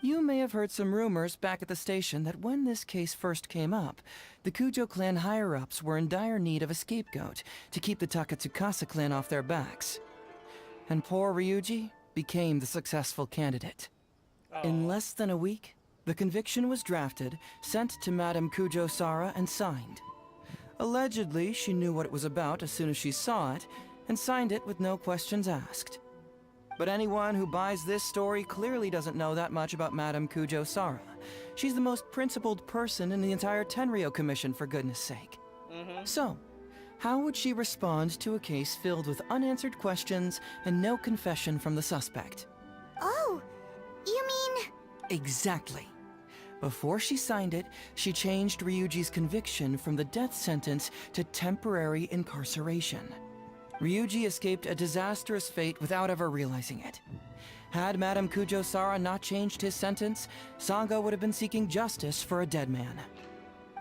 You may have heard some rumors back at the station that when this case first came up, the Kujo clan higher-ups were in dire need of a scapegoat to keep the Takatsukasa clan off their backs. And poor Ryuji became the successful candidate. In less than a week, the conviction was drafted, sent to Madame Kujo-Sara, and signed. Allegedly, she knew what it was about as soon as she saw it, and signed it with no questions asked. But anyone who buys this story clearly doesn't know that much about Madame Kujo-Sara. She's the most principled person in the entire Tenryou Commission, for goodness sake. So, how would she respond to a case filled with unanswered questions and no confession from the suspect? Oh, you mean... Exactly. Before she signed it, she changed Ryuji's conviction from the death sentence to temporary incarceration. Ryuji escaped a disastrous fate without ever realizing it. Had Madame Kujo-Sara not changed his sentence, Sango would have been seeking justice for a dead man.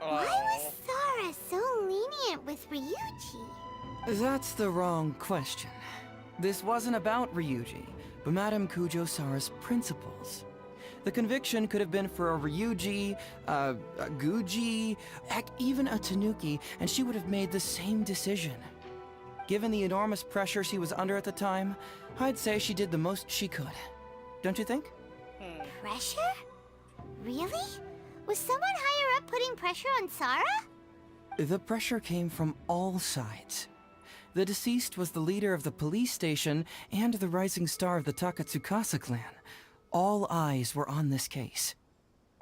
Why was Sara so lenient with Ryuji? That's the wrong question. This wasn't about Ryuji, but Madame Kujo-Sara's principles. The conviction could have been for a Ryuji, a Guji, heck, even a Tanuki, and she would have made the same decision. Given the enormous pressure she was under at the time, I'd say she did the most she could. Don't you think? Pressure? Really? Was someone higher up putting pressure on Sara? The pressure came from all sides. The deceased was the leader of the police station and the rising star of the Takatsukasa clan. All eyes were on this case.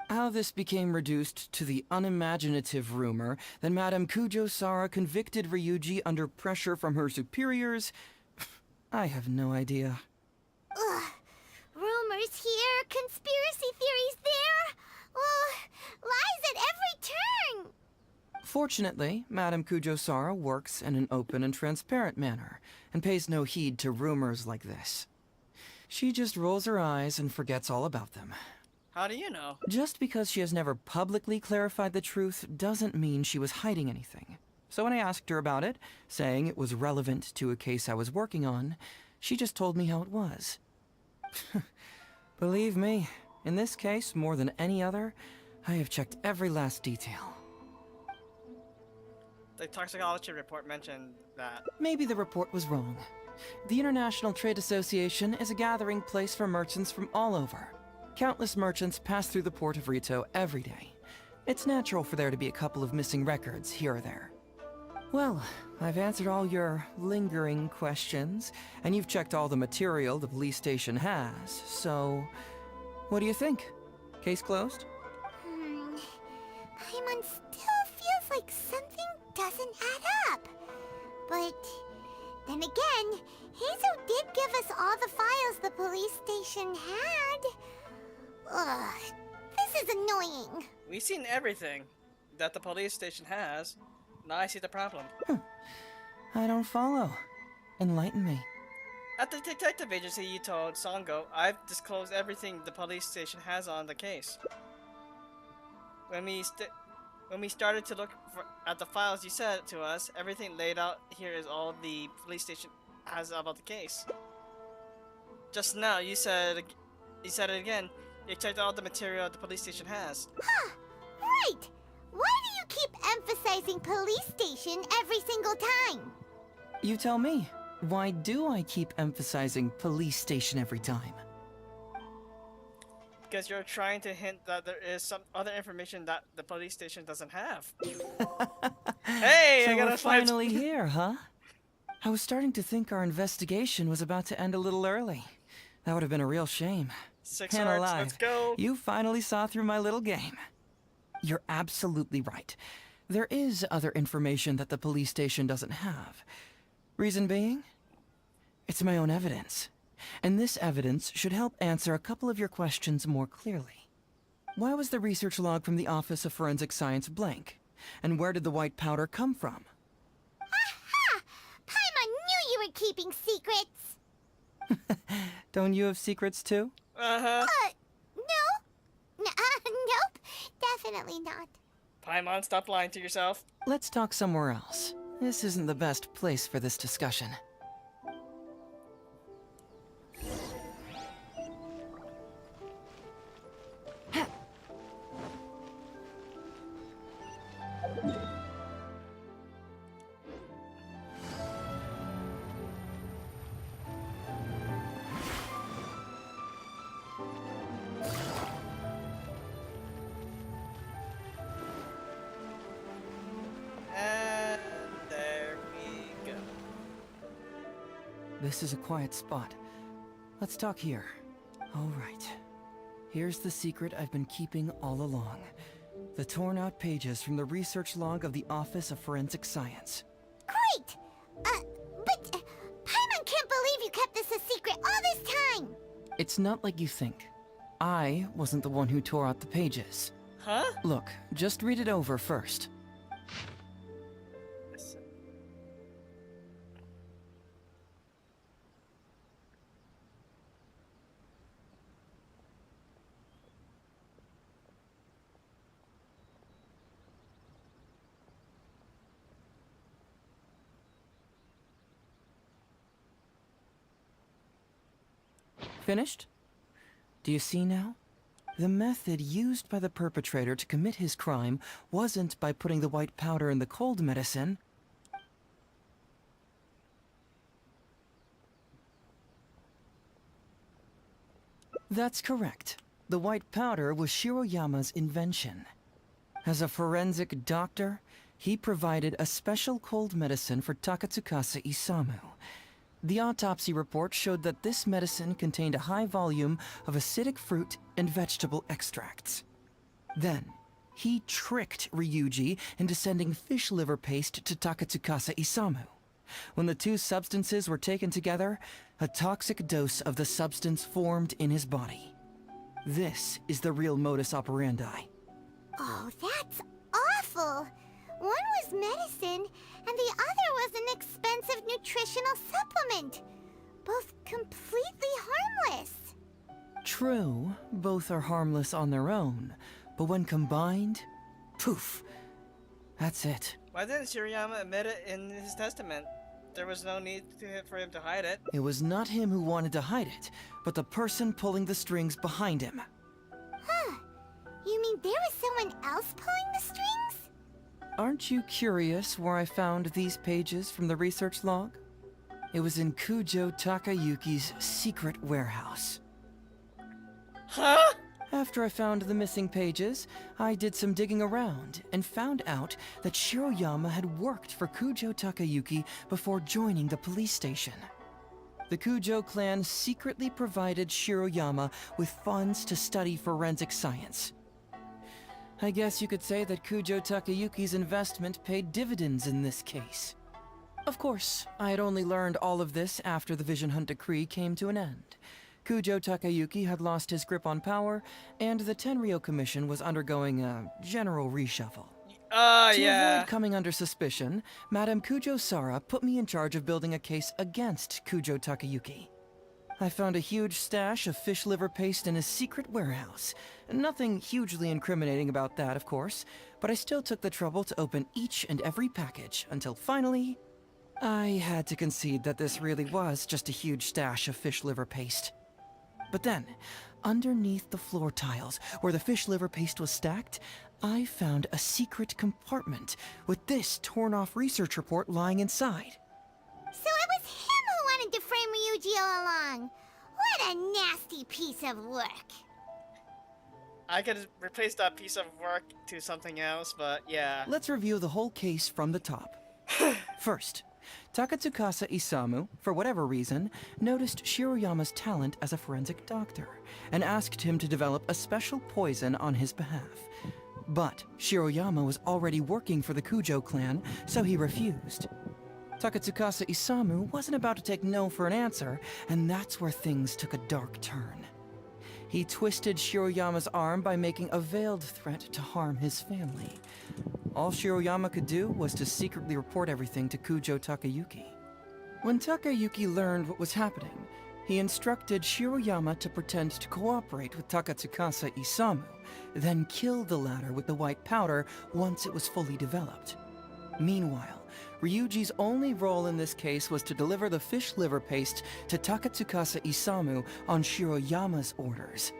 How this became reduced to the unimaginative rumor that Madame Kujo-Sara convicted Ryuji under pressure from her superiors, I have no idea. Ugh. Rumors here, conspiracy theories there. Lies at every turn. Fortunately, Madame Kujo-Sara works in an open and transparent manner, and pays no heed to rumors like this. She just rolls her eyes and forgets all about them. How do you know? Just because she has never publicly clarified the truth doesn't mean she was hiding anything. So when I asked her about it, saying it was relevant to a case I was working on, she just told me how it was. Believe me, in this case, more than any other, I have checked every last detail. The toxicology report mentioned that. Maybe the report was wrong. The International Trade Association is a gathering place for merchants from all over. Countless merchants pass through the port of Rito every day. It's natural for there to be a couple of missing records here or there. Well, I've answered all your lingering questions, and you've checked all the material the police station has, so... what do you think? Case closed? Paimon still feels like something doesn't add up. But then again, Heizou did give us all the files the police station had. Ugh, this is annoying. We've seen everything that the police station has. Now I see the problem. I don't follow. Enlighten me. At the detective agency, you told Sango, I've disclosed everything the police station has on the case. When we started to look at the files you sent to us, everything laid out here is all the police station has about the case. Just now, you said it again. You checked all the material the police station has. Huh, right. Why do you keep emphasizing police station every single time? You tell me. Why do I keep emphasizing police station every time? Because you're trying to hint that there is some other information that the police station doesn't have. Hey, so I got we're a fight. finally here, huh? I was starting to think our investigation was about to end a little early. That would have been a real shame. 6 And hearts, alive, let's go. you finally saw through my little game. You're absolutely right. There is other information that the police station doesn't have. Reason being? It's my own evidence. And this evidence should help answer a couple of your questions more clearly. Why was the research log from the Office of Forensic Science blank? And where did the white powder come from? Aha! Paimon knew you were keeping secrets! Don't you have secrets too? Uh-huh. No? Nope. Definitely not. Paimon, stop lying to yourself. Let's talk somewhere else. This isn't the best place for this discussion. And there we go. this is a quiet spot. Let's talk here. All right. Here's the secret I've been keeping all along. The torn out pages from the research log of the Office of Forensic Science. Great! But Paimon can't believe you kept this a secret all this time! It's not like you think. I wasn't the one who tore out the pages. Huh? Look, just read it over first. Finished? Do you see now? The method used by the perpetrator to commit his crime wasn't by putting the white powder in the cold medicine. That's correct. The white powder was Shiroyama's invention. As a forensic doctor, he provided a special cold medicine for Takatsukasa Isamu. The autopsy report showed that this medicine contained a high volume of acidic fruit and vegetable extracts. Then, he tricked Ryuji into sending fish liver paste to Takatsukasa Isamu. When the two substances were taken together, a toxic dose of the substance formed in his body. This is the real modus operandi. Oh, that's awful! One was medicine, and the other was an expensive nutritional supplement. Both completely harmless. True, both are harmless on their own, but when combined, poof, that's it. Why didn't Shiroyama admit it in his testament? There was no need for him to hide it. It was not him who wanted to hide it, but the person pulling the strings behind him. Huh. You mean there was someone else pulling the strings? Aren't you curious where I found these pages from the research log? It was in Kujo Takayuki's secret warehouse. Huh? After I found the missing pages, I did some digging around and found out that Shiroyama had worked for Kujo Takayuki before joining the police station. The Kujo clan secretly provided Shiroyama with funds to study forensic science. I guess you could say that Kujo Takayuki's investment paid dividends in this case. Of course, I had only learned all of this after the Vision Hunt decree came to an end. Kujo Takayuki had lost his grip on power, and the Tenryou Commission was undergoing a general reshuffle. To avoid coming under suspicion, Madame Kujo-Sara put me in charge of building a case against Kujo Takayuki. I found a huge stash of fish liver paste in his secret warehouse. Nothing hugely incriminating about that, of course, but I still took the trouble to open each and every package until finally, I had to concede that this really was just a huge stash of fish liver paste. But then, underneath the floor tiles, where the fish liver paste was stacked, I found a secret compartment with this torn-off research report lying inside. So it was him who wanted to frame Ryuji all along. What a nasty piece of work. I could replace that piece of work to something else, but yeah. Let's review the whole case from the top. First, Takatsukasa Isamu, for whatever reason, noticed Shiroyama's talent as a forensic doctor and asked him to develop a special poison on his behalf. But Shiroyama was already working for the Kujo clan, so he refused. Takatsukasa Isamu wasn't about to take no for an answer, and that's where things took a dark turn. He twisted Shiroyama's arm by making a veiled threat to harm his family. All Shiroyama could do was to secretly report everything to Kujo Takayuki. When Takayuki learned what was happening, he instructed Shiroyama to pretend to cooperate with Takatsukasa Isamu, then kill the latter with the white powder once it was fully developed. Meanwhile, Ryuji's only role in this case was to deliver the fish liver paste to Takatsukasa Isamu on Shiroyama's orders,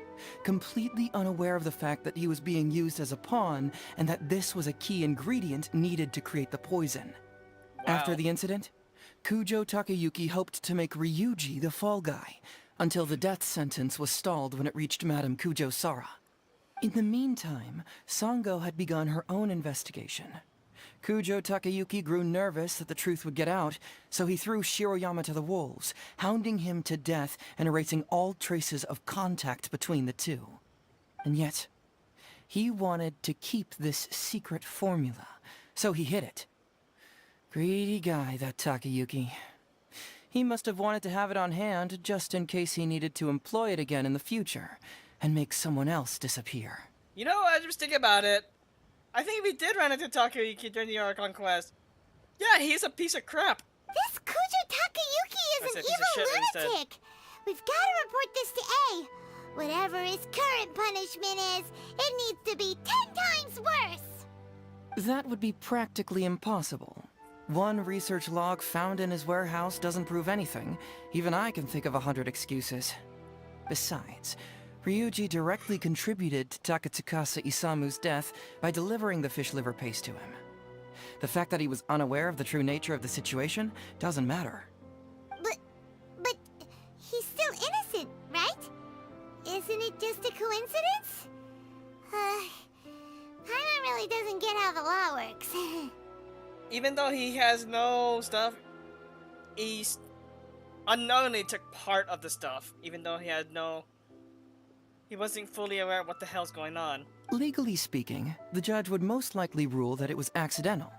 completely unaware of the fact that he was being used as a pawn and that this was a key ingredient needed to create the poison. After the incident, Kujo Takayuki hoped to make Ryuji the fall guy, until the death sentence was stalled when it reached Madame Kujo-Sara. In the meantime, Sango had begun her own investigation. Kujo Takayuki grew nervous that the truth would get out, so he threw Shiroyama to the wolves, hounding him to death and erasing all traces of contact between the two. And yet, he wanted to keep this secret formula, so he hid it. Greedy guy, that Takayuki. He must have wanted to have it on hand just in case he needed to employ it again in the future, and make someone else disappear. You know, I was thinking about it. I think we did run into Takayuki during the Archon quest. Yeah, he's a piece of crap. This Kujo Takayuki is an evil lunatic. We've got to report this to A. Whatever his current punishment is, it needs to be 10 times worse. That would be practically impossible. One research log found in his warehouse doesn't prove anything. Even I can think of 100 excuses. Besides, Ryuji directly contributed to Takatsukasa Isamu's death by delivering the fish liver paste to him. The fact that he was unaware of the true nature of the situation doesn't matter. But he's still innocent, right? Isn't it just a coincidence? Paimon really doesn't get how the law works. Even though he has no stuff, he's unknowingly took part of the stuff, even though he wasn't fully aware of what the hell's going on. Legally speaking, the judge would most likely rule that it was accidental.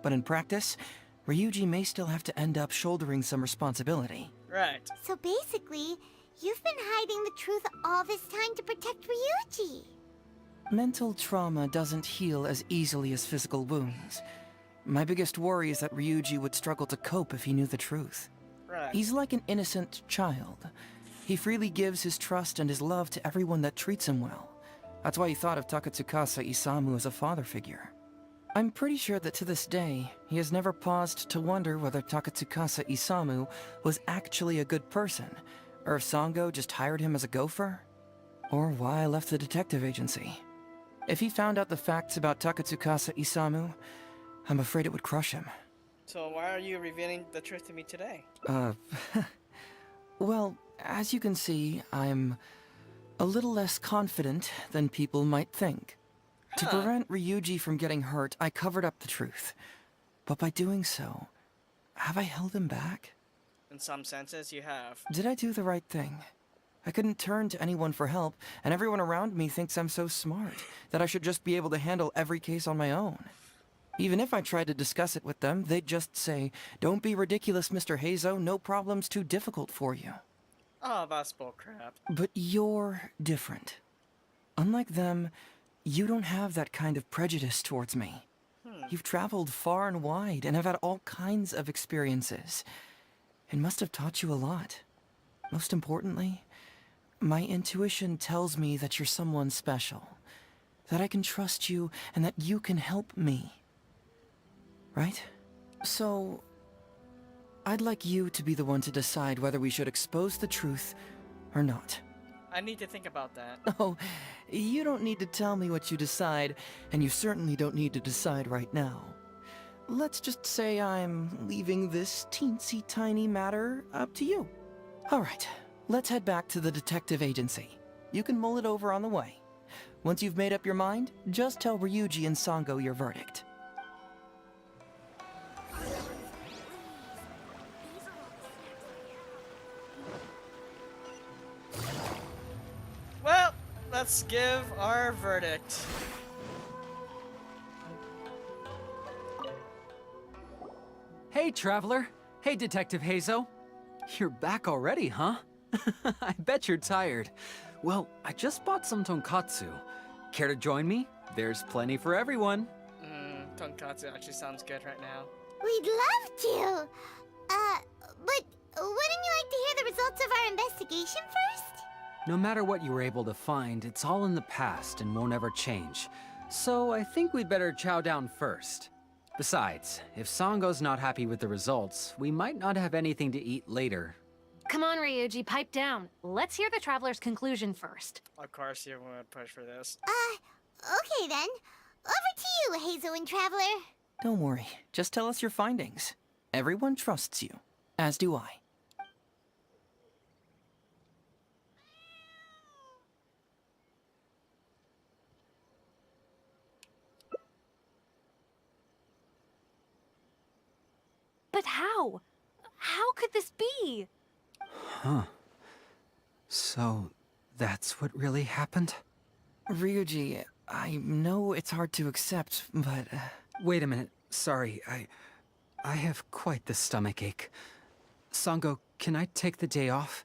But in practice, Ryuji may still have to end up shouldering some responsibility. Right. So basically, you've been hiding the truth all this time to protect Ryuji. Mental trauma doesn't heal as easily as physical wounds. My biggest worry is that Ryuji would struggle to cope if he knew the truth. Right. He's like an innocent child. He freely gives his trust and his love to everyone that treats him well. That's why he thought of Takatsukasa Isamu as a father figure. I'm pretty sure that to this day, he has never paused to wonder whether Takatsukasa Isamu was actually a good person, or if Sango just hired him as a gopher, or why I left the detective agency. If he found out the facts about Takatsukasa Isamu, I'm afraid it would crush him. So why are you revealing the truth to me today? Well, as you can see, I'm a little less confident than people might think. To prevent Ryuji from getting hurt, I covered up the truth. But by doing so, have I held him back? In some senses, you have. Did I do the right thing? I couldn't turn to anyone for help, and everyone around me thinks I'm so smart that I should just be able to handle every case on my own. Even if I tried to discuss it with them, they'd just say, "Don't be ridiculous, Mr. Heizou, no problem's too difficult for you." Oh, that's bullcrap. But you're different. Unlike them, you don't have that kind of prejudice towards me. You've traveled far and wide and have had all kinds of experiences. It must have taught you a lot. Most importantly, my intuition tells me that you're someone special, that I can trust you and that you can help me. Right? So, I'd like you to be the one to decide whether we should expose the truth or not. I need to think about that. Oh, you don't need to tell me what you decide, and you certainly don't need to decide right now. Let's just say I'm leaving this teensy tiny matter up to you. All right, let's head back to the detective agency. You can mull it over on the way. Once you've made up your mind, just tell Ryuji and Sango your verdict. Well, let's give our verdict. Hey, Traveler. Hey, Detective Heizou. You're back already, huh? I bet you're tired. Well, I just bought some tonkatsu. Care to join me? There's plenty for everyone. Tonkatsu actually sounds good right now. We'd love to. But wouldn't you like to hear the results of our investigation first? No matter what you were able to find, it's all in the past and won't ever change. So I think we'd better chow down first. Besides, if Sango's not happy with the results, we might not have anything to eat later. Come on, Ryuji, pipe down. Let's hear the Traveler's conclusion first. Of course you want to push for this. Okay then. Over to you, Heizou and Traveler. Don't worry, just tell us your findings. Everyone trusts you, as do I. how? How could this be? Huh. So, that's what really happened? Ryuji, I know it's hard to accept, but... Wait a minute. Sorry, I have quite the stomachache. Sango, can I take the day off?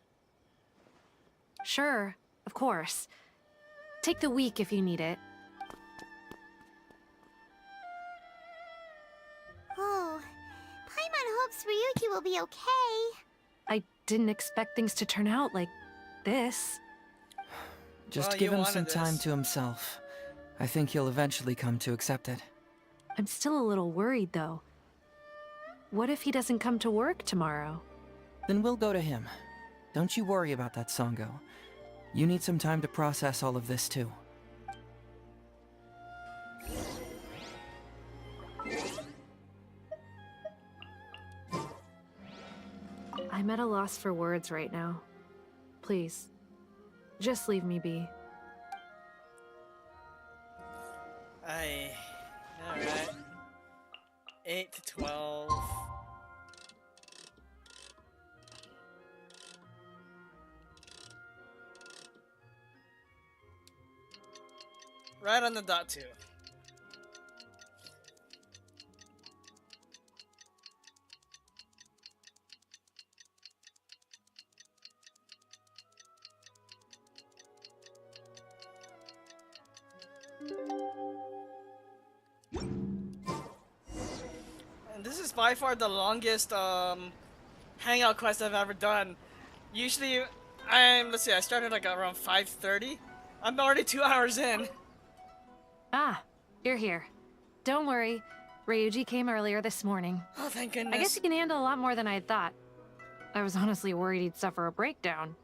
Sure, of course. Take the week if you need it. Oh, Paimon hopes Ryuji will be okay. I didn't expect things to turn out like this. Just Well, give you him some wanted time this. to himself. I think he'll eventually come to accept it. I'm still a little worried, though. What if he doesn't come to work tomorrow? Then we'll go to him. Don't you worry about that, Sango. You need some time to process all of this, too. I'm at a loss for words right now. Please, just leave me be. Alright. 8 to 12. Right on the dot, too. And this is by far the longest hangout quest I've ever done. Usually, let's see, I started like around 5:30. I'm already 2 hours in. Ah, you're here. Don't worry. Ryuji came earlier this morning. Oh, thank goodness. I guess he can handle a lot more than I had thought. I was honestly worried he'd suffer a breakdown.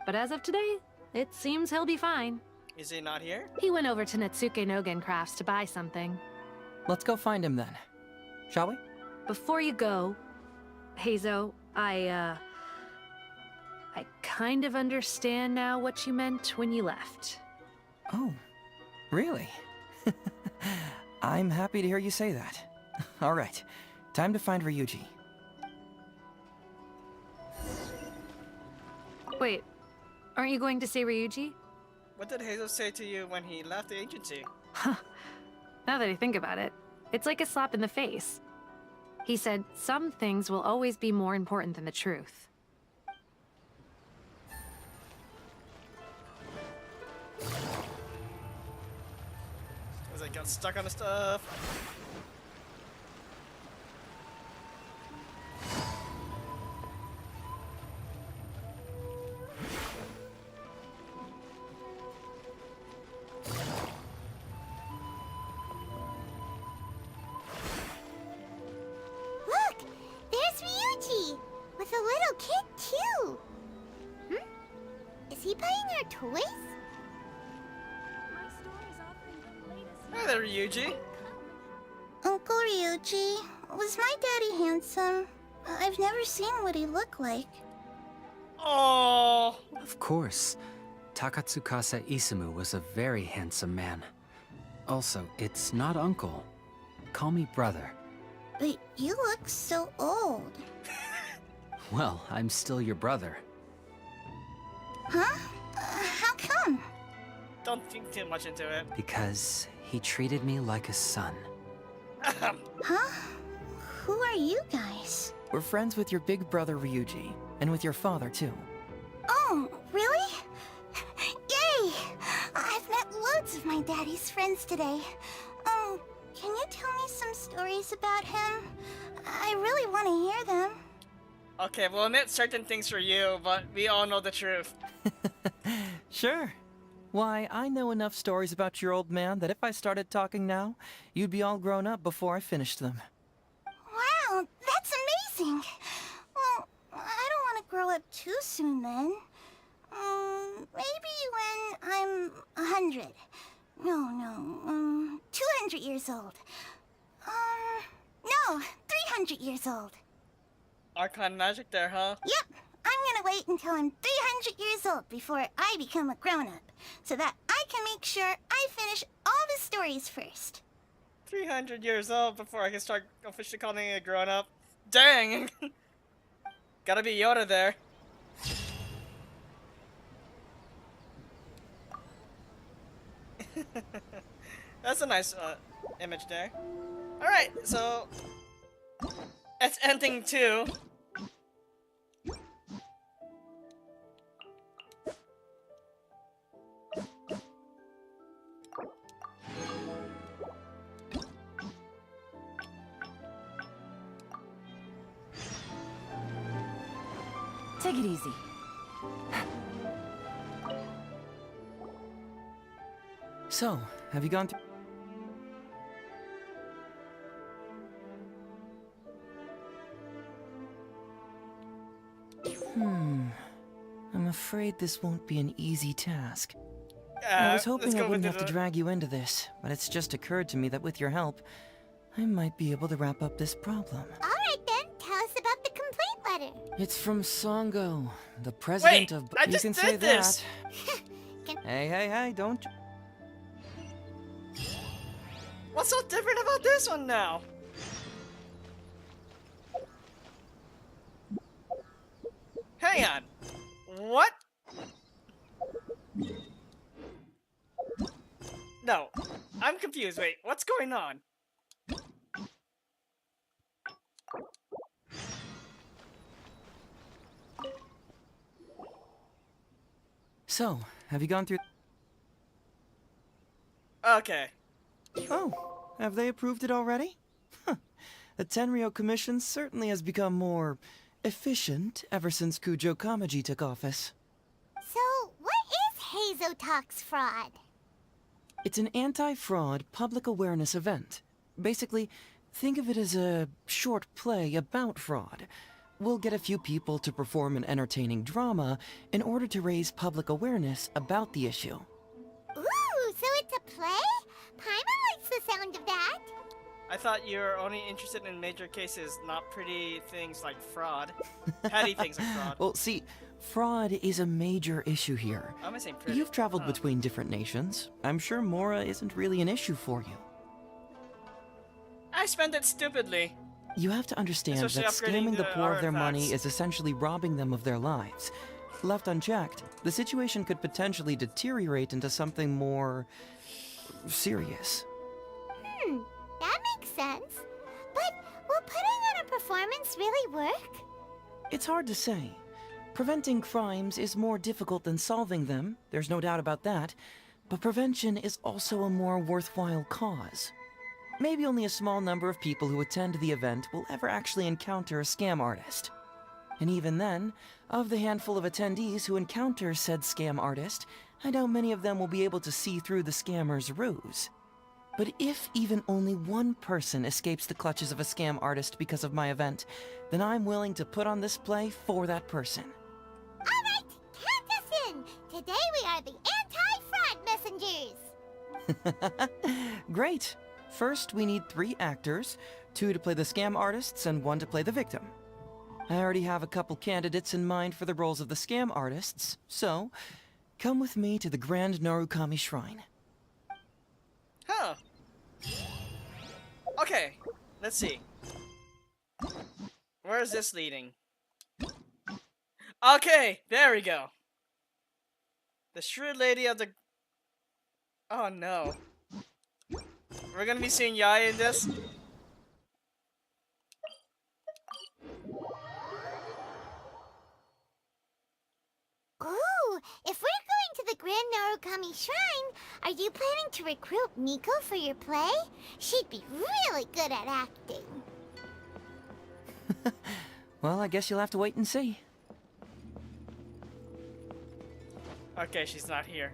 But as of today, it seems he'll be fine. Is he not here? He went over to Natsuke Nogen Crafts to buy something. Let's go find him then. Shall we? Before you go, Heizou, I kind of understand now what you meant when you left. Oh, really? I'm happy to hear you say that. All right, time to find Ryuji. Wait, aren't you going to say Ryuji? What did Heizou say to you when he left the agency? Now that I think about it, it's like a slap in the face. He said, some things will always be more important than the truth. As I got stuck on the stuff. Look! There's Ryuji! With a little kid, too! Is he buying our toys? Hi there, Ryuji. Uncle Ryuji, was my daddy handsome? I've never seen what he looked like. Oh. Of course. Takatsukasa Isumu was a very handsome man. Also, it's not uncle. Call me brother. But you look so old. Well, I'm still your brother. Huh? How come? Don't think too much into it. Because he treated me like a son. Huh? Who are you guys? We're friends with your big brother Ryuji, and with your father too. Oh, really? Yay! I've met loads of my daddy's friends today. Can you tell me some stories about him? I really want to hear them. Okay, we'll admit certain things for you, but we all know the truth. Sure. Why, I know enough stories about your old man that if I started talking now, you'd be all grown up before I finished them. Wow, that's amazing! Well, I don't want to grow up too soon then. Maybe when I'm 100. No, 200 years old. No, 300 years old. Archon magic there, huh? Yep, I'm gonna wait until I'm 300 years old before I become a grown-up, so that I can make sure I finish all the stories first. 300 years old before I can start officially calling it a grown-up. Dang! Gotta be Yoda there. That's a nice image there. Alright, so it's ending too. Take it easy. So, have you gone through? I'm afraid this won't be an easy task. I was hoping I wouldn't have to drag you into this, but it's just occurred to me that with your help, I might be able to wrap up this problem. Alright then, tell us about the complaint letter. It's from Songo, the president of... I just you can did say this. that. Hey, don't... What's so different about this one now? Hang on. What? No. I'm confused. Wait, what's going on? So, have you gone through... Okay. Oh, have they approved it already? Huh. The Tenryou Commission certainly has become more efficient ever since Kujo Kamaji took office. So, what is Heizou Talks fraud? It's an anti-fraud public awareness event. Basically, think of it as a short play about fraud. We'll get a few people to perform an entertaining drama in order to raise public awareness about the issue. Ooh, so it's a play? Paimon likes the sound of that. I thought you were only interested in major cases, not pretty things like fraud. Petty things like fraud. Well, see, fraud is a major issue here. I'm saying pretty. You've traveled between different nations. I'm sure Mora isn't really an issue for you. I spent it stupidly. You have to understand Especially that upgrading scamming the poor of their money artifacts. is essentially robbing them of their lives. Left unchecked, the situation could potentially deteriorate into something more... serious. That makes sense. But will putting on a performance really work? It's hard to say. Preventing crimes is more difficult than solving them, there's no doubt about that, but prevention is also a more worthwhile cause. Maybe only a small number of people who attend the event will ever actually encounter a scam artist. And even then, of the handful of attendees who encounter said scam artist, I doubt many of them will be able to see through the scammer's ruse. But if even only one person escapes the clutches of a scam artist because of my event, then I'm willing to put on this play for that person. Alright, count us in! Today we are the anti-fraud messengers! Great! First, we need 3 actors, 2 to play the scam artists and 1 to play the victim. I already have a couple candidates in mind for the roles of the scam artists, so come with me to the Grand Narukami Shrine. Huh. Okay, let's see. Where is this leading? Okay, there we go. The shrewd lady of the... Oh no. We're gonna be seeing Yae in this? Ooh, if we're going to the Grand Narukami Shrine, are you planning to recruit Miko for your play? She'd be really good at acting. Well, I guess you'll have to wait and see. Okay, she's not here.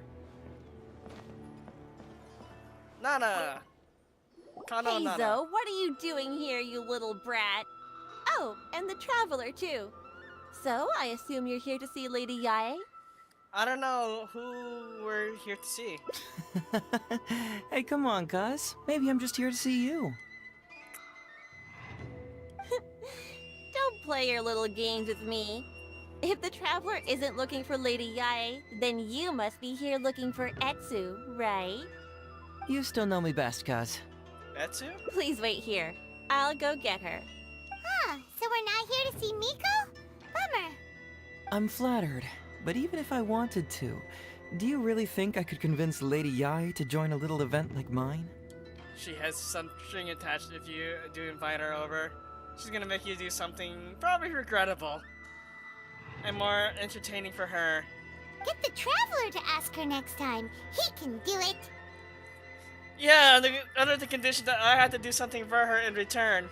Nana! Kano Nana. Heizou, what are you doing here, you little brat? Oh, and the Traveler, too. So, I assume you're here to see Lady Yae? I don't know who we're here to see. Hey, come on, cuz. Maybe I'm just here to see you. Don't play your little games with me. If the Traveler isn't looking for Lady Yae, then you must be here looking for Etsu, right? You still know me best, cuz. Etsu? Please wait here. I'll go get her. Huh. so we're not here to see Miko? Bummer. I'm flattered, but even if I wanted to, do you really think I could convince Lady Yai to join a little event like mine? She has some string attached if you do invite her over. She's gonna make you do something probably regrettable. And more entertaining for her. Get the Traveler to ask her next time. He can do it. Yeah, under the condition that I had to do something for her in return.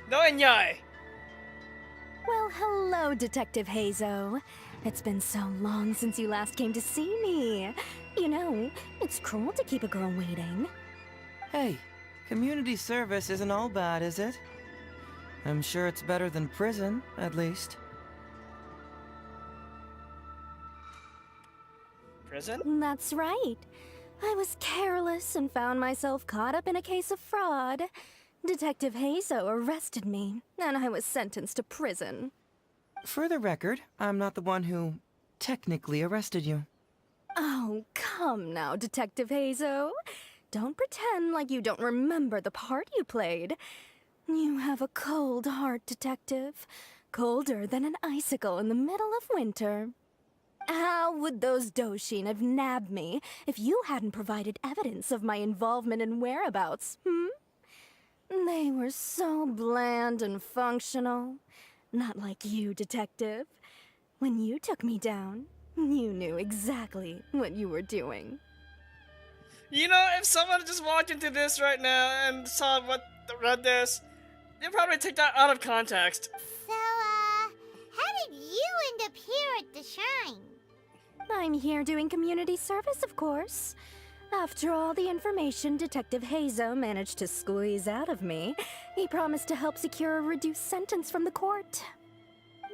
No, and Yai. Well, hello, Detective Heizou. It's been so long since you last came to see me. You know, it's cruel to keep a girl waiting. Hey, community service isn't all bad, is it? I'm sure it's better than prison, at least. Prison? That's right. I was careless and found myself caught up in a case of fraud. Detective Heizou arrested me, and I was sentenced to prison. For the record, I'm not the one who technically arrested you. Oh, come now, Detective Heizou. Don't pretend like you don't remember the part you played. You have a cold heart, Detective. Colder than an icicle in the middle of winter. How would those Doshin have nabbed me if you hadn't provided evidence of my involvement and whereabouts, They were so bland and functional. Not like you, Detective. When you took me down, you knew exactly what you were doing. You know, if someone just walked into this right now and saw read this, they'd probably take that out of context. So, how did you end up here at the shrine? I'm here doing community service, of course. After all the information Detective Heizou managed to squeeze out of me, he promised to help secure a reduced sentence from the court.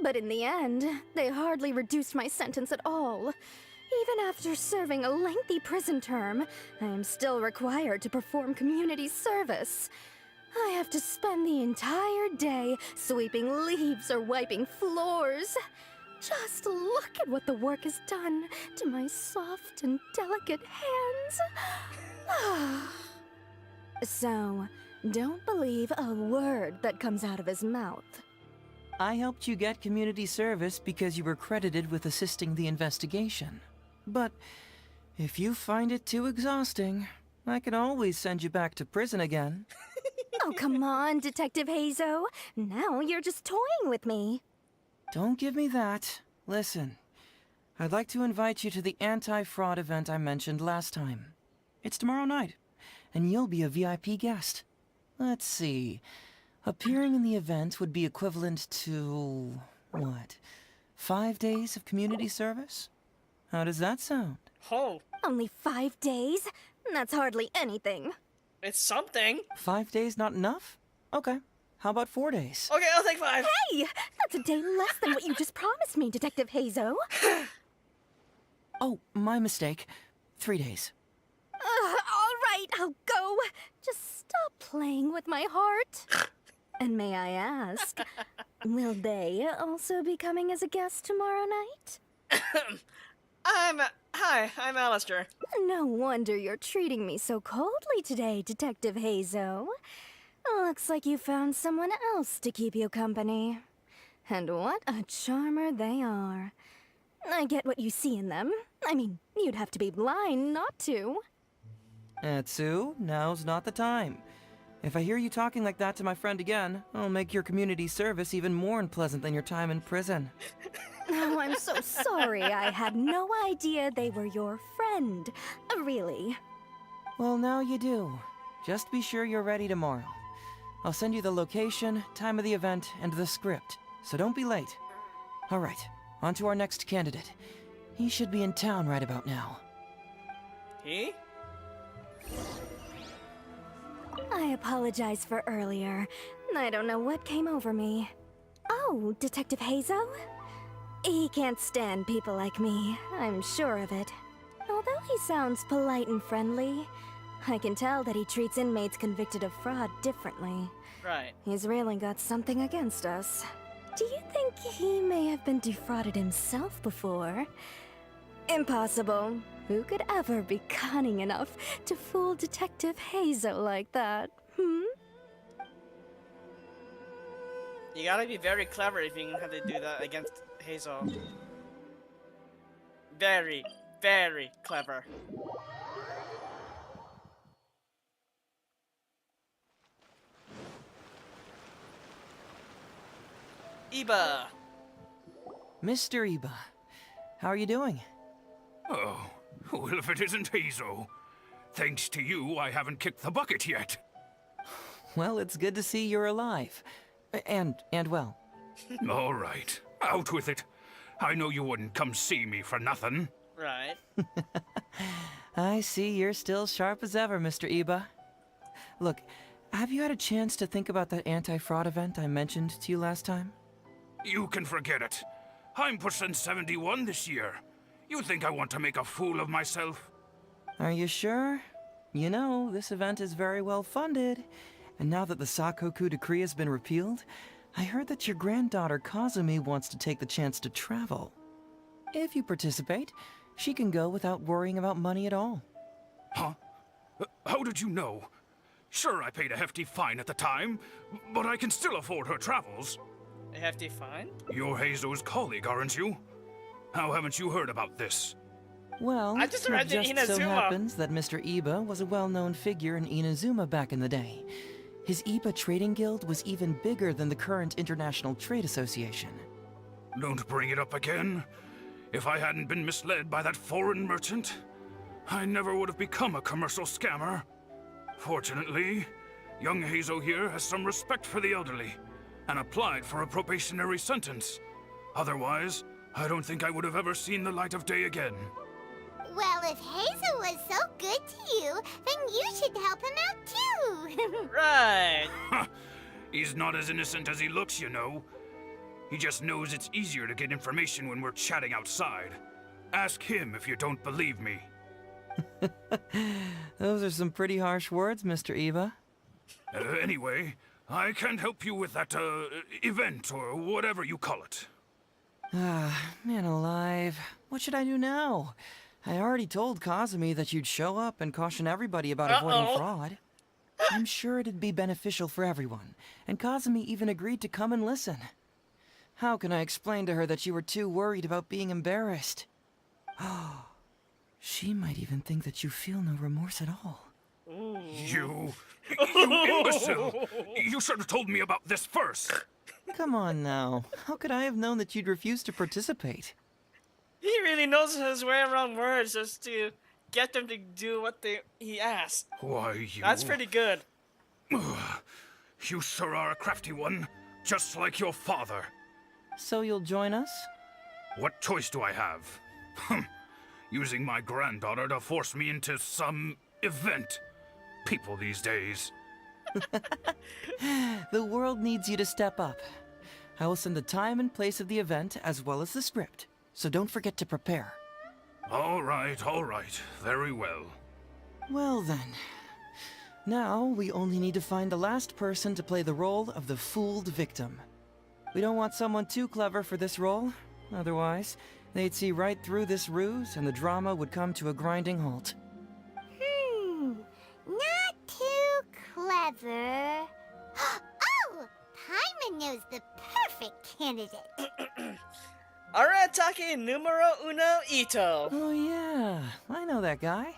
But in the end, they hardly reduced my sentence at all. Even after serving a lengthy prison term, I am still required to perform community service. I have to spend the entire day sweeping leaves or wiping floors. Just look at what the work has done to my soft and delicate hands. So, don't believe a word that comes out of his mouth. I helped you get community service because you were credited with assisting the investigation. But if you find it too exhausting, I can always send you back to prison again. Oh, come on, Detective Heizou. Now you're just toying with me. Don't give me that. Listen, I'd like to invite you to the anti-fraud event I mentioned last time. It's tomorrow night, and you'll be a VIP guest. Let's see. Appearing in the event would be equivalent to, what, 5 days of community service? How does that sound? Oh. Only 5 days? That's hardly anything. It's something. 5 days not enough? Okay. How about 4 days? Okay, I'll take 5. Hey! That's a day less than what you just promised me, Detective Heizou. Oh, my mistake. 3 days. All right, I'll go. Just stop playing with my heart. And may I ask, will they also be coming as a guest tomorrow night? Hi, I'm Alistair. No wonder you're treating me so coldly today, Detective Heizou. Looks like you found someone else to keep you company. And what a charmer they are. I get what you see in them. I mean, you'd have to be blind not to. Atsu, now's not the time. If I hear you talking like that to my friend again, I'll make your community service even more unpleasant than your time in prison. Oh, I'm so sorry. I had no idea they were your friend. Really. Well, now you do. Just be sure you're ready tomorrow. I'll send you the location, time of the event, and the script, so don't be late. All right, on to our next candidate. He should be in town right about now. He? I apologize for earlier. I don't know what came over me. Oh, Detective Heizou? He can't stand people like me, I'm sure of it. Although he sounds polite and friendly, I can tell that he treats inmates convicted of fraud differently. Right. He's really got something against us. Do you think he may have been defrauded himself before? Impossible. Who could ever be cunning enough to fool Detective Heizou like that, You gotta be very clever if you have to do that against Heizou. Very, very clever. Iba! Mr. Iba, how are you doing? Oh, well, if it isn't Heizou. Thanks to you, I haven't kicked the bucket yet. Well, it's good to see you're alive. And well. All right, out with it. I know you wouldn't come see me for nothing. Right. I see you're still sharp as ever, Mr. Iba. Look, have you had a chance to think about that anti-fraud event I mentioned to you last time? You can forget it. I'm pushing 71 this year. You think I want to make a fool of myself? Are you sure? You know, this event is very well funded. And now that the Sakoku decree has been repealed, I heard that your granddaughter Kazumi wants to take the chance to travel. If you participate, she can go without worrying about money at all. Huh? How did you know? Sure, I paid a hefty fine at the time, but I can still afford her travels. A hefty fine? You're Heizou's colleague, aren't you? How haven't you heard about this? Well, I just it read just so Inazuma. happens that Mr. Iba was a well-known figure in Inazuma back in the day. His Iba Trading Guild was even bigger than the current International Trade Association. Don't bring it up again. If I hadn't been misled by that foreign merchant, I never would have become a commercial scammer. Fortunately, young Heizou here has some respect for the elderly and applied for a probationary sentence. Otherwise, I don't think I would have ever seen the light of day again. Well, if Heizou was so good to you, then you should help him out too. Right. He's not as innocent as he looks, you know. He just knows it's easier to get information when we're chatting outside. Ask him if you don't believe me. Those are some pretty harsh words, Mr. Iba. Anyway, I can't help you with that, event, or whatever you call it. Ah, man alive. What should I do now? I already told Kazumi that you'd show up and caution everybody about avoiding fraud. I'm sure it'd be beneficial for everyone, and Kazumi even agreed to come and listen. How can I explain to her that you were too worried about being embarrassed? Oh, she might even think that you feel no remorse at all. You imbecile! You should have told me about this first! Come on now. How could I have known that you'd refuse to participate? He really knows his way around words just to get them to do what he asks. Why, you... That's pretty good. You sure are a crafty one, just like your father. So you'll join us? What choice do I have? Using my granddaughter to force me into some event. People these days. The world needs you to step up. I will send the time and place of the event as well as the script, so don't forget to prepare. All right, very well. Well then. Now we only need to find the last person to play the role of the fooled victim. We don't want someone too clever for this role, otherwise they'd see right through this ruse and the drama would come to a grinding halt. Not too clever. Oh! Paimon knows the perfect candidate. Aratake numero uno Ito. Oh yeah, I know that guy.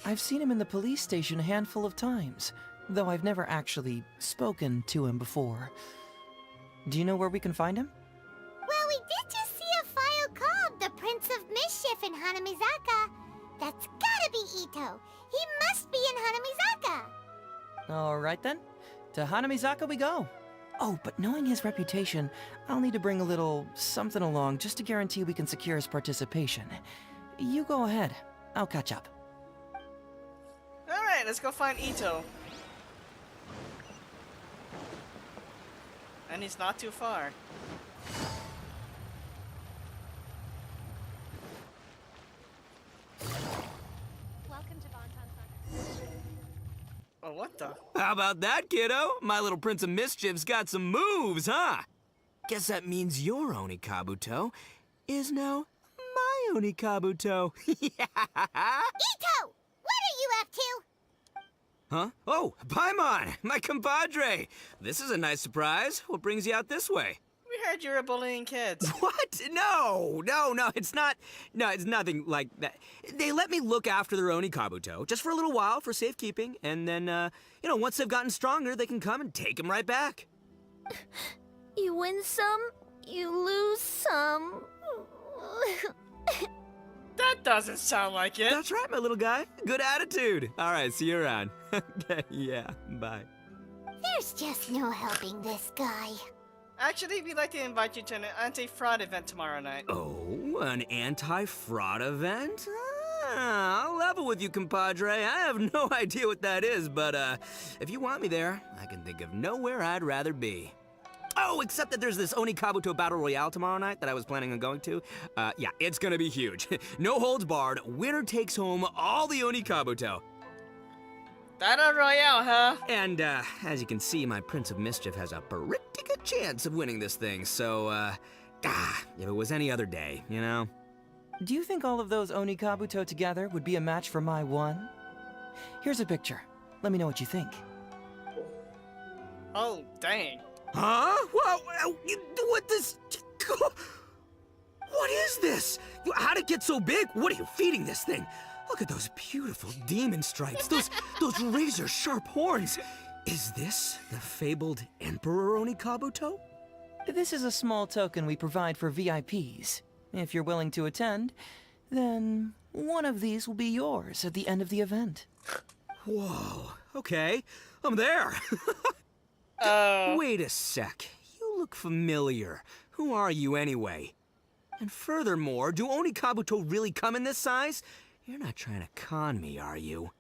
I've seen him in the police station a handful of times, though I've never actually spoken to him before. Do you know where we can find him? Well, we did just see a file called the Prince of Mischief in Hanamizaka. That's gotta be Ito. He must be in Hanamizaka. Alright then, to Hanamizaka we go. Oh, but knowing his reputation, I'll need to bring a little something along just to guarantee we can secure his participation. You go ahead. I'll catch up. Alright, let's go find Ito. And he's not too far. Welcome to Bonton. Oh, what the? How about that, kiddo? My little Prince of Mischief's got some moves, huh? Guess that means your Onikabuto is now my Onikabuto. Ito! What are you up to? Huh? Oh, Paimon, my compadre. This is a nice surprise. What brings you out this way? We heard you were bullying kids. What? No, it's not. No, it's nothing like that. They let me look after their Oni Kabuto just for a little while for safekeeping, and then, once they've gotten stronger, they can come and take them right back. You win some, you lose some. That doesn't sound like it. That's right, my little guy. Good attitude. All right, see you around. Okay, yeah, bye. There's just no helping this guy. Actually, we'd like to invite you to an anti-fraud event tomorrow night. Oh, an anti-fraud event? I'll level with you, compadre. I have no idea what that is, but if you want me there, I can think of nowhere I'd rather be. Oh, except that there's this Oni Kabuto Battle Royale tomorrow night that I was planning on going to. Yeah, it's gonna be huge. No holds barred, winner takes home all the Oni Kabuto. Battle Royale, huh? And, as you can see, my Prince of Mischief has a pretty good chance of winning this thing, so, if it was any other day, you know? Do you think all of those Oni Kabuto together would be a match for my one? Here's a picture. Let me know what you think. Oh, dang. Huh? What this? What is this? How'd it get so big? What are you feeding this thing? Look at those beautiful demon stripes, those razor-sharp horns. Is this the fabled Emperor Oni Kabuto? This is a small token we provide for VIPs. If you're willing to attend, then one of these will be yours at the end of the event. Whoa, okay, I'm there. Wait a sec, you look familiar. Who are you anyway? And furthermore, do Oni Kabuto really come in this size? You're not trying to con me, are you?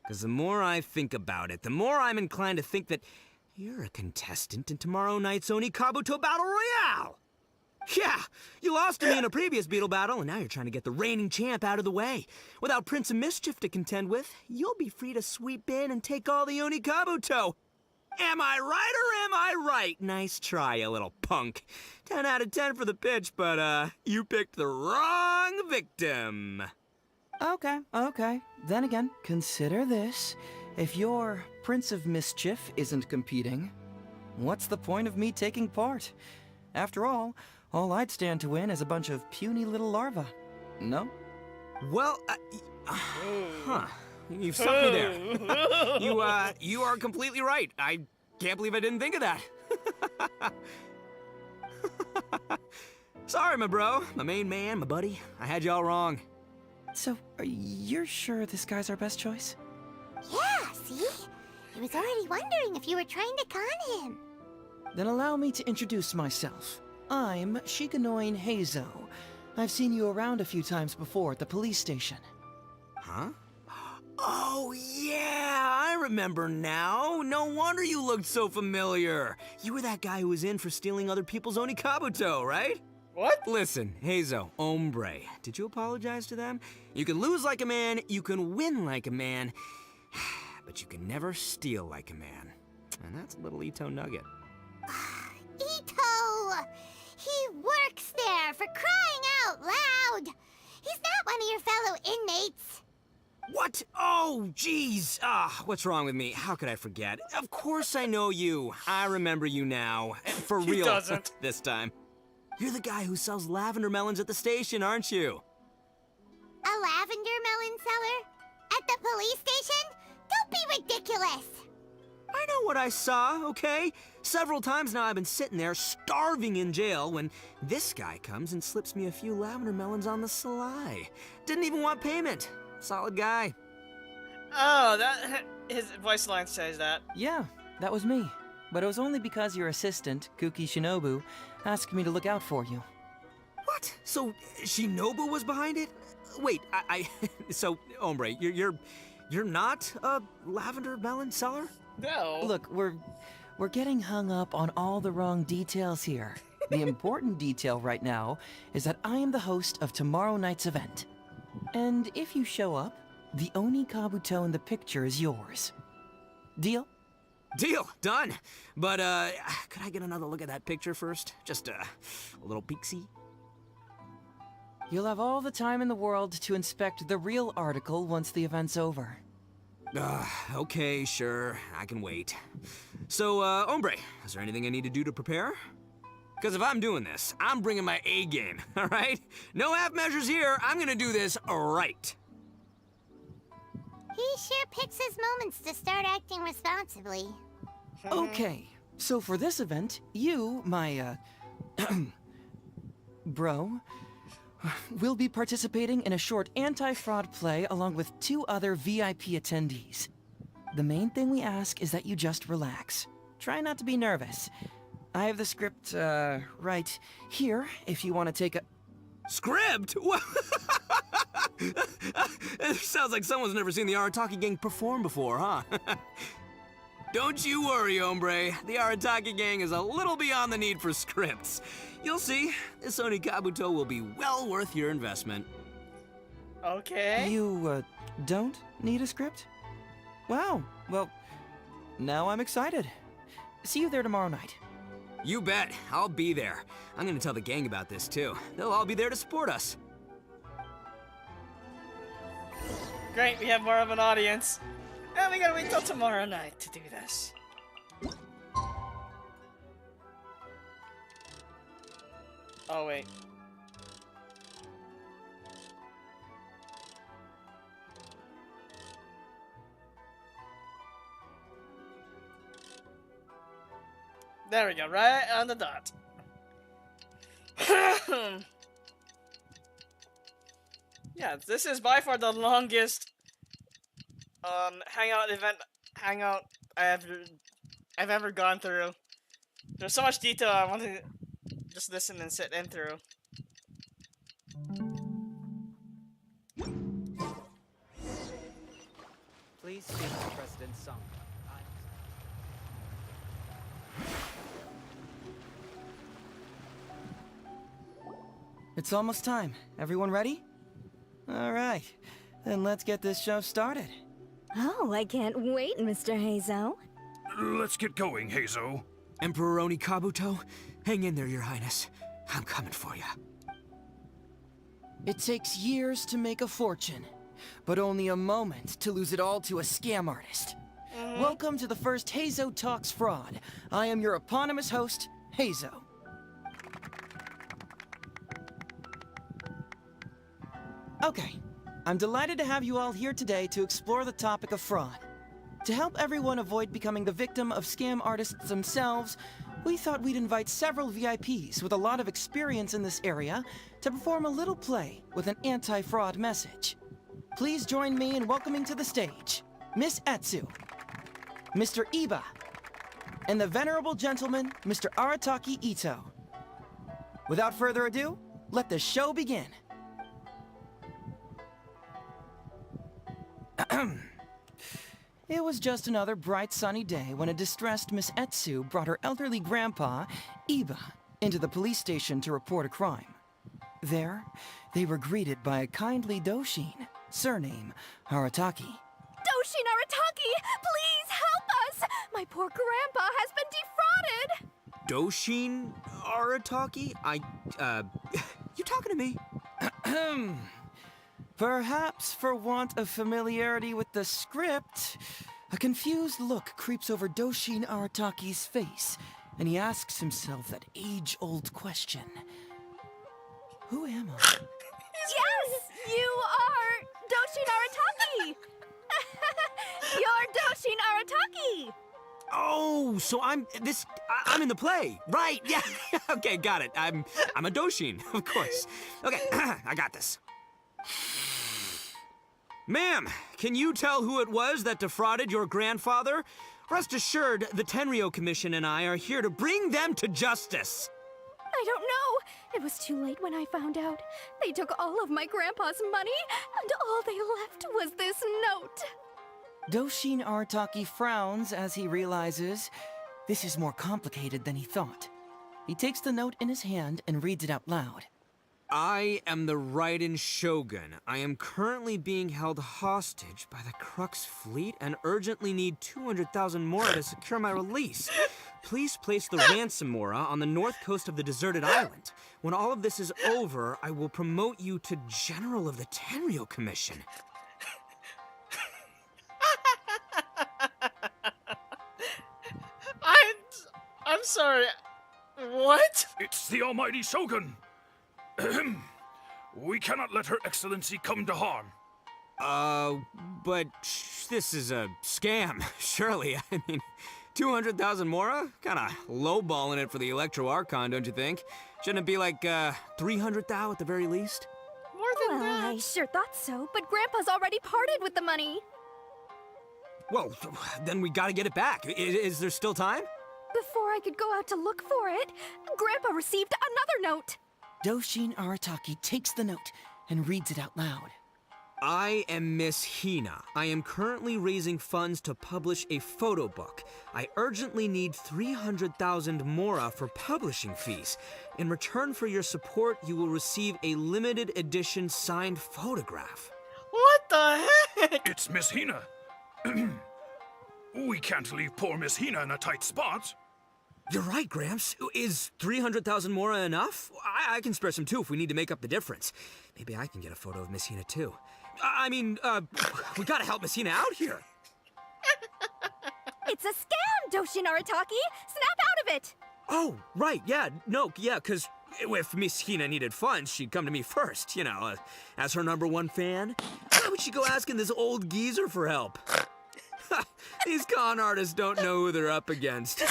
Because the more I think about it, the more I'm inclined to think that you're a contestant in tomorrow night's Oni Kabuto Battle Royale! Yeah, you lost to me in a previous beetle battle, and now you're trying to get the reigning champ out of the way. Without Prince of Mischief to contend with, you'll be free to sweep in and take all the Oni Kabuto. Am I right or am I right? Nice try, you little punk. 10 out of 10 for the pitch, but, you picked the wrong victim. Okay. Then again, consider this. If your Prince of Mischief isn't competing, what's the point of me taking part? After all I'd stand to win is a bunch of puny little larvae. No? Well, you stumped me there. You are completely right. I can't believe I didn't think of that. Sorry, my bro, my main man, my buddy. I had you all wrong. So, are you sure this guy's our best choice? Yeah, see? I was already wondering if you were trying to con him. Then allow me to introduce myself. I'm Shikanoin Heizou. I've seen you around a few times before at the police station. Huh? Oh, yeah, I remember now. No wonder you looked so familiar. You were that guy who was in for stealing other people's Oni Kabuto, right? What? Listen, Heizou, hombre, did you apologize to them? You can lose like a man, you can win like a man, but you can never steal like a man. And that's a little Ito nugget. Ito! He works there, for crying out loud! He's not one of your fellow inmates. What? Oh, jeez. What's wrong with me? How could I forget? Of course I know you. I remember you now. For real. He doesn't. This time. You're the guy who sells lavender melons at the station, aren't you? A lavender melon seller? At the police station? Don't be ridiculous! I know what I saw, okay? Several times now I've been sitting there starving in jail when this guy comes and slips me a few lavender melons on the sly. Didn't even want payment. Solid guy. Oh, his voice line says that. Yeah, that was me. But it was only because your assistant, Kuki Shinobu, asked me to look out for you. What? So Shinobu was behind it? Wait, so, hombre, you're not a lavender melon seller? No. Look, we're getting hung up on all the wrong details here. The important detail right now is that I am the host of tomorrow night's event. And if you show up, the Oni Kabuto in the picture is yours. Deal? Deal, done. But, could I get another look at that picture first? Just, a little peek-see? You'll have all the time in the world to inspect the real article once the event's over. Okay, sure. I can wait. So, Hombre, is there anything I need to do to prepare? Because if I'm doing this, I'm bringing my A game, all right? No half measures here. I'm gonna do this right. He sure picks his moments to start acting responsibly. Okay, so for this event, you, my, bro, will be participating in a short anti-fraud play along with 2 other VIP attendees. The main thing we ask is that you just relax. Try not to be nervous. I have the script, right here, if you want to take a... Script? What? It sounds like someone's never seen the Arataki gang perform before, huh? Don't you worry, hombre. The Arataki gang is a little beyond the need for scripts. You'll see, this Oni Kabuto will be well worth your investment. Okay. You, don't need a script? Wow, well, now I'm excited. See you there tomorrow night. You bet. I'll be there. I'm gonna tell the gang about this, too. They'll all be there to support us. Great, we have more of an audience. And we gotta wait till tomorrow night to do this. Oh, wait. There we go, right on the dot. Yeah, this is by far the longest hangout I've ever gone through. There's so much detail I want to just listen and sit in through. Please speak to President Song. It's almost time. Everyone ready? All right, then let's get this show started. Oh, I can't wait, Mr. Heizou. Let's get going, Heizou. Emperor Oni Kabuto, hang in there, Your Highness. I'm coming for you. It takes years to make a fortune, but only a moment to lose it all to a scam artist. Welcome to the first Heizou Talks Fraud. I am your eponymous host, Heizou. Okay, I'm delighted to have you all here today to explore the topic of fraud. To help everyone avoid becoming the victim of scam artists themselves, we thought we'd invite several VIPs with a lot of experience in this area to perform a little play with an anti-fraud message. Please join me in welcoming to the stage Miss Etsu, Mr. Iba, and the venerable gentleman, Mr. Arataki Ito. Without further ado, let the show begin. It was just another bright sunny day when a distressed Miss Etsu brought her elderly grandpa, Iba, into the police station to report a crime. There, they were greeted by a kindly Doshin, surname Arataki. Doshin Arataki, please help us! My poor grandpa has been defrauded! Doshin Arataki? You talking to me? Perhaps for want of familiarity with the script, a confused look creeps over Doshin Arataki's face, and he asks himself that age-old question. Who am I? Yes! You are Doshin Arataki! You're Doshin Arataki! Oh, so I'm in the play. Right, yeah. Okay, got it. I'm a Doshin, of course. Okay, I got this. Ma'am, can you tell who it was that defrauded your grandfather? Rest assured, the Tenryou Commission and I are here to bring them to justice. I don't know. It was too late when I found out. They took all of my grandpa's money, and all they left was this note. Doshin Arataki frowns as he realizes this is more complicated than he thought. He takes the note in his hand and reads it out loud. I am the Raiden Shogun. I am currently being held hostage by the Crux fleet and urgently need 200,000 mora to secure my release. Please place the ransom mora on the north coast of the deserted island. When all of this is over, I will promote you to General of the Tenryou Commission. sorry. What? It's the almighty Shogun. We cannot let Her Excellency come to harm. But this is a scam, surely. I mean, 200,000 mora? Kinda lowballing it for the Electro Archon, don't you think? Shouldn't it be like, 300 thou at the very least? More than that. I sure thought so, but Grandpa's already parted with the money. Well, then we gotta get it back. Is there still time? Before I could go out to look for it, Grandpa received another note. Doshin Arataki takes the note and reads it out loud. I am Miss Hina. I am currently raising funds to publish a photo book. I urgently need 300,000 mora for publishing fees. In return for your support, you will receive a limited edition signed photograph. What the heck? It's Miss Hina. We can't leave poor Miss Hina in a tight spot. You're right, Gramps. Is 300,000 mora enough? I can spare some too if we need to make up the difference. Maybe I can get a photo of Miss Hina too. I mean, we gotta help Miss Hina out here. It's a scam, Doshin Arataki! Snap out of it! Oh, right, yeah, no, yeah, because if Miss Hina needed funds, she'd come to me first, you know, as her #1 fan. Why would she go asking this old geezer for help? These con artists don't know who they're up against.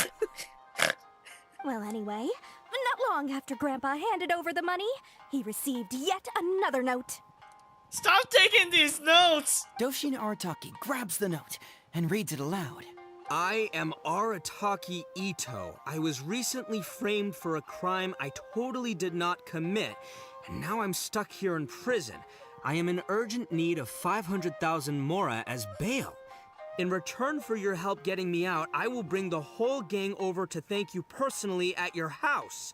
Well, anyway, not long after Grandpa handed over the money, he received yet another note. Stop taking these notes! Doshin Arataki grabs the note and reads it aloud. I am Arataki Ito. I was recently framed for a crime I totally did not commit, and now I'm stuck here in prison. I am in urgent need of 500,000 mora as bail. In return for your help getting me out, I will bring the whole gang over to thank you personally at your house.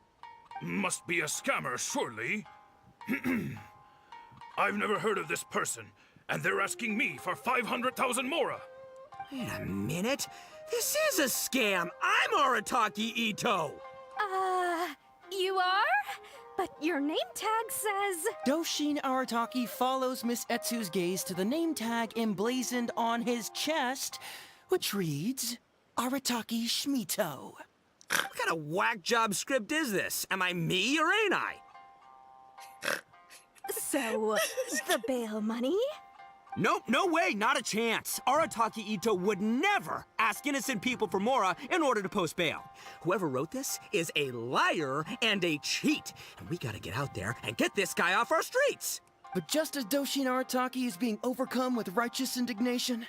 Must be a scammer, surely. I've never heard of this person, and they're asking me for 500,000 mora. Wait a minute. This is a scam. I'm Arataki Ito. You are? But your name tag says... Doshin Arataki follows Miss Etsu's gaze to the name tag emblazoned on his chest, which reads, Arataki Shmito. What kind of whack job script is this? Am I me or ain't I? So, the bail money? Nope, no way, not a chance. Arataki Ito would never ask innocent people for mora in order to post bail. Whoever wrote this is a liar and a cheat, and we gotta get out there and get this guy off our streets. But just as Doshin Arataki is being overcome with righteous indignation,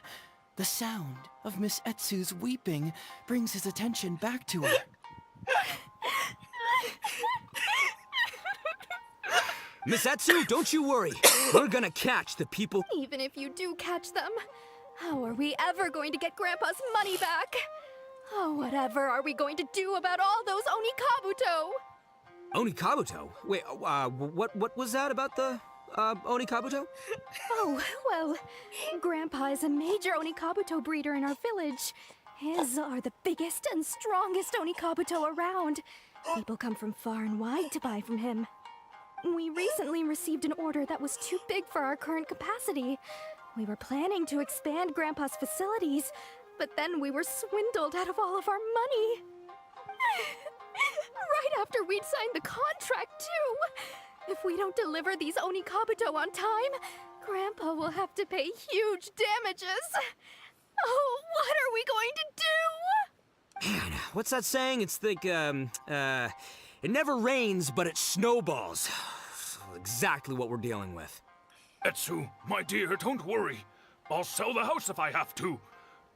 the sound of Miss Etsu's weeping brings his attention back to her. Miss Etsu, don't you worry. We're gonna catch the people. Even if you do catch them, how are we ever going to get Grandpa's money back? Oh, whatever are we going to do about all those Onikabuto? Onikabuto? Wait, what was that about the, Onikabuto? Oh, well, Grandpa is a major Onikabuto breeder in our village. His are the biggest and strongest Onikabuto around. People come from far and wide to buy from him. We recently received an order that was too big for our current capacity. We were planning to expand Grandpa's facilities, but then we were swindled out of all of our money. Right after we'd signed the contract, too. If we don't deliver these Onikabuto on time, Grandpa will have to pay huge damages. Oh, what are we going to do? Man, what's that saying? It's like, it never rains, but it snowballs. Exactly what we're dealing with. Etsu, my dear, don't worry. I'll sell the house if I have to.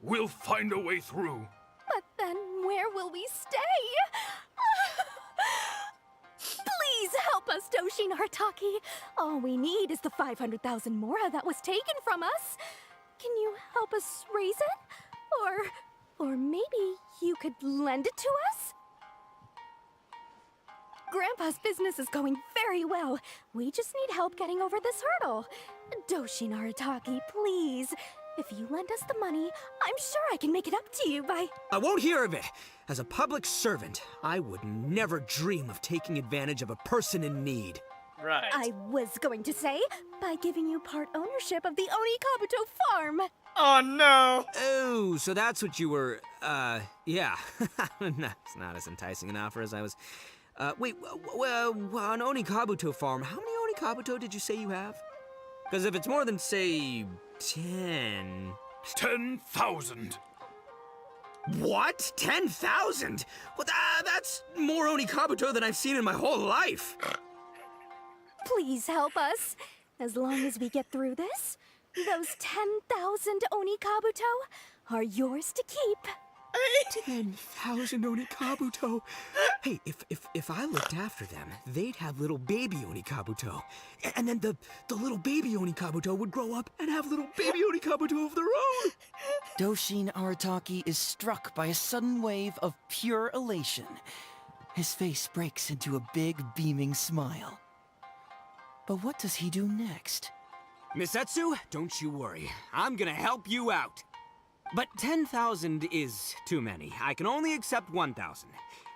We'll find a way through. But then where will we stay? Please help us, Doshin Arataki. All we need is the 500,000 mora that was taken from us. Can you help us raise it? Or maybe you could lend it to us? Grandpa's business is going very well. We just need help getting over this hurdle. Doshin Arataki, please. If you lend us the money, I'm sure I can make it up to you by... I won't hear of it. As a public servant, I would never dream of taking advantage of a person in need. Right. I was going to say, by giving you part ownership of the Onikabuto farm. Oh no! Oh, so that's what you were, yeah. That's not as enticing an offer as I was... wait, well, an Onikabuto farm, how many Onikabuto did you say you have? Because if it's more than, say, 10... 10,000. What? 10,000? Well, that's more Onikabuto than I've seen in my whole life. Please help us. As long as we get through this, those 10,000 Onikabuto are yours to keep. 10,000 Onikabuto. Hey, if I looked after them, they'd have little baby Onikabuto. And then the little baby Onikabuto would grow up and have little baby Onikabuto of their own. Doshin Arataki is struck by a sudden wave of pure elation. His face breaks into a big, beaming smile. But what does he do next? Miss Heizou, don't you worry. I'm gonna help you out. But 10,000 is too many. I can only accept 1,000.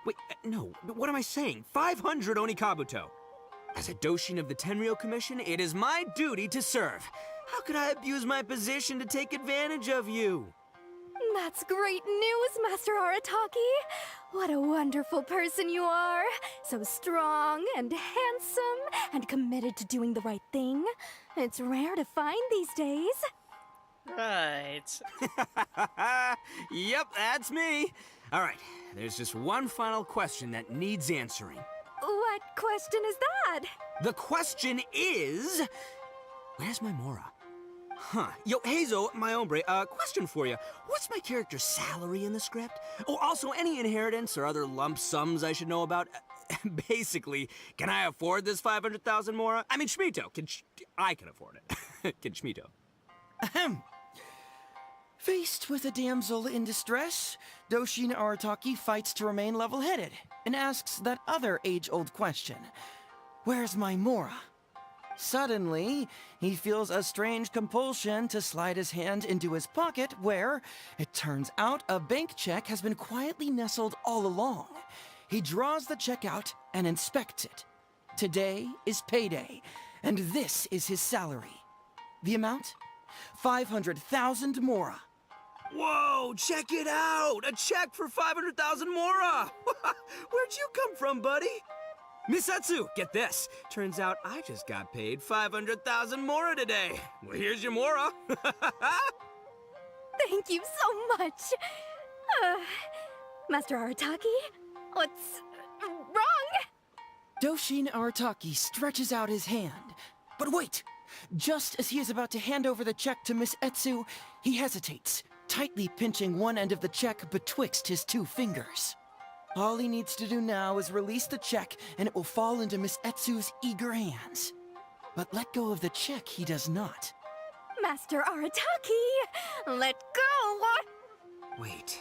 Wait, no, what am I saying? 500 Onikabuto. As a Doshin of the Tenryou Commission, it is my duty to serve. How could I abuse my position to take advantage of you? That's great news, Master Arataki. What a wonderful person you are. So strong and handsome and committed to doing the right thing. It's rare to find these days. Right. Yep, that's me. All right, there's just one final question that needs answering. What question is that? The question is... Where's my Mora? Huh. Yo, Heizou, my hombre, question for you. What's my character's salary in the script? Oh, also, any inheritance or other lump sums I should know about? Basically, can I afford this 500,000 Mora? I mean, Schmito, I can afford it. Can Schmito? Ahem. Faced with a damsel in distress, Doshin Arataki fights to remain level-headed and asks that other age-old question. Where's my Mora? Suddenly, he feels a strange compulsion to slide his hand into his pocket where, it turns out, a bank check has been quietly nestled all along. He draws the check out and inspects it. Today is payday, and this is his salary. The amount? 500,000 Mora. Whoa, check it out! A check for 500,000 Mora! Where'd you come from, buddy? Miss Heizou, get this. Turns out I just got paid 500,000 Mora today. Well, here's your Mora. Thank you so much. Master Arataki, what's wrong? Doshin Arataki stretches out his hand. But wait! Just as he is about to hand over the check to Miss Heizou, he hesitates, tightly pinching one end of the check betwixt his two fingers. All he needs to do now is release the check, and it will fall into Miss Heizou's eager hands. But let go of the check he does not. Master Arataki, let go! Wait.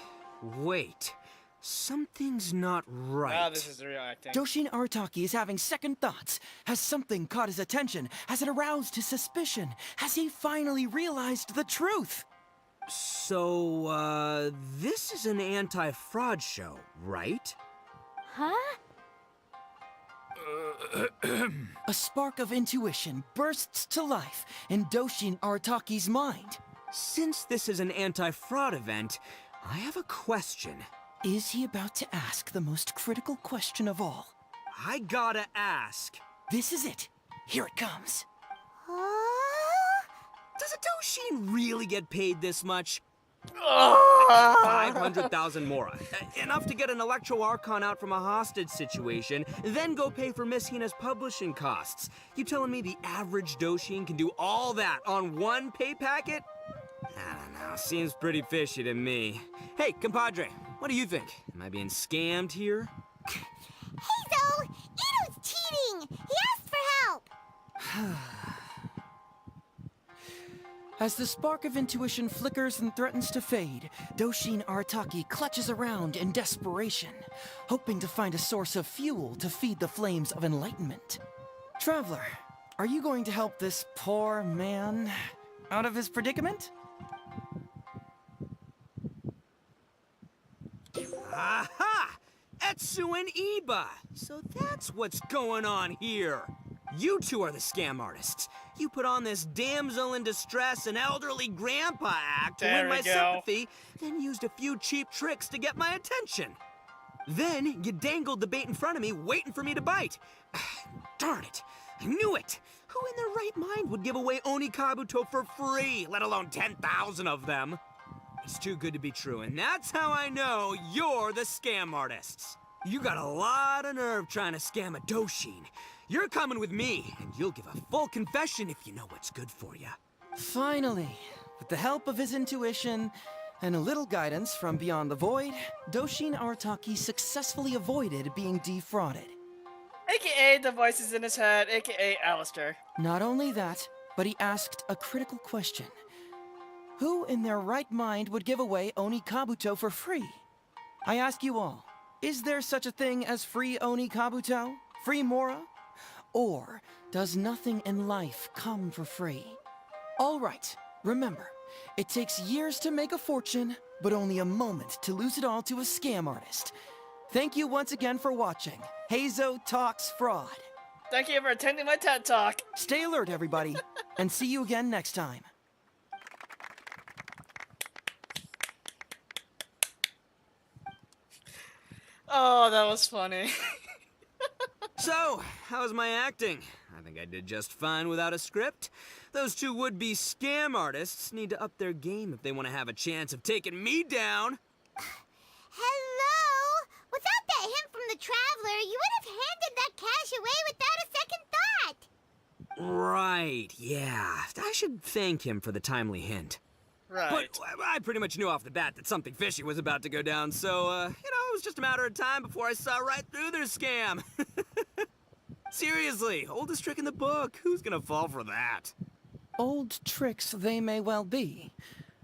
Something's not right. Wow, this is real acting. Doshin Arataki is having second thoughts. Has something caught his attention? Has it aroused his suspicion? Has he finally realized the truth? So, this is an anti-fraud show, right? Huh? A spark of intuition bursts to life in Doshin Arataki's mind. Since this is an anti-fraud event, I have a question. Is he about to ask the most critical question of all? I gotta ask. This is it. Here it comes. Does a Doshin really get paid this much? 500,000 Mora. Enough to get an Electro Archon out from a hostage situation, then go pay for Miss Hina's publishing costs. You telling me the average Doshin can do all that on one pay packet? I don't know, seems pretty fishy to me. Hey, compadre, what do you think? Am I being scammed here? Heizou! Ito's cheating! He asked for help! As the spark of intuition flickers and threatens to fade, Doshin Arataki clutches around in desperation, hoping to find a source of fuel to feed the flames of enlightenment. Traveler, are you going to help this poor man out of his predicament? Aha! Heizou and Iba! So that's what's going on here. You two are the scam artists. You put on this damsel in distress and elderly grandpa act to There win we my go. sympathy, then used a few cheap tricks to get my attention. Then you dangled the bait in front of me, waiting for me to bite. Darn it, I knew it. Who in their right mind would give away Oni Kabuto for free, let alone 10,000 of them? It's too good to be true, and that's how I know you're the scam artists. You got a lot of nerve trying to scam a Doshin. You're coming with me, and you'll give a full confession if you know what's good for you. Finally, with the help of his intuition and a little guidance from beyond the void, Doshin Arataki successfully avoided being defrauded. AKA the voices in his head, AKA Alistair. Not only that, but he asked a critical question. Who in their right mind would give away Oni Kabuto for free? I ask you all, is there such a thing as free Oni Kabuto? Free Mora? Or does nothing in life come for free? All right, remember, it takes years to make a fortune, but only a moment to lose it all to a scam artist. Thank you once again for watching Heizou Talks Fraud. Thank you for attending my TED Talk. Stay alert, everybody, and see you again next time. Oh, that was funny. So, how's my acting? I think I did just fine without a script. Those two would-be scam artists need to up their game if they want to have a chance of taking me down. Hello? Without that hint from the Traveler, you would have handed that cash away without a second thought. Right, yeah. I should thank him for the timely hint. Right. But I pretty much knew off the bat that something fishy was about to go down, so, it was just a matter of time before I saw right through their scam. Seriously, oldest trick in the book. Who's gonna fall for that? Old tricks they may well be,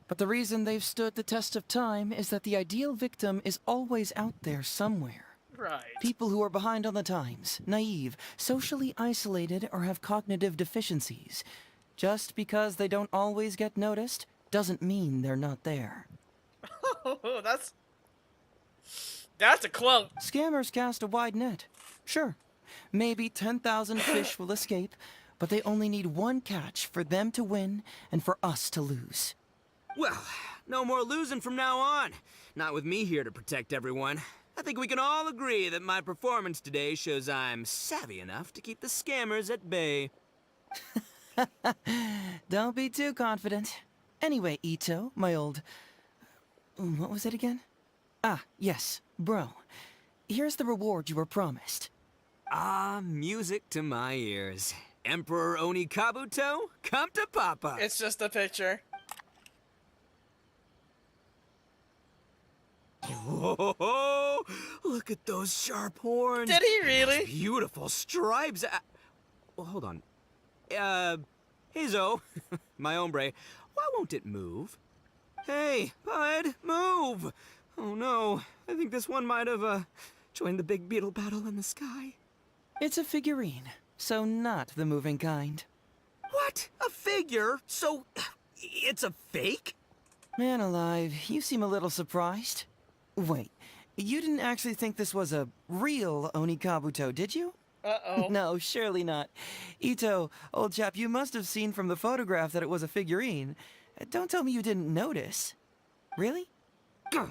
but the reason they've stood the test of time is that the ideal victim is always out there somewhere. Right. People who are behind on the times, naive, socially isolated, or have cognitive deficiencies. Just because they don't always get noticed doesn't mean they're not there. Oh, that's a quote. Scammers cast a wide net. Sure, maybe 10,000 fish will escape, but they only need one catch for them to win and for us to lose. Well, no more losing from now on. Not with me here to protect everyone. I think we can all agree that my performance today shows I'm savvy enough to keep the scammers at bay. Don't be too confident. Anyway, Ito, my old... what was it again? Ah, yes, bro. Here's the reward you were promised. Ah, music to my ears. Emperor Oni Kabuto, come to Papa. It's just a picture. Whoa, look at those sharp horns. Did he really? Those beautiful stripes. Well, hold on. Heizou, my hombre, why won't it move? Hey, bud, move! Oh no, I think this one might have, joined the big beetle battle in the sky. It's a figurine, so not the moving kind. What? A figure? So, it's a fake? Man alive, you seem a little surprised. Wait, you didn't actually think this was a real Oni Kabuto, did you? Uh-oh. No, surely not. Ito, old chap, you must have seen from the photograph that it was a figurine. Don't tell me you didn't notice. Really? You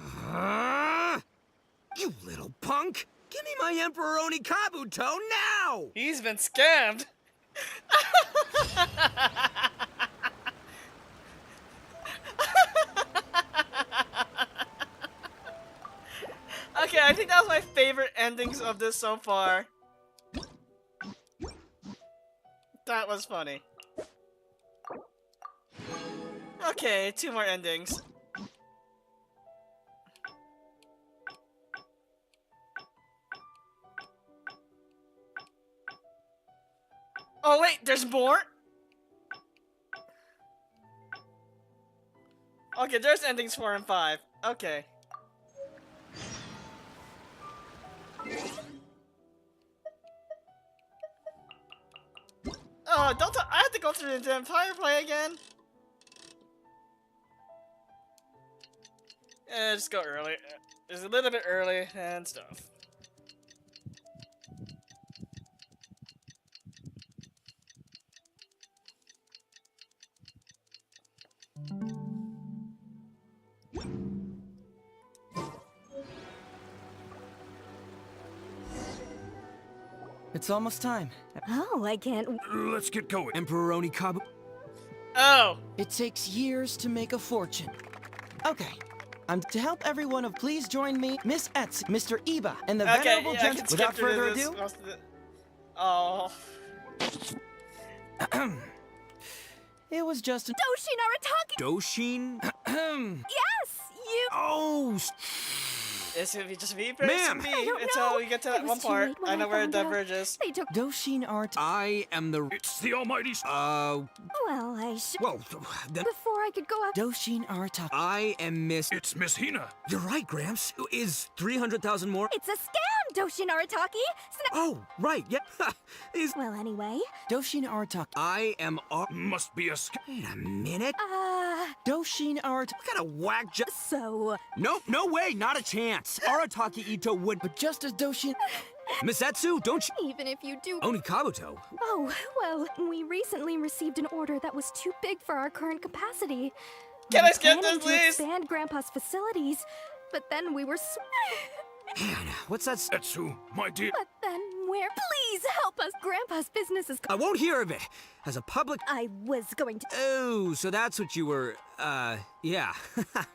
little punk! Give me my Emperor Oni Kabuto now! He's been scammed. Okay, I think that was my favorite endings of this so far. That was funny. Okay, 2 more endings. Oh wait, there's more? Okay, there's endings 4 and 5. Okay. Oh, I have to go through the entire play again? Just go early. Just a little bit early and stuff. It's almost time. Oh, I can't. Let's get going. Emperor Onikabu. Oh. It takes years to make a fortune. Okay. To help everyone, please join me, Miss Etsu, Mr. Iba, and the venerable yeah, gentleman. Without further ado. Oh. It was just Doshin Arataki! Doshin? Yes, you. Oh, It's gonna be just me, Ma'am! until we get to that one part. I know where it diverges. They took Doshin Art. I am the. It's the almighty. Well, I should. Well, then. Before I could go out. Doshin Artaki. I am Miss. It's Miss Hina. You're right, Gramps. Is 300,000 more? It's a scam, Doshin Arataki! Oh, right, yep. Is. Well, anyway. Doshin Artaki. I am. Must be a Wait a minute. Doshin Art. What kind of whack So. Nope, no way, not a chance. Arataki Ito would. But just as Doshin. Miss Etsu, don't you. Even if you do. Onikabuto. Oh, well, we recently received an order that was too big for our current capacity. Can We I skip were this, planning to please? expand Grandpa's facilities, but then we were. Man, what's that? Etsu, my dear. But then where? Please help us. Grandpa's business is. I won't hear of it. As a public. I was going to. Oh, so that's what you were. Yeah.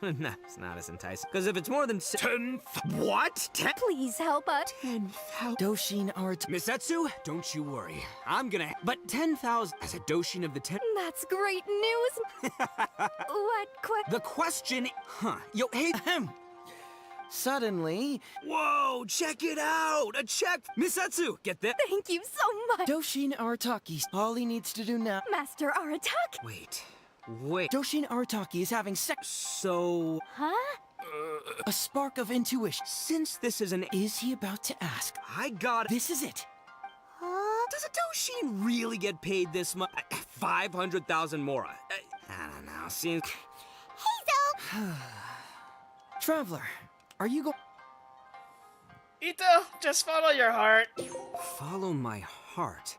No, it's not as enticing. Because if it's more than 10. What? 10? Please help us. 10,000. Doshin Art. Miss Etsu, don't you worry. I'm gonna. But 10,000 as a Doshin of the 10. That's great news. What The question. Huh. Yo, hey. Suddenly. Whoa, check it out. A check. Miss Etsu, get that? Thank you so much. Doshin Artaki. All he needs to do now. Master Arataki. Wait. Doshin Artaki is having sex. So. Huh? A spark of intuition. Since this is an. Is he about to ask? I got. This is it. Does a Doshin really get paid this much? 500,000 mora. I don't know. Seems. Heizou! Traveler, are you going? Ito, just follow your heart. Follow my heart.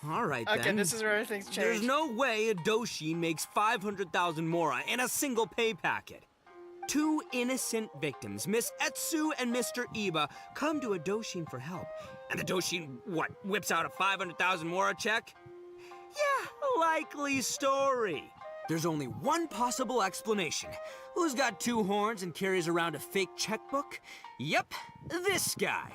All right, then. Okay, this is where everything's changed. There's no way a Doshin makes 500,000 mora in a single pay packet. Two innocent victims, Miss Etsu and Mr. Iba, come to a Doshin for help. And the Doshin, what, whips out a 500,000 mora check? Yeah, likely story. There's only one possible explanation. Who's got two horns and carries around a fake checkbook? Yep, this guy.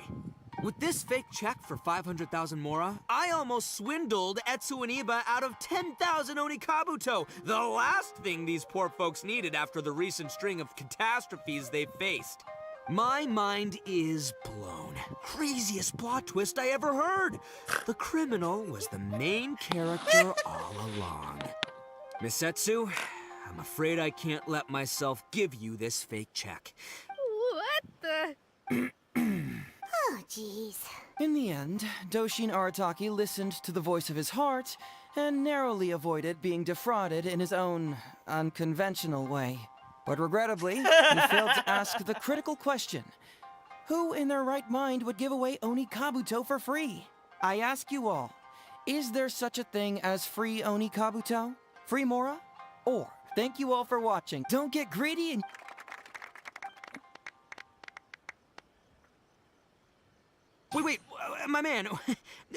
With this fake check for 500,000 mora, I almost swindled Etsu and Iba out of 10,000 Onikabuto, the last thing these poor folks needed after the recent string of catastrophes they faced. My mind is blown. Craziest plot twist I ever heard. The criminal was the main character all along. Miss Etsu, I'm afraid I can't let myself give you this fake check. What the? Oh, jeez. In the end, Doshin Arataki listened to the voice of his heart and narrowly avoided being defrauded in his own unconventional way. But regrettably, he failed to ask the critical question. Who in their right mind would give away Onikabuto for free? I ask you all, is there such a thing as free Onikabuto? Free Mora? Or, thank you all for watching. Don't get greedy and... Wait, my man,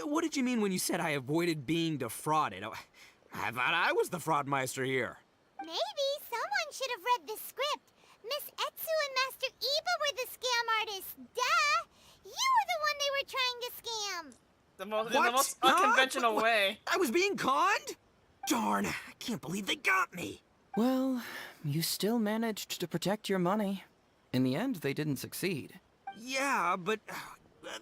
what did you mean when you said I avoided being defrauded? I thought I was the fraudmeister here. Maybe someone should have read the script. Miss Etsu and Master Iba were the scam artists. Duh! You were the one they were trying to scam. In the most unconventional way. I was being conned? Darn, I can't believe they got me. Well, you still managed to protect your money. In the end, they didn't succeed. Yeah, but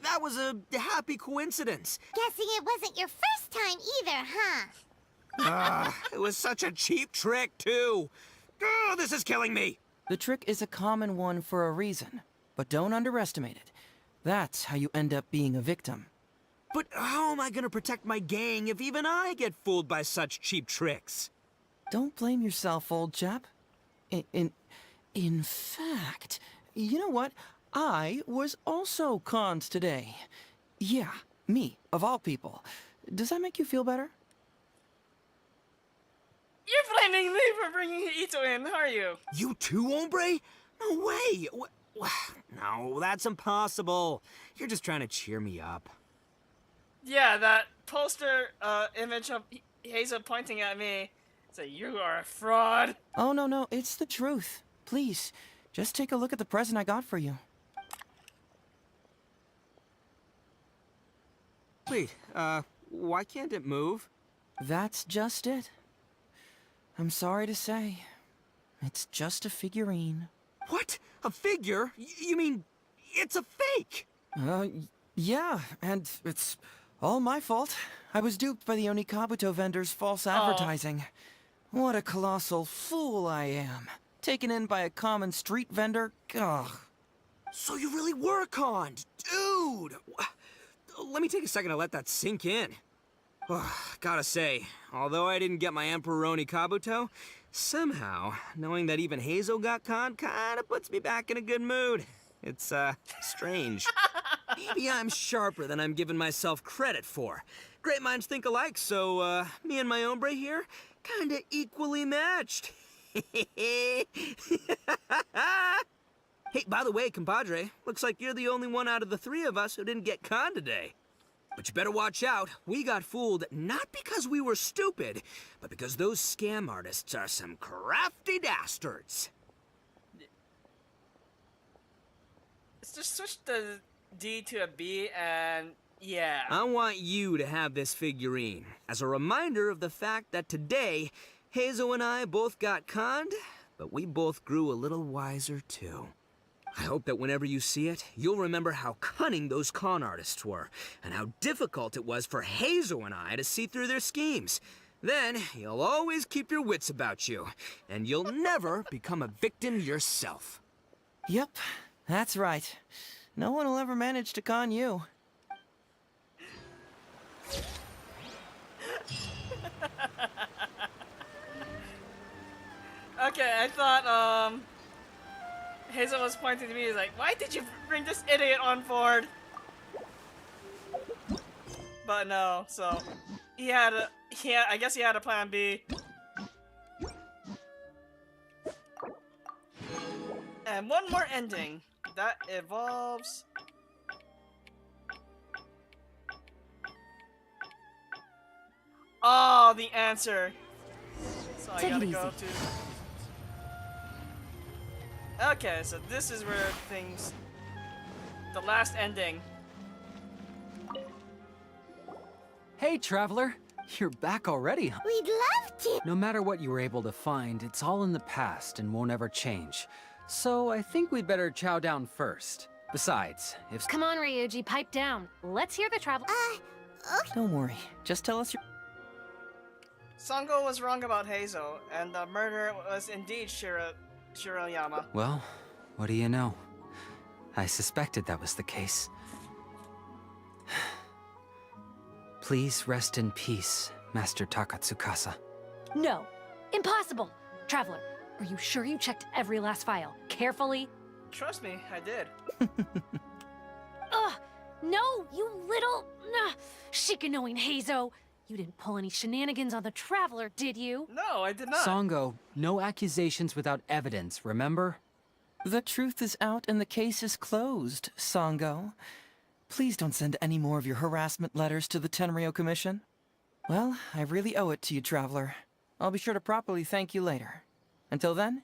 that was a happy coincidence. Guessing it wasn't your first time either, huh? It was such a cheap trick, too. Oh, this is killing me. The trick is a common one for a reason, but don't underestimate it. That's how you end up being a victim. But how am I gonna protect my gang if even I get fooled by such cheap tricks? Don't blame yourself, old chap. In fact, you know what? I was also conned today. Yeah, me, of all people. Does that make you feel better? You're blaming me for bringing Ito in, are you? You too, hombre? No way. No, that's impossible. You're just trying to cheer me up. Yeah, that poster image of Heizou pointing at me. Say, you are a fraud. Oh, no, it's the truth. Please, just take a look at the present I got for you. Wait, why can't it move? That's just it. I'm sorry to say, it's just a figurine. What? A figure? You mean, it's a fake? Yeah, and it's all my fault. I was duped by the Onikabuto vendor's false advertising. What a colossal fool I am. Taken in by a common street vendor? Ugh. So you really were conned, dude! Let me take a second to let that sink in. Gotta say, although I didn't get my Emperoroni Kabuto, somehow, knowing that even Heizou got conned kinda puts me back in a good mood. It's, strange. Maybe I'm sharper than I'm giving myself credit for. Great minds think alike, so, me and my hombre here, kinda equally matched. Hey, by the way, compadre, looks like you're the only one out of the three of us who didn't get conned today. But you better watch out. We got fooled not because we were stupid, but because those scam artists are some crafty dastards. Let's just switch the D to a B and yeah. I want you to have this figurine as a reminder of the fact that today, Heizou and I both got conned, but we both grew a little wiser too. I hope that whenever you see it, you'll remember how cunning those con artists were, and how difficult it was for Heizou and I to see through their schemes. Then, you'll always keep your wits about you, and you'll never become a victim yourself. Yep, that's right. No one will ever manage to con you. Okay, I thought, Heizou was pointing to me, he's like, why did you bring this idiot on board? But no, so, I guess he had a plan B. And one more ending, that involves... Oh, the answer! So I gotta go to... Okay, so this is where things... The last ending. Hey, Traveler! You're back already, huh? We'd love to. No matter what you were able to find, it's all in the past and won't ever change. So I think we'd better chow down first. Besides, if... Come on, Ryuji, pipe down. Let's hear the travel. Okay. Don't worry, just tell us your... Sango was wrong about Heizou, and the murderer was indeed Shiroyama. Well, what do you know? I suspected that was the case. Please rest in peace, Master Takatsukasa. No, impossible. Traveler, are you sure you checked every last file carefully? Trust me, I did. Ugh, no, you little... Shikanoing Heizou. You didn't pull any shenanigans on the Traveler, did you? No, I did not. Sango, no accusations without evidence, remember? The truth is out and the case is closed, Sango. Please don't send any more of your harassment letters to the Tenryou Commission. Well, I really owe it to you, Traveler. I'll be sure to properly thank you later. Until then,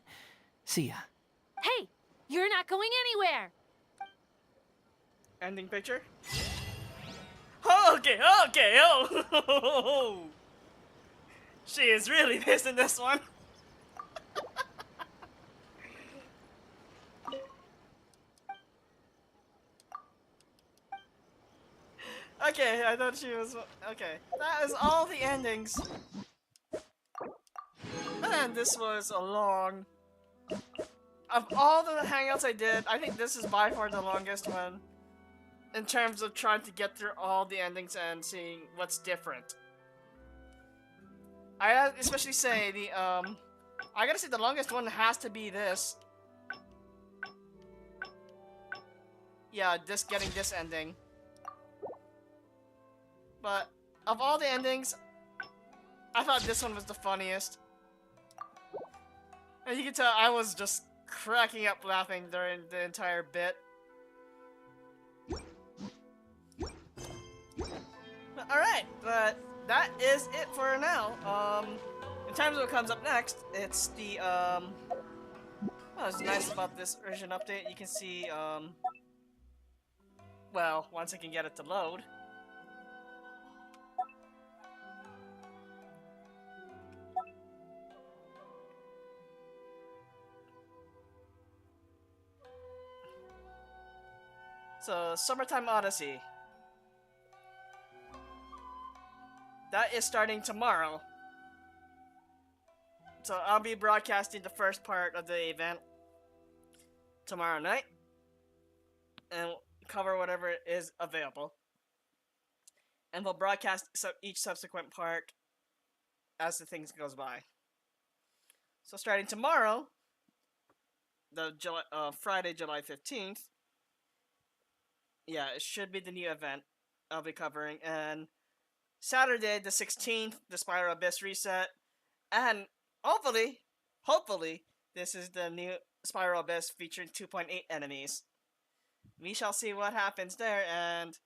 see ya. Hey, you're not going anywhere! Ending picture? Okay, oh! She is really pissed in this one. Okay, I thought she was... Okay, that is all the endings. And this was a long... Of all the hangouts I did, I think this is by far the longest one. In terms of trying to get through all the endings and seeing what's different. I especially say the, I gotta say the longest one has to be this. Yeah, getting this ending. But, of all the endings, I thought this one was the funniest. And you can tell I was just cracking up laughing during the entire bit. Alright, but that is it for now. In terms of what comes up next, it's the, what's nice about this version update, you can see, well, once I can get it to load. So, Summertime Odyssey. That is starting tomorrow. So I'll be broadcasting the first part of the event tomorrow night. And cover whatever is available. And we'll broadcast each subsequent part as the things goes by. So starting tomorrow, the Friday, July 15th, yeah, it should be the new event I'll be covering. And Saturday, the 16th, the Spiral Abyss reset. And hopefully, this is the new Spiral Abyss featuring 2.8 enemies. We shall see what happens there, and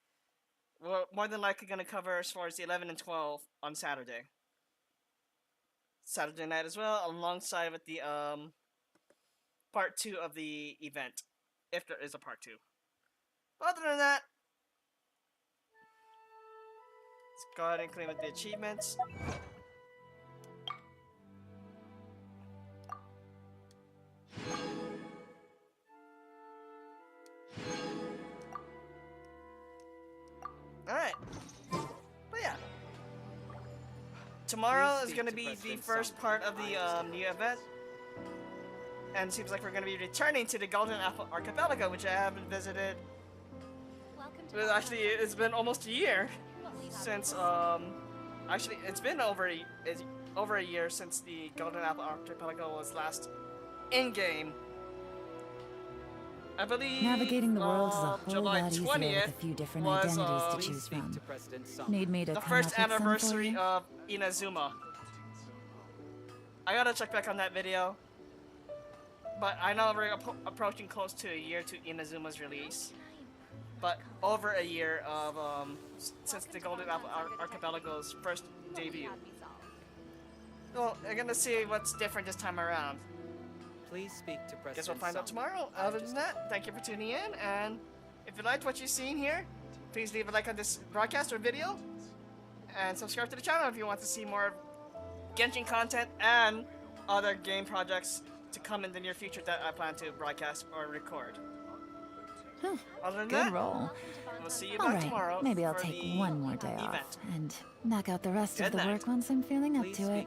we're more than likely going to cover as far as the 11 and 12 on Saturday. Saturday night as well, alongside with the part 2 of the event, if there is a part 2. Other than that, let's go ahead and claim with the achievements. Alright. But yeah. Tomorrow is going to be the first part of the new event. And it seems like we're going to be returning to the Golden Apple Archipelago, which I haven't visited. Well, actually, it's been almost a year since, actually, it's been over a year since the Golden Apple Archipelago was last in-game. I believe navigating the world is a whole July lot easier 20th with a few different was, identities to choose from. Need me to the come first up with some for anniversary you? of Inazuma. I gotta check back on that video. But I know we're approaching close to a year to Inazuma's release. But over a year of since the Golden Apple Archipelago's first debut. Well, we're gonna see what's different this time around. Please speak to President. Guess we'll find out tomorrow. Other than that, thank you for tuning in, and if you liked what you've seen here, please leave a like on this broadcast or video, and subscribe to the channel if you want to see more Genshin content and other game projects to come in the near future that I plan to broadcast or record. Other than Good that, roll. we'll see you All back right, tomorrow. maybe I'll for take the one more day event. off and knock out the rest Good of the night. work once I'm feeling up to it.